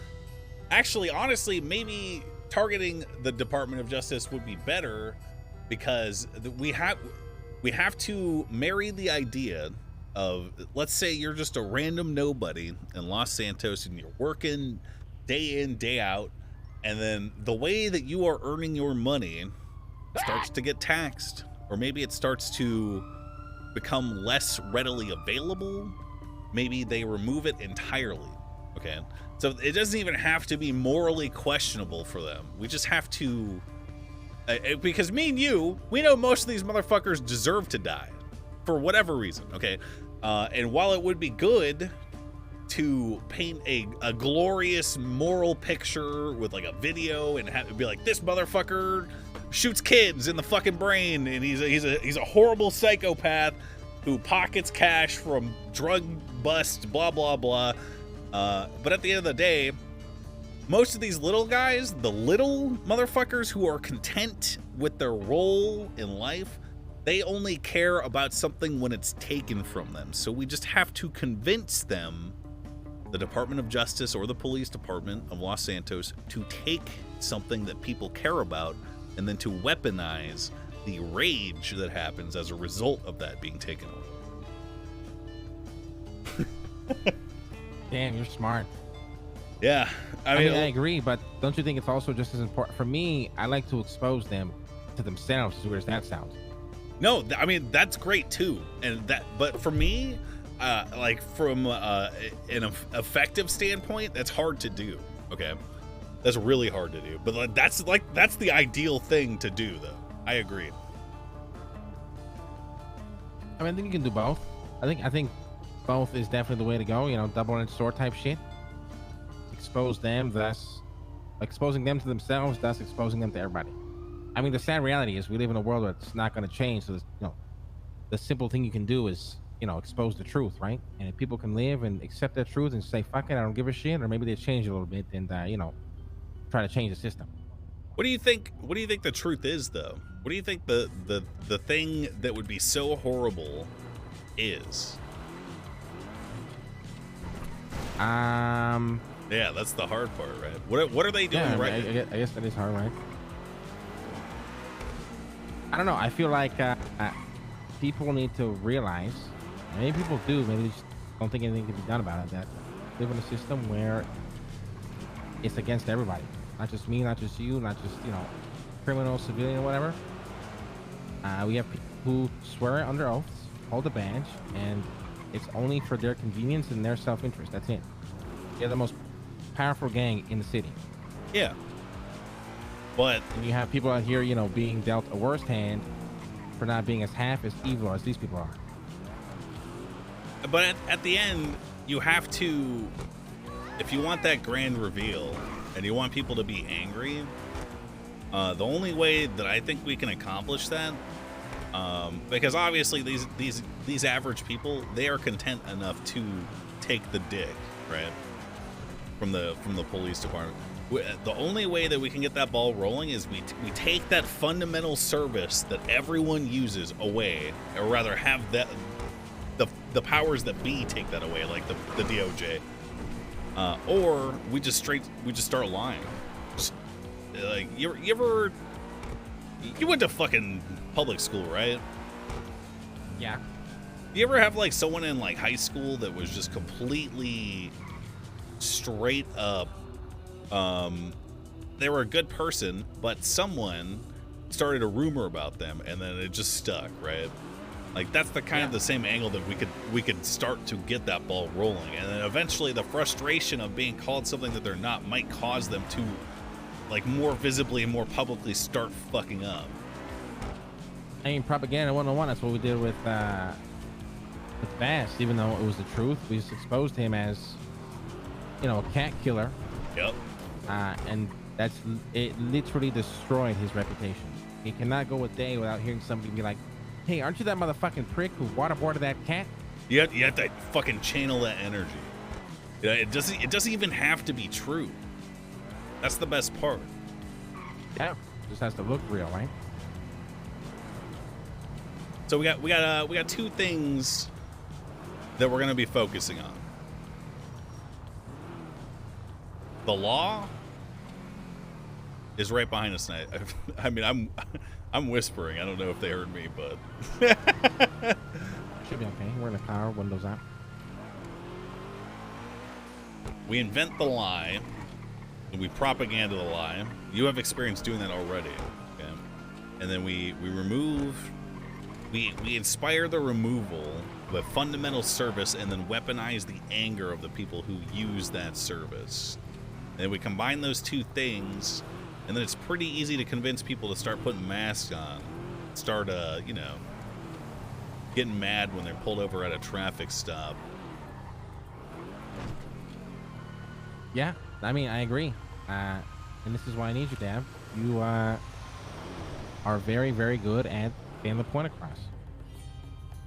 [SPEAKER 2] Actually, honestly, maybe targeting the Department of Justice would be better, because we have to marry the idea of, let's say you're just a random nobody in Los Santos and you're working day in, day out, and then the way that you are earning your money starts to get taxed, or maybe it starts to become less readily available. Maybe they remove it entirely, okay? So it doesn't even have to be morally questionable for them. We just have to... because me and you, we know most of these motherfuckers deserve to die for whatever reason, okay? And while it would be good to paint a glorious moral picture with like a video and have it be like, this motherfucker shoots kids in the fucking brain and he's a horrible psychopath who pockets cash from drug bust, blah blah blah. But at the end of the day, most of these little guys, the little motherfuckers who are content with their role in life, they only care about something when it's taken from them. So we just have to convince them, the Department of Justice or the Police Department of Los Santos, to take something that people care about and then to weaponize the rage that happens as a result of that being taken away.
[SPEAKER 9] Damn, you're smart.
[SPEAKER 2] Yeah,
[SPEAKER 9] I mean, I agree, but don't you think it's also just as important? For me, I like to expose them to themselves, as weird as that sounds.
[SPEAKER 2] No, I mean, that's great too. But for me, like from an effective standpoint, that's hard to do. Okay, that's really hard to do. But that's the ideal thing to do, though. I agree.
[SPEAKER 9] I mean, I think you can do both. I think both is definitely the way to go. You know, double-edged sword type shit. Expose them, thus exposing them to themselves, thus exposing them to everybody. I mean, the sad reality is we live in a world where it's not going to change. So, the simple thing you can do is, expose the truth, right? And if people can live and accept that truth and say, fuck it, I don't give a shit, or maybe they change a little bit and, try to change the system.
[SPEAKER 2] What do you think the truth is, though? What do you think the thing that would be so horrible is? Yeah, that's the hard part, right? What are they doing right?
[SPEAKER 9] I guess that is hard, right? I don't know. I feel like people need to realize, maybe people do, maybe they just don't think anything can be done about it, that we live in a system where it's against everybody. Not just me, not just you, not just, criminal, civilian, whatever. We have people who swear under oaths, hold a badge, and it's only for their convenience and their self-interest. That's it. They're the most powerful gang in the city.
[SPEAKER 2] Yeah. But
[SPEAKER 9] and you have people out here, being dealt a worse hand for not being as half as evil as these people are.
[SPEAKER 2] But at the end, you have to, if you want that grand reveal and you want people to be angry, the only way that I think we can accomplish that, because obviously these average people, they are content enough to take the dick, right, from the police department. The only way that we can get that ball rolling is we take that fundamental service that everyone uses away, or rather have that the powers that be take that away, like the DOJ, or we just start lying. Like you went to fucking public school, right?
[SPEAKER 9] Yeah.
[SPEAKER 2] You ever have like someone in like high school that was just completely straight up, they were a good person, but someone started a rumor about them and then it just stuck, right? Like that's the kind of the same angle that we could start to get that ball rolling, and then eventually the frustration of being called something that they're not might cause them to like more visibly and more publicly start fucking up.
[SPEAKER 9] I mean, propaganda 101, that's what we did with Bass. Even though it was the truth, we just exposed him as, a cat killer.
[SPEAKER 2] Yep.
[SPEAKER 9] And it literally destroyed his reputation. You cannot go a day without hearing somebody be like, "Hey, aren't you that motherfucking prick who waterboarded that cat?"
[SPEAKER 2] You have to fucking channel that energy. You know, it doesn't even have to be true. That's the best part.
[SPEAKER 9] Yeah, just has to look real, right?
[SPEAKER 2] So we got two things that we're gonna be focusing on. The law is right behind us tonight. I mean, I'm whispering. I don't know if they heard me, but
[SPEAKER 9] should be okay. We're in the car, windows out.
[SPEAKER 2] We invent the lie, and we propaganda the lie. You have experience doing that already, okay? And then we inspire the removal of a fundamental service, and then weaponize the anger of the people who use that service. And then we combine those two things, and then it's pretty easy to convince people to start putting masks on, start you know, getting mad when they're pulled over at a traffic stop.
[SPEAKER 9] Yeah, I mean, I agree. And this is why I need you, Dab. You are very, very good at getting the point across.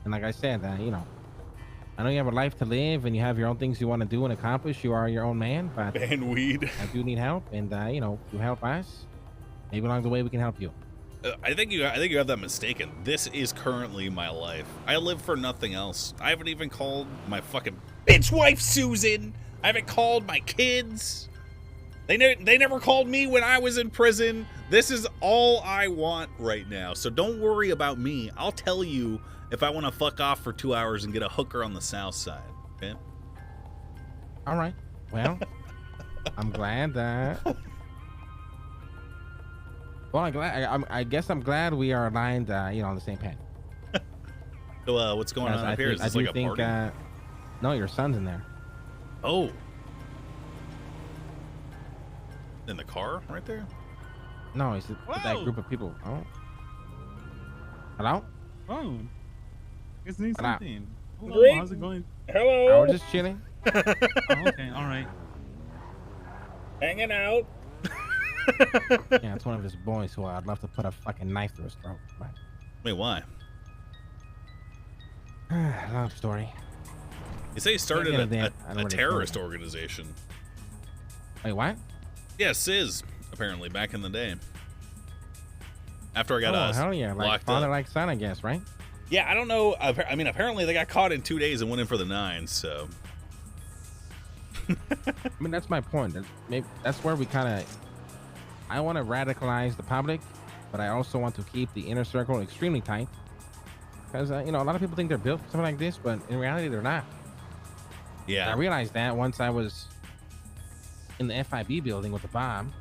[SPEAKER 9] And like I said, you know, I know you have a life to live and you have your own things you want to do and accomplish. You are your own man, but
[SPEAKER 2] ban weed.
[SPEAKER 9] I do need help, and you know, you help us. Maybe along the way we can help you.
[SPEAKER 2] I think you have that mistaken. This is currently my life. I live for nothing else. I haven't even called my fucking bitch wife Susan. I haven't called my kids. They never called me when I was in prison. This is all I want right now. So don't worry about me. I'll tell you if I want to fuck off for 2 hours and get a hooker on the south side. Okay?
[SPEAKER 9] All right. Well, I'm glad that. Well, I guess I'm glad we are aligned, you know, on the same page.
[SPEAKER 2] So, what's going on up here? Is this like a party?
[SPEAKER 9] No, your son's in there.
[SPEAKER 2] Oh. In the car right there?
[SPEAKER 9] No, he's with that group of people. Oh. Hello?
[SPEAKER 13] Oh. Guess need
[SPEAKER 9] Hello.
[SPEAKER 13] something. Hello, how's it going?
[SPEAKER 2] Hello.
[SPEAKER 9] We're just chilling.
[SPEAKER 13] Oh, okay, all right.
[SPEAKER 5] Hanging out.
[SPEAKER 9] Yeah, it's one of his boys who I'd love to put a fucking knife through his throat. But...
[SPEAKER 2] Wait, why?
[SPEAKER 9] Long story.
[SPEAKER 2] You say he started a
[SPEAKER 9] really
[SPEAKER 2] terrorist organization.
[SPEAKER 9] Wait, what?
[SPEAKER 2] Yeah, SIS, apparently, back in the day. After I got
[SPEAKER 9] hell yeah, like
[SPEAKER 2] locked
[SPEAKER 9] father
[SPEAKER 2] up.
[SPEAKER 9] like son, I guess, right?
[SPEAKER 2] Yeah, I don't know. I mean, apparently they got caught in 2 days and went in for the 9, so.
[SPEAKER 9] I mean, that's my point. That's where we kind of... I want to radicalize the public, but I also want to keep the inner circle extremely tight. Because, you know, a lot of people think they're built for something like this, but in reality, they're not.
[SPEAKER 2] Yeah.
[SPEAKER 9] I realized that once I was in the FIB building with the bomb,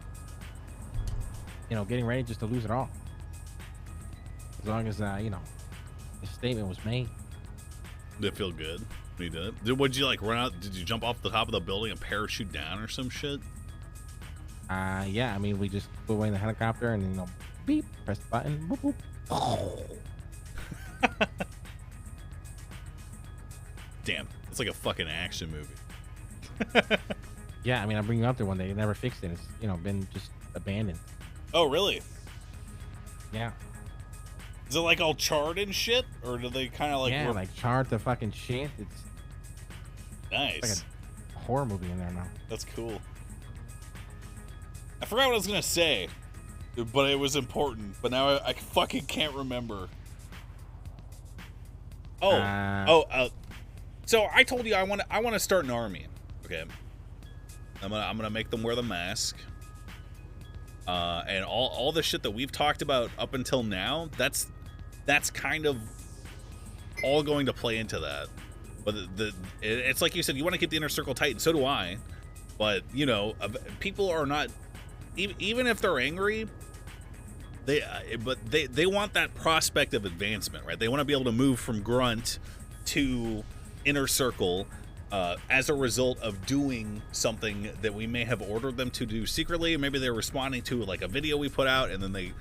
[SPEAKER 9] you know, getting ready just to lose it all. As long as, you know, the statement was made.
[SPEAKER 2] Did it feel good when you did it? Would you, like, run out? Did you jump off the top of the building and parachute down or some shit?
[SPEAKER 9] Yeah, I mean, we just flew away in the helicopter and, you know, beep, press the button, boop, boop.
[SPEAKER 2] Damn, it's like a fucking action movie.
[SPEAKER 9] Yeah, I mean, I'll bring you out there one day. They never fixed it. It's, you know, been just abandoned.
[SPEAKER 2] Oh, really?
[SPEAKER 9] Yeah.
[SPEAKER 2] Is it like all charred and shit? Or do they kind of like...
[SPEAKER 9] Yeah, like charred to fucking shit. It's
[SPEAKER 2] nice.
[SPEAKER 9] like a horror movie in there now.
[SPEAKER 2] That's cool. I forgot what I was going to say, but it was important. But now I fucking can't remember. So I told you I want to start an army. Okay. I'm gonna make them wear the mask. And all the shit that we've talked about up until now, that's kind of all going to play into that. But it's like you said, you want to keep the inner circle tight, and so do I. But you know, people are not, even if they're angry, they want that prospect of advancement, right? They want to be able to move from grunt to inner circle as a result of doing something that we may have ordered them to do secretly. Maybe they're responding to like a video we put out, and then they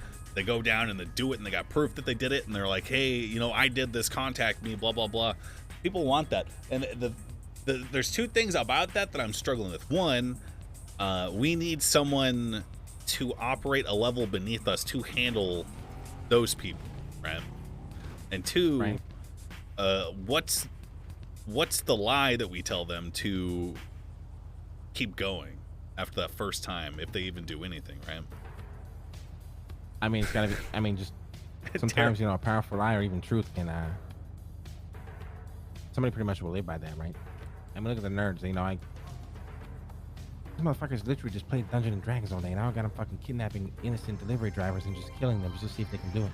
[SPEAKER 2] go down and they do it, and they got proof that they did it, and they're like, hey, you know, I did this, contact me, blah blah blah. People want that, and there's two things about that I'm struggling with. One, we need someone to operate a level beneath us to handle those people, right? And two,
[SPEAKER 9] Right.
[SPEAKER 2] what's the lie that we tell them to keep going after that first time, if they even do anything, right?
[SPEAKER 9] I mean, it's gotta be. I mean, just sometimes a powerful lie or even truth can. Somebody pretty much will live by that, right? I mean, look at the nerds. These motherfuckers literally just play Dungeons and Dragons all day, and I got them fucking kidnapping innocent delivery drivers and just killing them just to see if they can do it.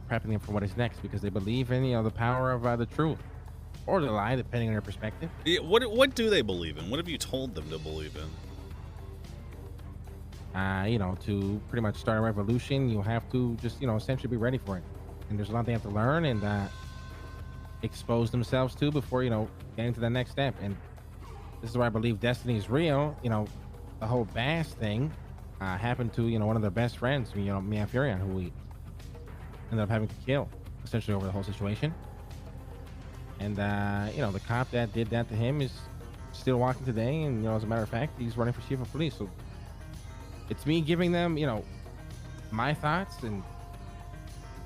[SPEAKER 9] Prepping them for what is next because they believe in the power of the truth or the lie, depending on their perspective.
[SPEAKER 2] Yeah, what do they believe in? What have you told them to believe in?
[SPEAKER 9] To pretty much start a revolution, you have to just essentially be ready for it. And there's a lot they have to learn and expose themselves to before getting to the next step. And this is why I believe destiny is real. The whole Bass thing happened to one of their best friends, Mia Furion, who we ended up having to kill essentially over the whole situation. And the cop that did that to him is still walking today, and as a matter of fact, he's running for chief of police. So it's me giving them my thoughts and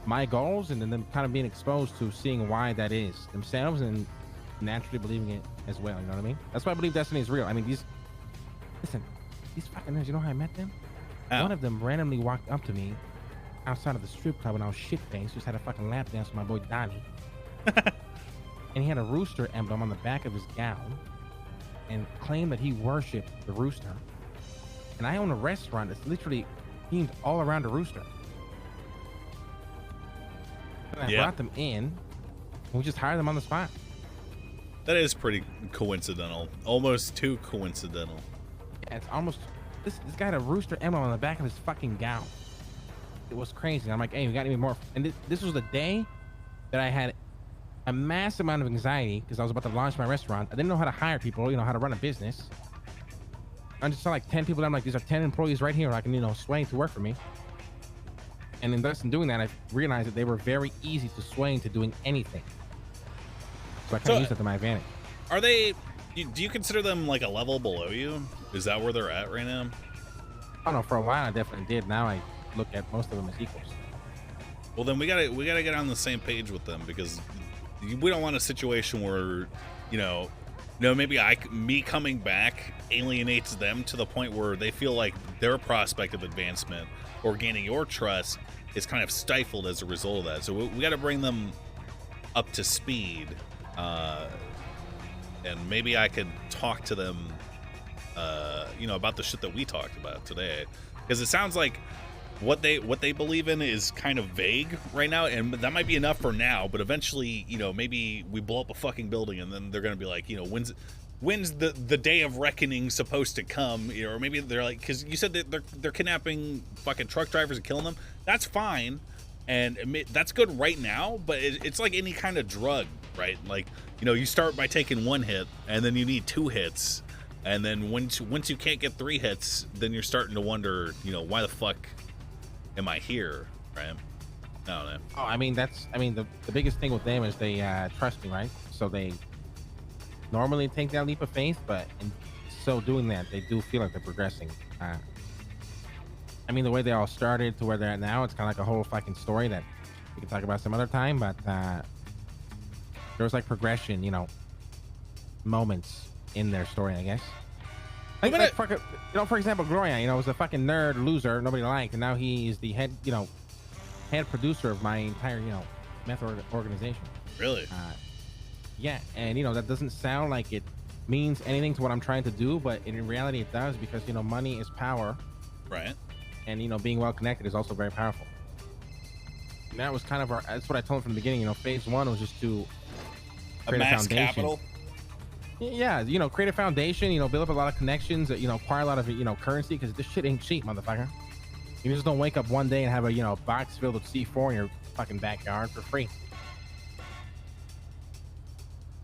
[SPEAKER 9] my goals, and then them kind of being exposed to seeing why that is themselves and naturally believing it as well. You know what I mean? That's why I believe destiny is real. I mean, these fucking nerds, you know how I met them? One of them randomly walked up to me outside of the strip club and I was shit-faced, just had a fucking lap dance with my boy Donnie. And he had a rooster emblem on the back of his gown and claimed that he worshipped the rooster. And I own a restaurant that's literally themed all around a rooster. And I brought them in, and we just hired them on the spot.
[SPEAKER 2] That is pretty coincidental. Almost too coincidental.
[SPEAKER 9] Yeah, it's almost... This guy had a rooster emblem on the back of his fucking gown. It was crazy. I'm like, hey, we got any more? And this was the day that I had a massive amount of anxiety because I was about to launch my restaurant. I didn't know how to hire people, how to run a business. I just saw like 10 people. I'm like, these are 10 employees right here. I can, sway to work for me. And in doing that, I realized that they were very easy to sway into doing anything. So I kind of used that to my advantage.
[SPEAKER 2] Are they? Do you consider them like a level below you? Is that where they're at right now?
[SPEAKER 9] I don't know. For a while, I definitely did. Now I look at most of them as equals.
[SPEAKER 2] Well, then we gotta get on the same page with them because we don't want a situation where, maybe me coming back alienates them to the point where they feel like their prospect of advancement or gaining your trust is kind of stifled as a result of that. So we got to bring them up to speed, and maybe I could talk to them, about the shit that we talked about today, because it sounds like what they believe in is kind of vague right now, and that might be enough for now, but eventually, maybe we blow up a fucking building and then they're gonna be like, when's the day of reckoning supposed to come? Or maybe they're like, because you said that they're kidnapping fucking truck drivers and killing them. That's fine, and that's good right now, but it's like any kind of drug, right? Like, you start by taking one hit and then you need 2 hits, and then once you can't get 3 hits, then you're starting to wonder, why the fuck am I here, right? I don't know.
[SPEAKER 9] Oh, I mean, the biggest thing with them is they trust me, right? So they normally take that leap of faith, but in so doing that, they do feel like they're progressing. The way they all started to where they're at now, it's kind of like a whole fucking story that we can talk about some other time, but there was like progression, moments in their story, I guess. For example, Gloria, was a fucking nerd loser nobody liked, and now he is the head producer of my entire, meth organization.
[SPEAKER 2] Really?
[SPEAKER 9] Yeah, and that doesn't sound like it means anything to what I'm trying to do, but in reality it does, because money is power.
[SPEAKER 2] Right.
[SPEAKER 9] And being well connected is also very powerful. And that was kind of that's what I told him from the beginning. Phase 1 was just to create a foundation. Capital. Yeah, create a foundation, build up a lot of connections, acquire a lot of, currency, because this shit ain't cheap, motherfucker. You just don't wake up one day and have a, box filled with C4 in your fucking backyard for free.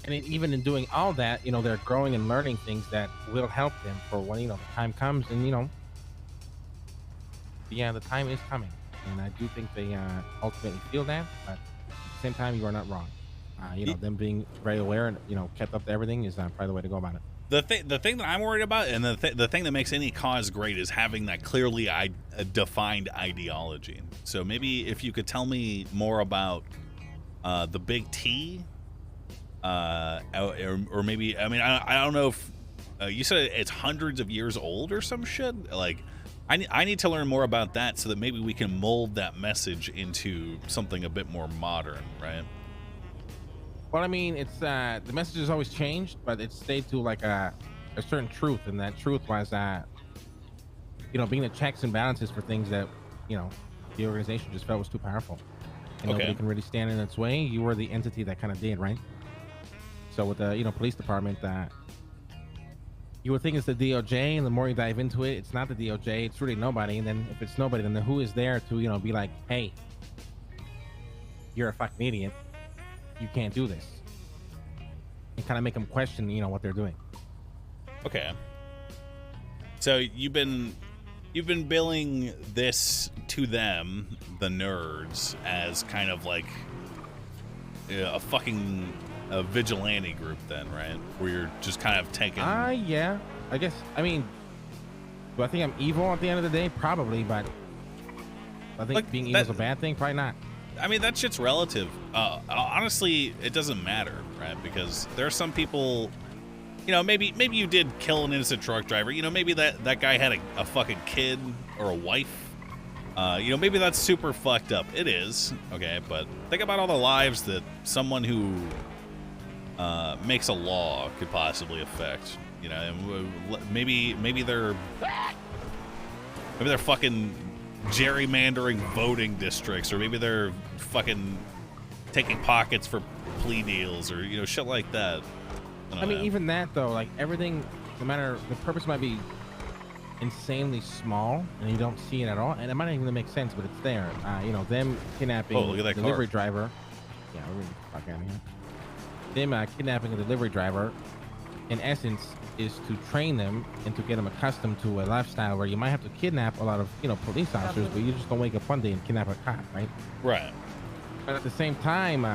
[SPEAKER 9] And even in doing all that, they're growing and learning things that will help them for when, the time comes, and, yeah, the time is coming. And I do think they ultimately feel that, but at the same time, you are not wrong. Them being very aware and, kept up to everything is probably the way to go about it.
[SPEAKER 2] The thing that I'm worried about, and the thing that makes any cause great, is having that clearly a defined ideology. So maybe if you could tell me more about the big T, or maybe, I mean, I don't know if you said it's hundreds of years old or some shit. Like, I need to learn more about that so that maybe we can mold that message into something a bit more modern, right?
[SPEAKER 9] Well, I mean, it's the message has always changed, but it stayed to like a certain truth, and that truth was you know, being the checks and balances for things that, you know, the organization just felt was too powerful. And nobody can really stand in its way. You were the entity that kind of did, right? So with the, you know, police department, you would think it's the DOJ, and the more you dive into it, it's not the DOJ, it's really nobody. And then if it's nobody, then who is there to, you know, be like, hey, you're a fucking idiot, you can't do this, and kind of make them question, you know, what they're doing.
[SPEAKER 2] Okay. So you've been billing this to them, the nerds, as kind of like a fucking vigilante group then, right? Where you're just kind of taking...
[SPEAKER 9] Yeah. I guess, I mean, do I think I'm evil at the end of the day? Probably, but I think being evil is a bad thing? Probably not.
[SPEAKER 2] I mean, that shit's relative. Honestly, it doesn't matter, right? Because there are some people... You know, maybe you did kill an innocent truck driver. You know, maybe that guy had a fucking kid or a wife. You know, maybe that's super fucked up. It is, okay, but think about all the lives that someone who makes a law could possibly affect. You know, and maybe they're fucking gerrymandering voting districts, or maybe they're fucking taking pockets for plea deals, or, you know, shit like that.
[SPEAKER 9] I mean, even that though, like everything, no matter the purpose might be insanely small and you don't see it at all, and it might not even make sense, but it's there. You know, them kidnapping a delivery driver. Yeah, we're gonna get the fuck out of here. Them kidnapping a delivery driver, in essence, is to train them and to get them accustomed to a lifestyle where you might have to kidnap a lot of, you know, police officers, but you just don't wake up one day and kidnap a cop, right?
[SPEAKER 2] Right.
[SPEAKER 9] But at the same time,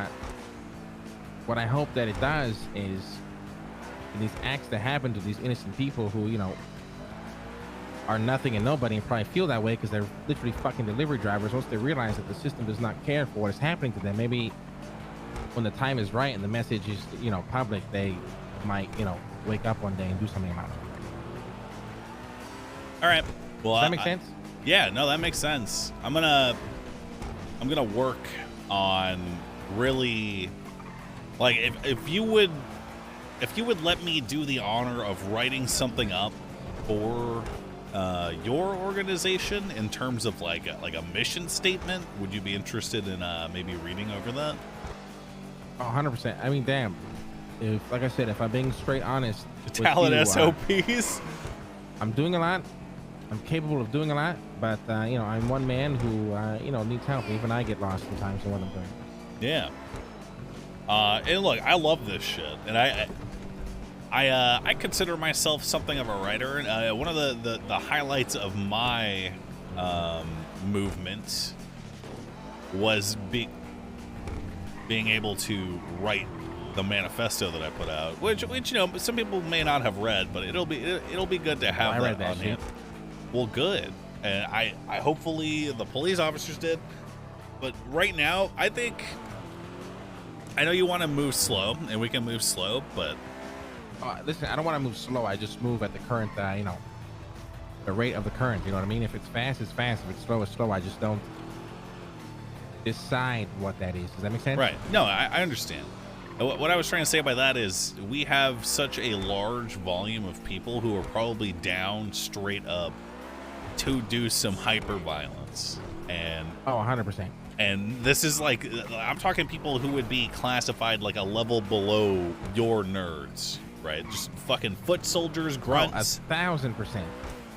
[SPEAKER 9] what I hope that it does is, these acts that happen to these innocent people who, you know, are nothing and nobody, and probably feel that way because they're literally fucking delivery drivers. Once they realize that the system does not care for what is happening to them, maybe when the time is right and the message is, you know, public, they might, you know, wake up one day and do something about it.
[SPEAKER 2] All right. Well,
[SPEAKER 9] does that make sense?
[SPEAKER 2] Yeah, no, that makes sense. I'm gonna work on really, like, if you would let me do the honor of writing something up for your organization in terms of like a mission statement, would you be interested in maybe reading over that?
[SPEAKER 9] 100%. I mean, damn. If, like I said, if I'm being straight honest,
[SPEAKER 2] talent SOPs.
[SPEAKER 9] I'm doing a lot. I'm capable of doing a lot, but you know, I'm one man who you know, needs help. Even I get lost sometimes in what I'm doing.
[SPEAKER 2] Yeah. And look, I love this shit, and I consider myself something of a writer. And one of the highlights of my movement was being able to write the manifesto that I put out, which you know, some people may not have read, but it'll be good to have that on hand. Well, good, and I hopefully the police officers did, but right now I think, I know you want to move slow, and we can move slow, but
[SPEAKER 9] listen, I don't want to move slow. I just move at the current, you know, the rate of the current. You know what I mean? If it's fast, it's fast. If it's slow, it's slow. I just don't decide what that is. Does that make sense?
[SPEAKER 2] Right. No, I understand. What I was trying to say by that is we have such a large volume of people who are probably down straight up to do some hyper violence, and
[SPEAKER 9] 100%.
[SPEAKER 2] And this is like, I'm talking people who would be classified like a level below your nerds, right? Just fucking foot soldiers, grunts.
[SPEAKER 9] 1,000%.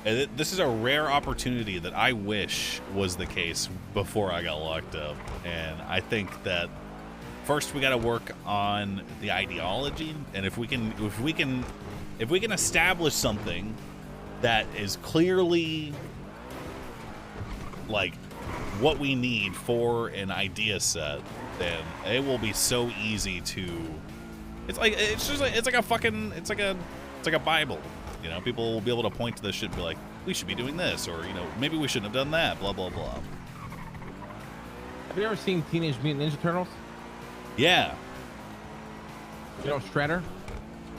[SPEAKER 2] And this is a rare opportunity that I wish was the case before I got locked up. And I think that first we got to work on the ideology, and if we can establish something that is clearly like what we need for an idea set, then it will be so easy to. It's like a Bible, you know. People will be able to point to this shit and be like, we should be doing this, or maybe we shouldn't have done that. Blah blah blah.
[SPEAKER 9] Have you ever seen Teenage Mutant Ninja Turtles?
[SPEAKER 2] Yeah.
[SPEAKER 9] Shredder?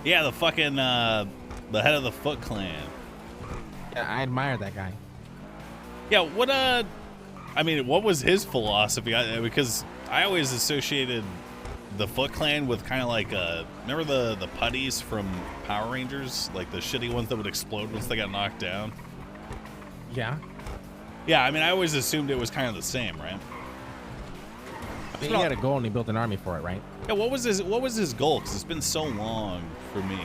[SPEAKER 2] Yeah, the fucking the head of the Foot Clan.
[SPEAKER 9] Yeah, I admire that guy.
[SPEAKER 2] Yeah, what I mean, what was his philosophy? Because I always associated the Foot Clan with kind of like remember the putties from Power Rangers, like the shitty ones that would explode once they got knocked down.
[SPEAKER 9] Yeah.
[SPEAKER 2] Yeah, I mean, I always assumed it was kind of the same, right?
[SPEAKER 9] I mean, he had a goal and he built an army for it, right?
[SPEAKER 2] Yeah, what was his goal? Because it's been so long for me.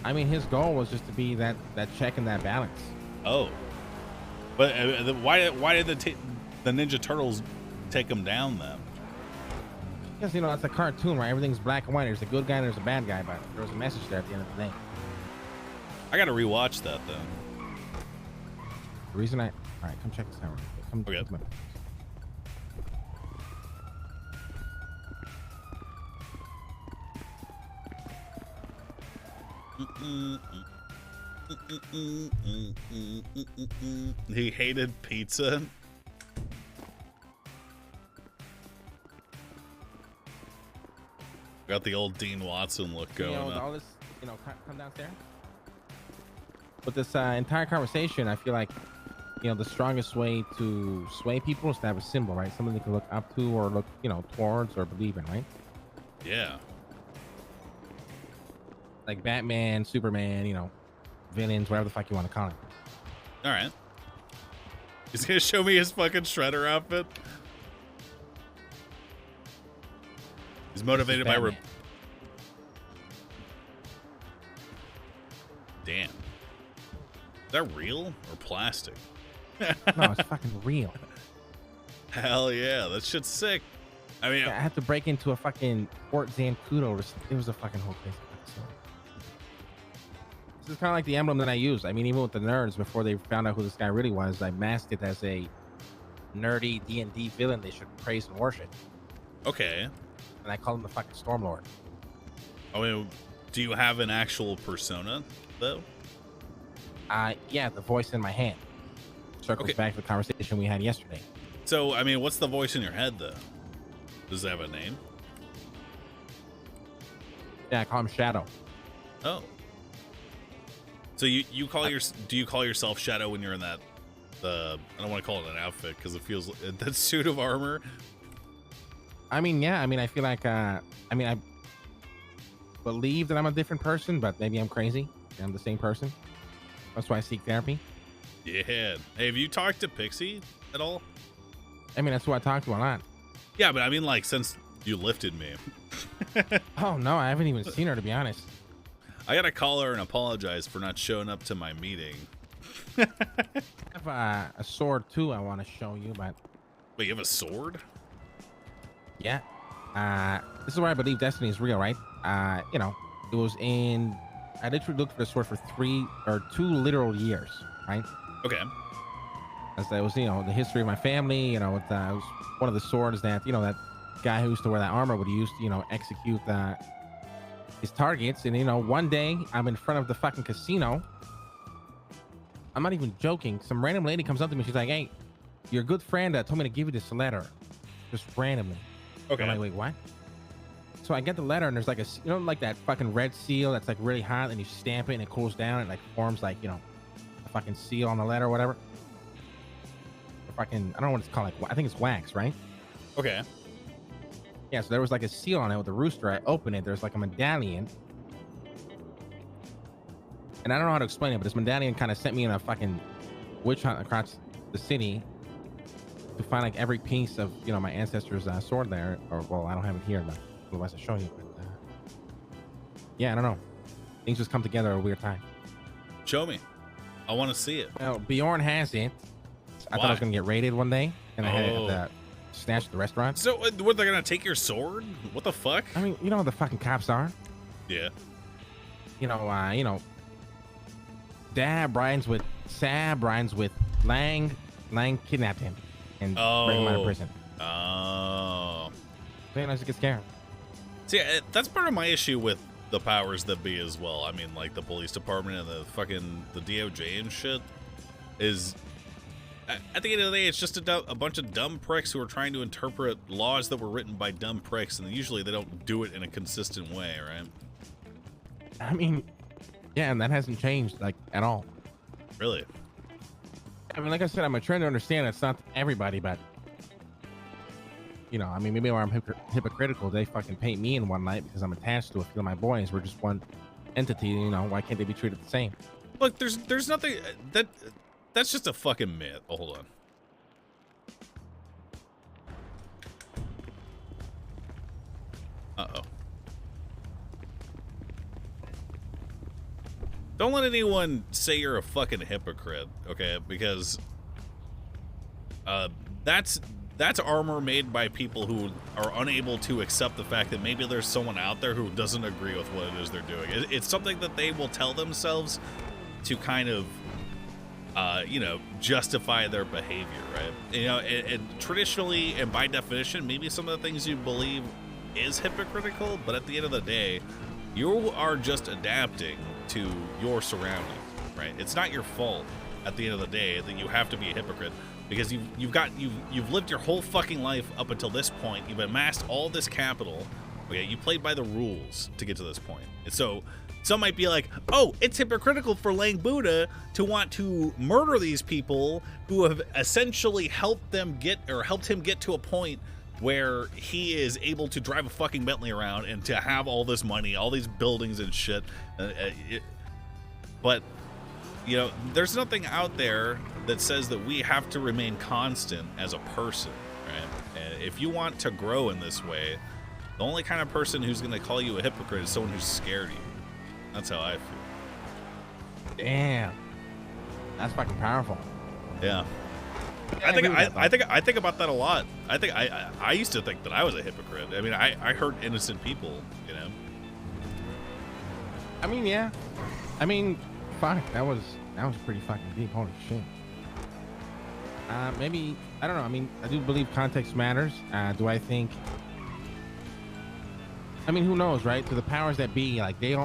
[SPEAKER 9] I mean, his goal was just to be that check and that balance.
[SPEAKER 2] Oh, but why did the Ninja Turtles take him down then?
[SPEAKER 9] Because it's a cartoon, right? Everything's black and white. There's a good guy and there's a bad guy, but there was a message there at the end of the day.
[SPEAKER 2] I gotta rewatch that then.
[SPEAKER 9] The reason all right, come check this out. Come.
[SPEAKER 2] Okay.
[SPEAKER 9] Come
[SPEAKER 2] He hated pizza. Got the old Dean Watson look going on.
[SPEAKER 9] All this, come downstairs. With this entire conversation, I feel like, the strongest way to sway people is to have a symbol, right? Something they can look up to or look, towards or believe in, right?
[SPEAKER 2] Yeah.
[SPEAKER 9] Like Batman, Superman, villains, whatever the fuck you want to call it.
[SPEAKER 2] All right. He's gonna show me his fucking Shredder outfit. He's motivated by Damn. Is that real or plastic?
[SPEAKER 9] No, it's fucking real.
[SPEAKER 2] Hell yeah, that shit's sick. I mean,
[SPEAKER 9] I had to break into a fucking Fort Zancudo. It was a fucking whole crazy episode. This is kind of like the emblem that I used. I mean, even with the nerds, before they found out who this guy really was, I masked it as a nerdy D&D villain they should praise and worship.
[SPEAKER 2] Okay.
[SPEAKER 9] And I call him the fucking Stormlord.
[SPEAKER 2] I mean, do you have an actual persona, though?
[SPEAKER 9] Yeah, the voice in my hand. Circles back to the conversation we had yesterday.
[SPEAKER 2] So, I mean, what's the voice in your head, though? Does it have a name?
[SPEAKER 9] Yeah, I call him Shadow.
[SPEAKER 2] Oh. So you call do you call yourself Shadow when you're in that I don't want to call it an outfit because it feels that suit of armor?
[SPEAKER 9] I mean, yeah. I mean, I feel like I believe that I'm a different person, but maybe I'm crazy. I'm the same person. That's why I seek therapy.
[SPEAKER 2] Yeah. Hey, have you talked to Pixie at all?
[SPEAKER 9] I mean, that's who I talk to a lot.
[SPEAKER 2] Yeah, but I mean, like, since you lifted me.
[SPEAKER 9] Oh, no, I haven't even seen her, to be honest.
[SPEAKER 2] I gotta call her and apologize for not showing up to my meeting.
[SPEAKER 9] I have a sword, too, I want to show you, but...
[SPEAKER 2] Wait, you have a sword?
[SPEAKER 9] Yeah. This is where I believe destiny is real, right? It was in... I literally looked for the sword for 2 literal years, right?
[SPEAKER 2] Okay.
[SPEAKER 9] As that was, the history of my family, it was one of the swords that, that guy who used to wear that armor would use to, execute his targets. And, one day I'm in front of the fucking casino. I'm not even joking. Some random lady comes up to me. She's like, hey, your good friend told me to give you this letter. Just randomly.
[SPEAKER 2] Okay.
[SPEAKER 9] I'm like, wait, what? So I get the letter and there's like like that fucking red seal that's like really hot and you stamp it and it cools down and like forms like, a fucking seal on the letter or whatever. Or fucking, I don't know what it's called. Like, I think it's wax, right?
[SPEAKER 2] Okay.
[SPEAKER 9] Yeah, so there was like a seal on it with a rooster. I opened it. There's like a medallion. And I don't know how to explain it, but this medallion kind of sent me in a fucking witch hunt across the city to find like every piece of, my ancestor's sword there. Or, well, I don't have it here, but otherwise I'll show you. But, yeah, I don't know. Things just come together at a weird time.
[SPEAKER 2] Show me. I want to see it.
[SPEAKER 9] Well, Bjorn has it. I thought I was going to get raided one day, and I had it at the snatch at the restaurant.
[SPEAKER 2] So, what, they're going to take your sword? What the fuck?
[SPEAKER 9] I mean, you know how the fucking cops are?
[SPEAKER 2] Yeah.
[SPEAKER 9] Dad rides with Lang. Lang kidnapped him and bring him out of prison.
[SPEAKER 2] Oh.
[SPEAKER 9] So, I just get scared.
[SPEAKER 2] See, that's part of my issue with the powers that be as well. I mean, like the police department and the DOJ and shit is, at the end of the day, it's just a bunch of dumb pricks who are trying to interpret laws that were written by dumb pricks, and usually they don't do it in a consistent way, right?
[SPEAKER 9] I mean, yeah, and that hasn't changed like at all.
[SPEAKER 2] Really?
[SPEAKER 9] I mean, like I said, I'm trying to understand it's not everybody, but you know, I mean, maybe where I'm hypocritical, they fucking paint me in one light because I'm attached to a few of my boys. We're just one entity, you know. Why can't they be treated the same?
[SPEAKER 2] Look, there's nothing that's just a fucking myth. Oh, hold on. Uh-oh. Don't let anyone say you're a fucking hypocrite, okay? Because that's armor made by people who are unable to accept the fact that maybe there's someone out there who doesn't agree with what it is they're doing. It's something that they will tell themselves to kind of, you know, justify their behavior, right? You know, and traditionally and by definition, maybe some of the things you believe is hypocritical, but at the end of the day, you are just adapting to your surroundings, right? It's not your fault at the end of the day that you have to be a hypocrite, because you've lived your whole fucking life up until this point. You've amassed all this capital. Okay, you played by the rules to get to this point. And so some might be like, oh, it's hypocritical for Lang Buddha to want to murder these people who have essentially helped him get to a point where he is able to drive a fucking Bentley around and to have all this money, all these buildings and shit. But, you know, there's nothing out there that says that we have to remain constant as a person, right? And if you want to grow in this way, the only kind of person who's going to call you a hypocrite is someone who's scared of you. That's how I feel.
[SPEAKER 9] Damn. That's fucking powerful.
[SPEAKER 2] Yeah. I think about that a lot. I used to think that I was a hypocrite. I mean, I hurt innocent people, you know.
[SPEAKER 9] I mean, yeah. I mean, fuck, that was pretty fucking deep. Holy shit. Maybe, I don't know. I mean, I do believe context matters. Do I think? I mean, who knows, right? To the powers that be, like they're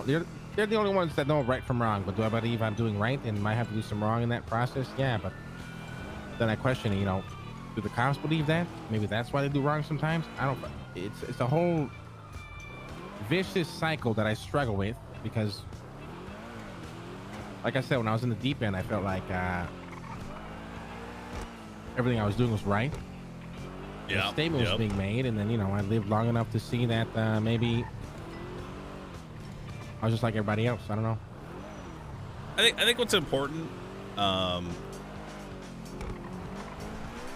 [SPEAKER 9] the only ones that know right from wrong. But do I believe I'm doing right and might have to do some wrong in that process? Yeah, but then I question, you know, do the cops believe that? Maybe that's why they do wrong sometimes. I don't. It's a whole vicious cycle that I struggle with, because, like I said, when I was in the deep end, I felt like everything I was doing was right.
[SPEAKER 2] Yeah.
[SPEAKER 9] A statement was being made, and then, you know, I lived long enough to see that maybe I was just like everybody else. I don't know.
[SPEAKER 2] I think what's important, I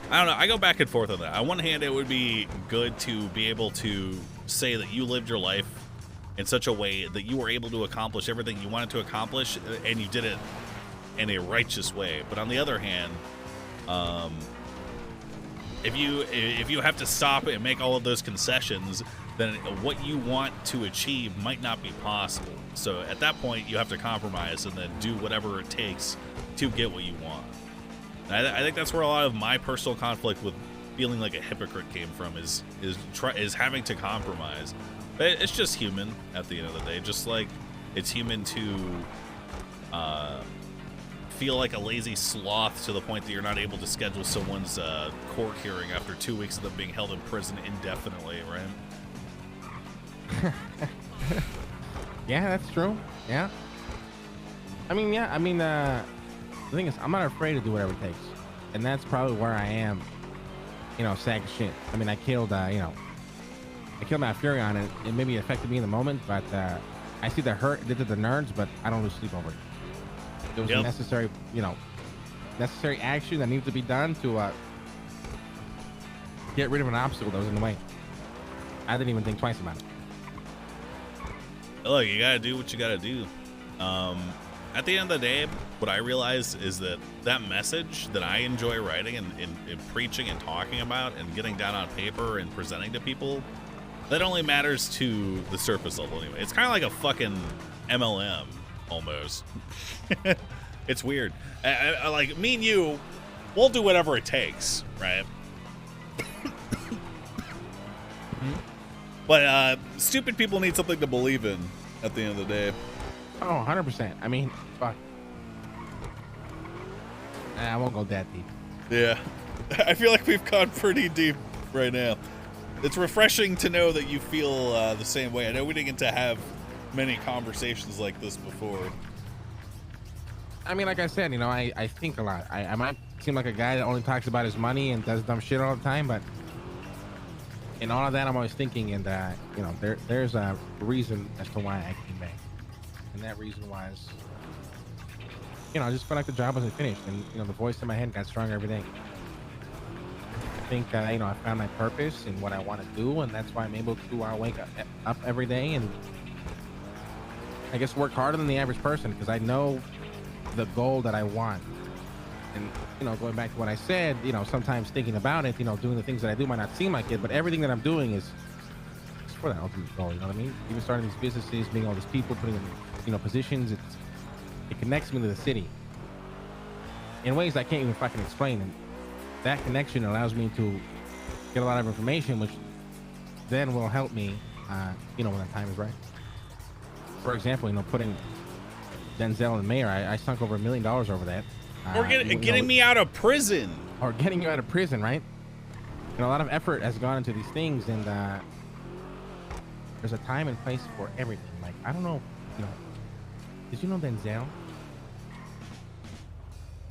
[SPEAKER 2] don't know. I go back and forth on that. On one hand, it would be good to be able to say that you lived your life in such a way that you were able to accomplish everything you wanted to accomplish, and you did it in a righteous way. But on the other hand, if you have to stop and make all of those concessions, then what you want to achieve might not be possible. So at that point, you have to compromise and then do whatever it takes to get what you want. And I think that's where a lot of my personal conflict with feeling like a hypocrite came from, is having to compromise. But it's just human at the end of the day. Just like it's human to feel like a lazy sloth to the point that you're not able to schedule someone's court hearing after 2 weeks of them being held in prison indefinitely, right?
[SPEAKER 9] Yeah, that's true. Yeah. I mean, yeah. I mean, the thing is, I'm not afraid to do whatever it takes, and that's probably where I am. You know, sack of shit. I mean, I killed, you know, I killed my fury on it. It maybe affected me in the moment, but I see the hurt it did to the nerds, but I don't lose sleep over it. It was a necessary, you know, necessary action that needs to be done to get rid of an obstacle that was in the way. I didn't even think twice about it.
[SPEAKER 2] Look, you gotta do what you gotta do. At the end of the day, what I realize is that that message that I enjoy writing and preaching and talking about and getting down on paper and presenting to people, that only matters to the surface level anyway. It's kind of like a fucking MLM almost. It's weird. I like, me and you, we'll do whatever it takes, right? But stupid people need something to believe in. at the end of the day.
[SPEAKER 9] Oh, 100%. I mean, fuck. I won't go that deep.
[SPEAKER 2] Yeah. I feel like we've gone pretty deep right now. It's refreshing to know that you feel the same way. I know we didn't get to have many conversations like this before.
[SPEAKER 9] I mean, like I said, you know, I think a lot. I might seem like a guy that only talks about his money and does dumb shit all the time, but in all of that, I'm always thinking, and you know, there's a reason as to why I came back, and that reason was, you know, I just felt like the job wasn't finished, and you know, the voice in my head got stronger every day. I think you know, I found my purpose in what I want to do, and that's why I'm able to wake up every day and I guess work harder than the average person, because I know the goal that I want. And you know, going back to what I said, you know, sometimes thinking about it, you know, doing the things that I do might not seem like it, but everything that I'm doing is for that ultimate goal. You know what I mean? Even starting these businesses, meeting all these people, putting them in, you know, positions, it connects me to the city in ways I can't even fucking explain. And that connection allows me to get a lot of information, which then will help me, you know, when the time is right. For example, you know, putting Denzel in mayor, I sunk over $1 million over that.
[SPEAKER 2] Or getting me out of prison.
[SPEAKER 9] Or getting you out of prison, right? You know, a lot of effort has gone into these things, and there's a time and place for everything. Like, I don't know, you know, did you know Denzel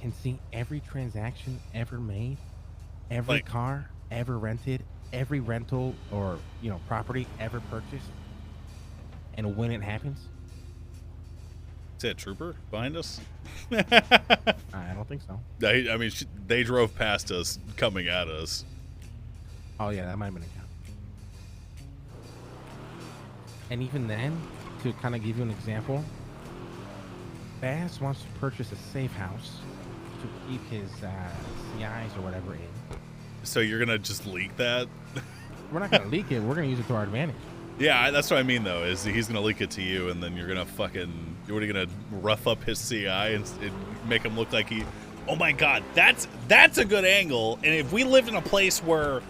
[SPEAKER 9] can see every transaction ever made, every car ever rented, every rental or, you know, property ever purchased, and when it happens?
[SPEAKER 2] Is that a trooper behind us?
[SPEAKER 9] I don't think so.
[SPEAKER 2] I mean, they drove past us, coming at us.
[SPEAKER 9] Oh yeah, that might have been a cop. And even then, to kind of give you an example, Bass wants to purchase a safe house to keep his CIs or whatever in.
[SPEAKER 2] So you're gonna just leak that?
[SPEAKER 9] We're not gonna leak it. We're gonna use it to our advantage.
[SPEAKER 2] Yeah, that's what I mean, though, is he's gonna leak it to you, and then you're gonna fucking, what are you gonna rough up his CI and make him look like he, oh my god, that's a good angle. And if we lived in a place where,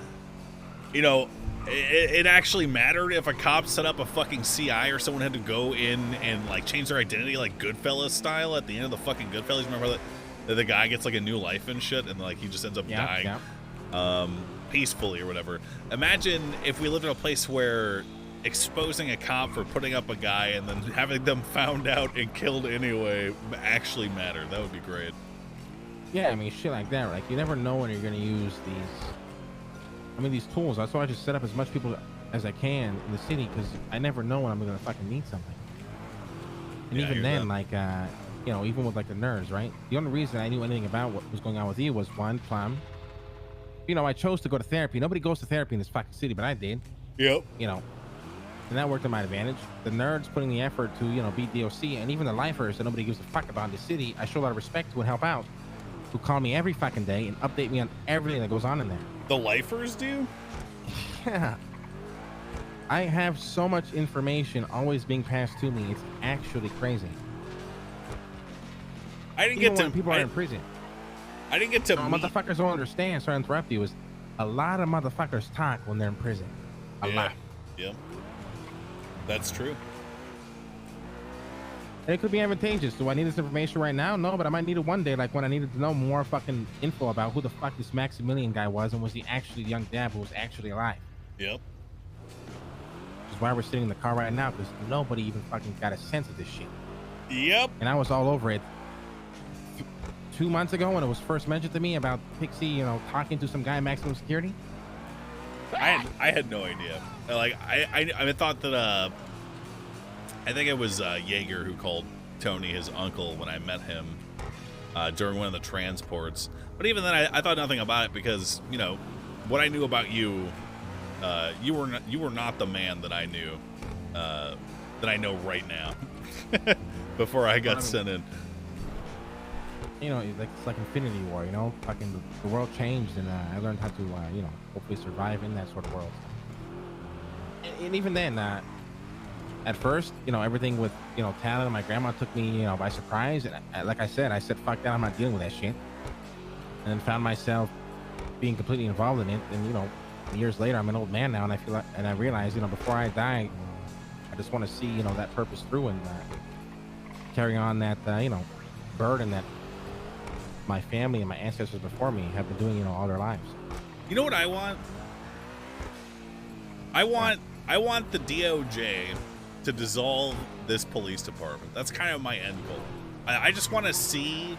[SPEAKER 2] you know, it actually mattered if a cop set up a fucking CI or someone had to go in and like change their identity, like Goodfellas style at the end of the fucking Goodfellas. Remember that the guy gets like a new life and shit, and like he just ends up dying peacefully or whatever. Imagine if we lived in a place where exposing a cop for putting up a guy and then having them found out and killed anyway actually mattered. That would be great.
[SPEAKER 9] Yeah, I mean, shit like that. Like, you never know when you're gonna use these tools. That's why I just set up as much people as I can in the city, because I never know when I'm gonna fucking need something. And yeah, even then, like, you know, even with like the nerds, right? The only reason I knew anything about what was going on with you was one, Plum. You know, I chose to go to therapy. Nobody goes to therapy in this fucking city, but I did.
[SPEAKER 2] Yep.
[SPEAKER 9] You know, and that worked to my advantage. The nerds putting the effort to, you know, beat DOC, and even the lifers that nobody gives a fuck about in the city, I show a lot of respect to and help out, who call me every fucking day and update me on everything that goes on in there.
[SPEAKER 2] The lifers do?
[SPEAKER 9] Yeah. I have so much information always being passed to me. It's actually crazy.
[SPEAKER 2] I didn't get to
[SPEAKER 9] when people are in prison.
[SPEAKER 2] I didn't get to
[SPEAKER 9] motherfuckers don't understand. Sorry to interrupt you. Is a lot of motherfuckers talk when they're in prison. A lot.
[SPEAKER 2] Yep. That's true.
[SPEAKER 9] And it could be advantageous. Do I need this information right now? No, but I might need it one day, like when I needed to know more fucking info about who the fuck this Maximilian guy was, and was he actually young dad who was actually alive.
[SPEAKER 2] Yep.
[SPEAKER 9] Which is why we're sitting in the car right now, because nobody even fucking got a sense of this shit.
[SPEAKER 2] Yep.
[SPEAKER 9] And I was all over it 2 months ago when it was first mentioned to me about Pixie, you know, talking to some guy in maximum security.
[SPEAKER 2] I had no idea. Like I thought that I think it was Jaeger who called Tony his uncle when I met him during one of the transports. But even then, I thought nothing about it, because, you know, what I knew about you, you were not the man that I knew, that I know right now. Before I got sent in.
[SPEAKER 9] You know, it's like Infinity War. You know, fucking the world changed, and I learned how to, you know, hopefully survive in that sort of world. And even then, at first, you know, everything with, you know, Talon and my grandma took me, you know, by surprise. And like I said, fuck that, I'm not dealing with that shit. And then found myself being completely involved in it. And, you know, years later, I'm an old man now, and I realize, you know, before I die, I just want to see, you know, that purpose through and carry on that, you know, burden that my family and my ancestors before me have been doing, you know, all their lives.
[SPEAKER 2] You know what I want? I want the DOJ to dissolve this police department. That's kind of my end goal. I just want to see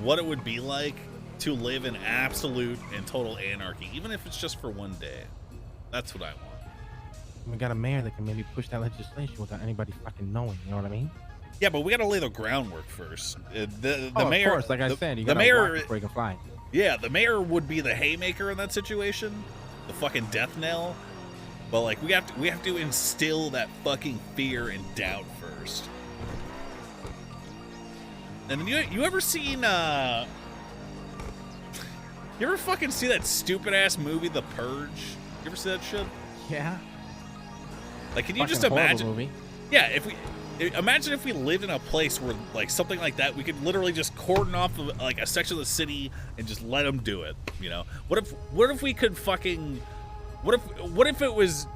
[SPEAKER 2] what it would be like to live in absolute and total anarchy, even if it's just for one day. That's what I want.
[SPEAKER 9] We got a mayor that can maybe push that legislation without anybody fucking knowing. You know what I mean?
[SPEAKER 2] Yeah, but we got to lay the groundwork first. The
[SPEAKER 9] oh,
[SPEAKER 2] mayor,
[SPEAKER 9] of course, like I said, you
[SPEAKER 2] the
[SPEAKER 9] gotta
[SPEAKER 2] mayor
[SPEAKER 9] walk before you can fly.
[SPEAKER 2] Yeah, the mayor would be the haymaker in that situation, the fucking death knell. But like we have to instill that fucking fear and doubt first. And then you ever seen you ever fucking see that stupid ass movie The Purge? You ever see that shit?
[SPEAKER 9] Yeah.
[SPEAKER 2] Like, can you
[SPEAKER 9] Fucking
[SPEAKER 2] just imagine?
[SPEAKER 9] movie.
[SPEAKER 2] Yeah, imagine if we lived in a place where like something like that, we could literally just cordon off like a section of the city and just let them do it. You know, what if we could fucking what if it was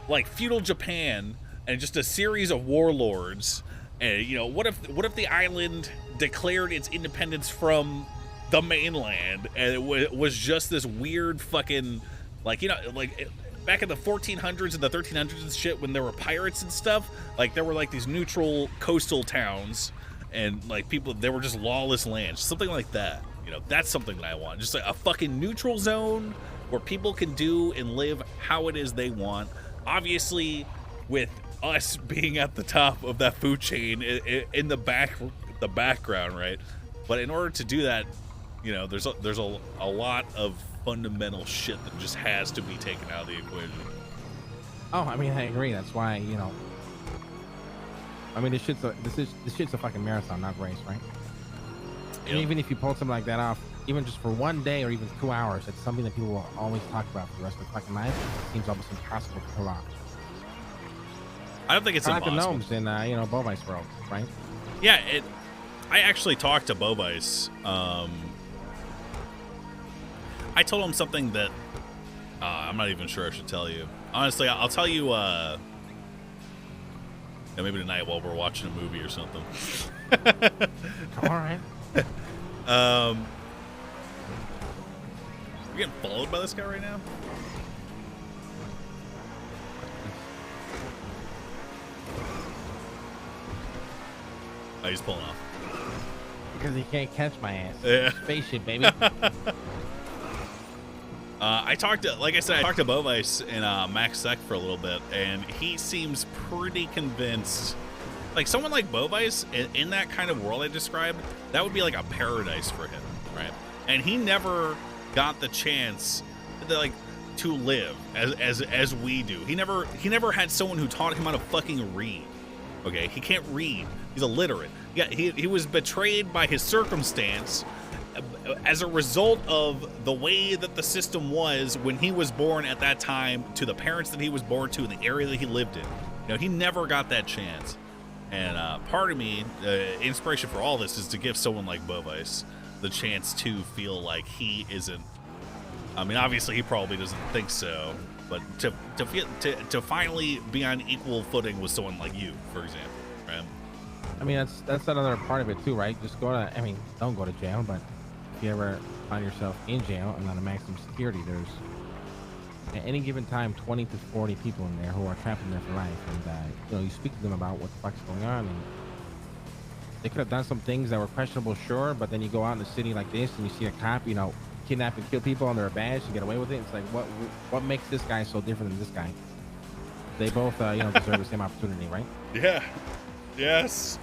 [SPEAKER 2] like feudal Japan and just a series of warlords, and you know, what if the island declared its independence from the mainland and it was just this weird fucking, like, you know, like back in the 1400s and the 1300s and shit, when there were pirates and stuff, like there were like these neutral coastal towns and like people, they were just lawless lands, something like that. You know, that's something that I want, just like a fucking neutral zone where people can do and live how it is they want. Obviously, with us being at the top of that food chain in the background, right? But in order to do that, you know, there's a lot of fundamental shit that just has to be taken out of the equation.
[SPEAKER 9] Oh, I mean, I agree. That's why, you know, I mean, this shit's a fucking marathon, not race, right?
[SPEAKER 2] Yep.
[SPEAKER 9] And even if you pull something like that off, even just for one day or even 2 hours, it's something that people will always talk about for the rest of their fucking life. It seems almost impossible to pull off.
[SPEAKER 2] I don't think it's
[SPEAKER 9] like
[SPEAKER 2] impossible.
[SPEAKER 9] the gnomes in, you know, Bovice world, right?
[SPEAKER 2] Yeah, I actually talked to Bovice. I told him something that I'm not even sure I should tell you. Honestly, I'll tell you maybe tonight while we're watching a movie or something.
[SPEAKER 9] All right.
[SPEAKER 2] You're getting followed by this guy right now? Oh, he's pulling off.
[SPEAKER 9] Because he can't catch my ass.
[SPEAKER 2] Yeah.
[SPEAKER 9] Spaceship, baby.
[SPEAKER 2] I talked to Bovice and Max Sec for a little bit, and he seems pretty convinced. Like, someone like Bovice, in that kind of world I described, that would be like a paradise for him, right? And he never got the chance to live as we do. He never had someone who taught him how to fucking read. Okay, he can't read. He's illiterate. Yeah, he was betrayed by his circumstance as a result of the way that the system was when he was born at that time, to the parents that he was born to, in the area that he lived in. You know, he never got that chance. And part of me, inspiration for all this is to give someone like Bovice the chance to feel like he isn't. I mean, obviously he probably doesn't think so, but to finally be on equal footing with someone like you, for example, right?
[SPEAKER 9] I mean, that's another part of it too, right? Just don't go to jail, but if you ever find yourself in jail and on a maximum security, there's at any given time 20 to 40 people in there who are trapped in there for life, and you know, you speak to them about what the fuck's going on, and they could have done some things that were questionable, sure, but then you go out in the city like this and you see a cop, you know, kidnap and kill people under a badge and get away with it. It's like, what makes this guy so different than this guy? They both you know, deserve the same opportunity, right?
[SPEAKER 2] Yeah. Yes.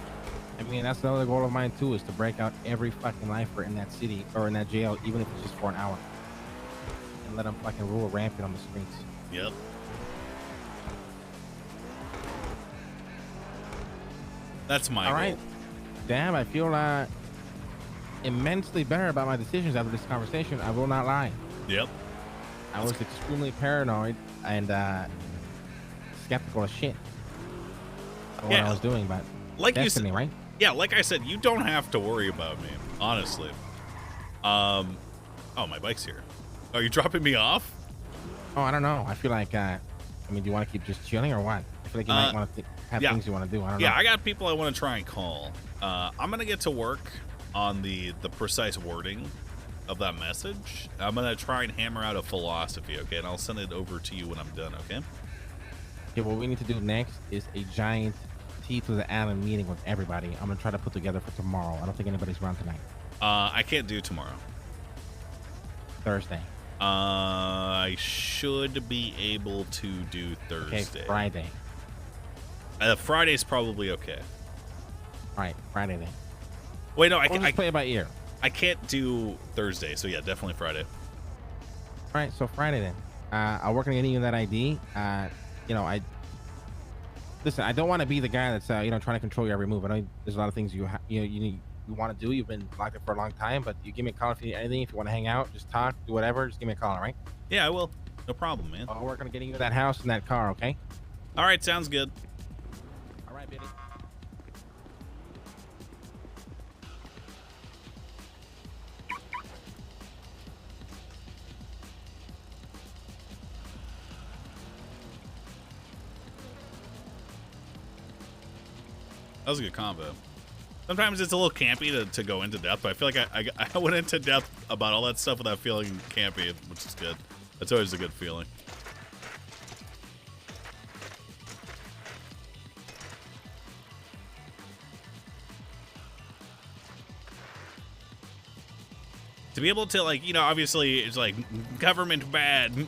[SPEAKER 9] I mean, that's another goal of mine too, is to break out every fucking lifer in that city or in that jail, even if it's just for an hour, and let them fucking rule rampant on the streets.
[SPEAKER 2] Yep. That's my goal.
[SPEAKER 9] All right. Damn, I feel immensely better about my decisions after this conversation. I will not lie.
[SPEAKER 2] Yep.
[SPEAKER 9] I was extremely paranoid and skeptical of shit of what I was doing, but
[SPEAKER 2] like
[SPEAKER 9] destiny,
[SPEAKER 2] you said,
[SPEAKER 9] right?
[SPEAKER 2] Yeah, like I said, you don't have to worry about me, honestly. Oh, my bike's here. Are you dropping me off?
[SPEAKER 9] Oh, I don't know. I feel like, I mean, do you want to keep just chilling or what? I feel like you might want to have things you want to do. I don't know.
[SPEAKER 2] Yeah, I got people I want to try and call. I'm gonna get to work on the precise wording of that message. I'm gonna try and hammer out a philosophy, okay? And I'll send it over to you when I'm done, okay?
[SPEAKER 9] Okay, what we need to do next is a giant T to the Allen meeting with everybody. I'm gonna try to put together for tomorrow. I don't think anybody's around tonight.
[SPEAKER 2] I can't do tomorrow.
[SPEAKER 9] Thursday.
[SPEAKER 2] I should be able to do Thursday.
[SPEAKER 9] Okay, Friday.
[SPEAKER 2] Friday's probably okay.
[SPEAKER 9] All right, Friday then.
[SPEAKER 2] Wait, no, I
[SPEAKER 9] can play it by ear.
[SPEAKER 2] I can't do Thursday, so yeah, definitely Friday.
[SPEAKER 9] All right, so Friday then. I'll work on getting you that ID. Listen. I don't want to be the guy that's trying to control your every move. I know there's a lot of things you want to do. You've been locked up for a long time, but you give me a call if you need anything. If you want to hang out, just talk, do whatever. Just give me a call, all right?
[SPEAKER 2] Yeah, I will. No problem, man.
[SPEAKER 9] I'll work on getting you that house and that car, okay?
[SPEAKER 2] All right, sounds good.
[SPEAKER 9] All right, baby.
[SPEAKER 2] That was a good combo. Sometimes it's a little campy to go into depth, but I feel like I went into depth about all that stuff without feeling campy, which is good. That's always a good feeling. To be able to, like, obviously it's like government bad,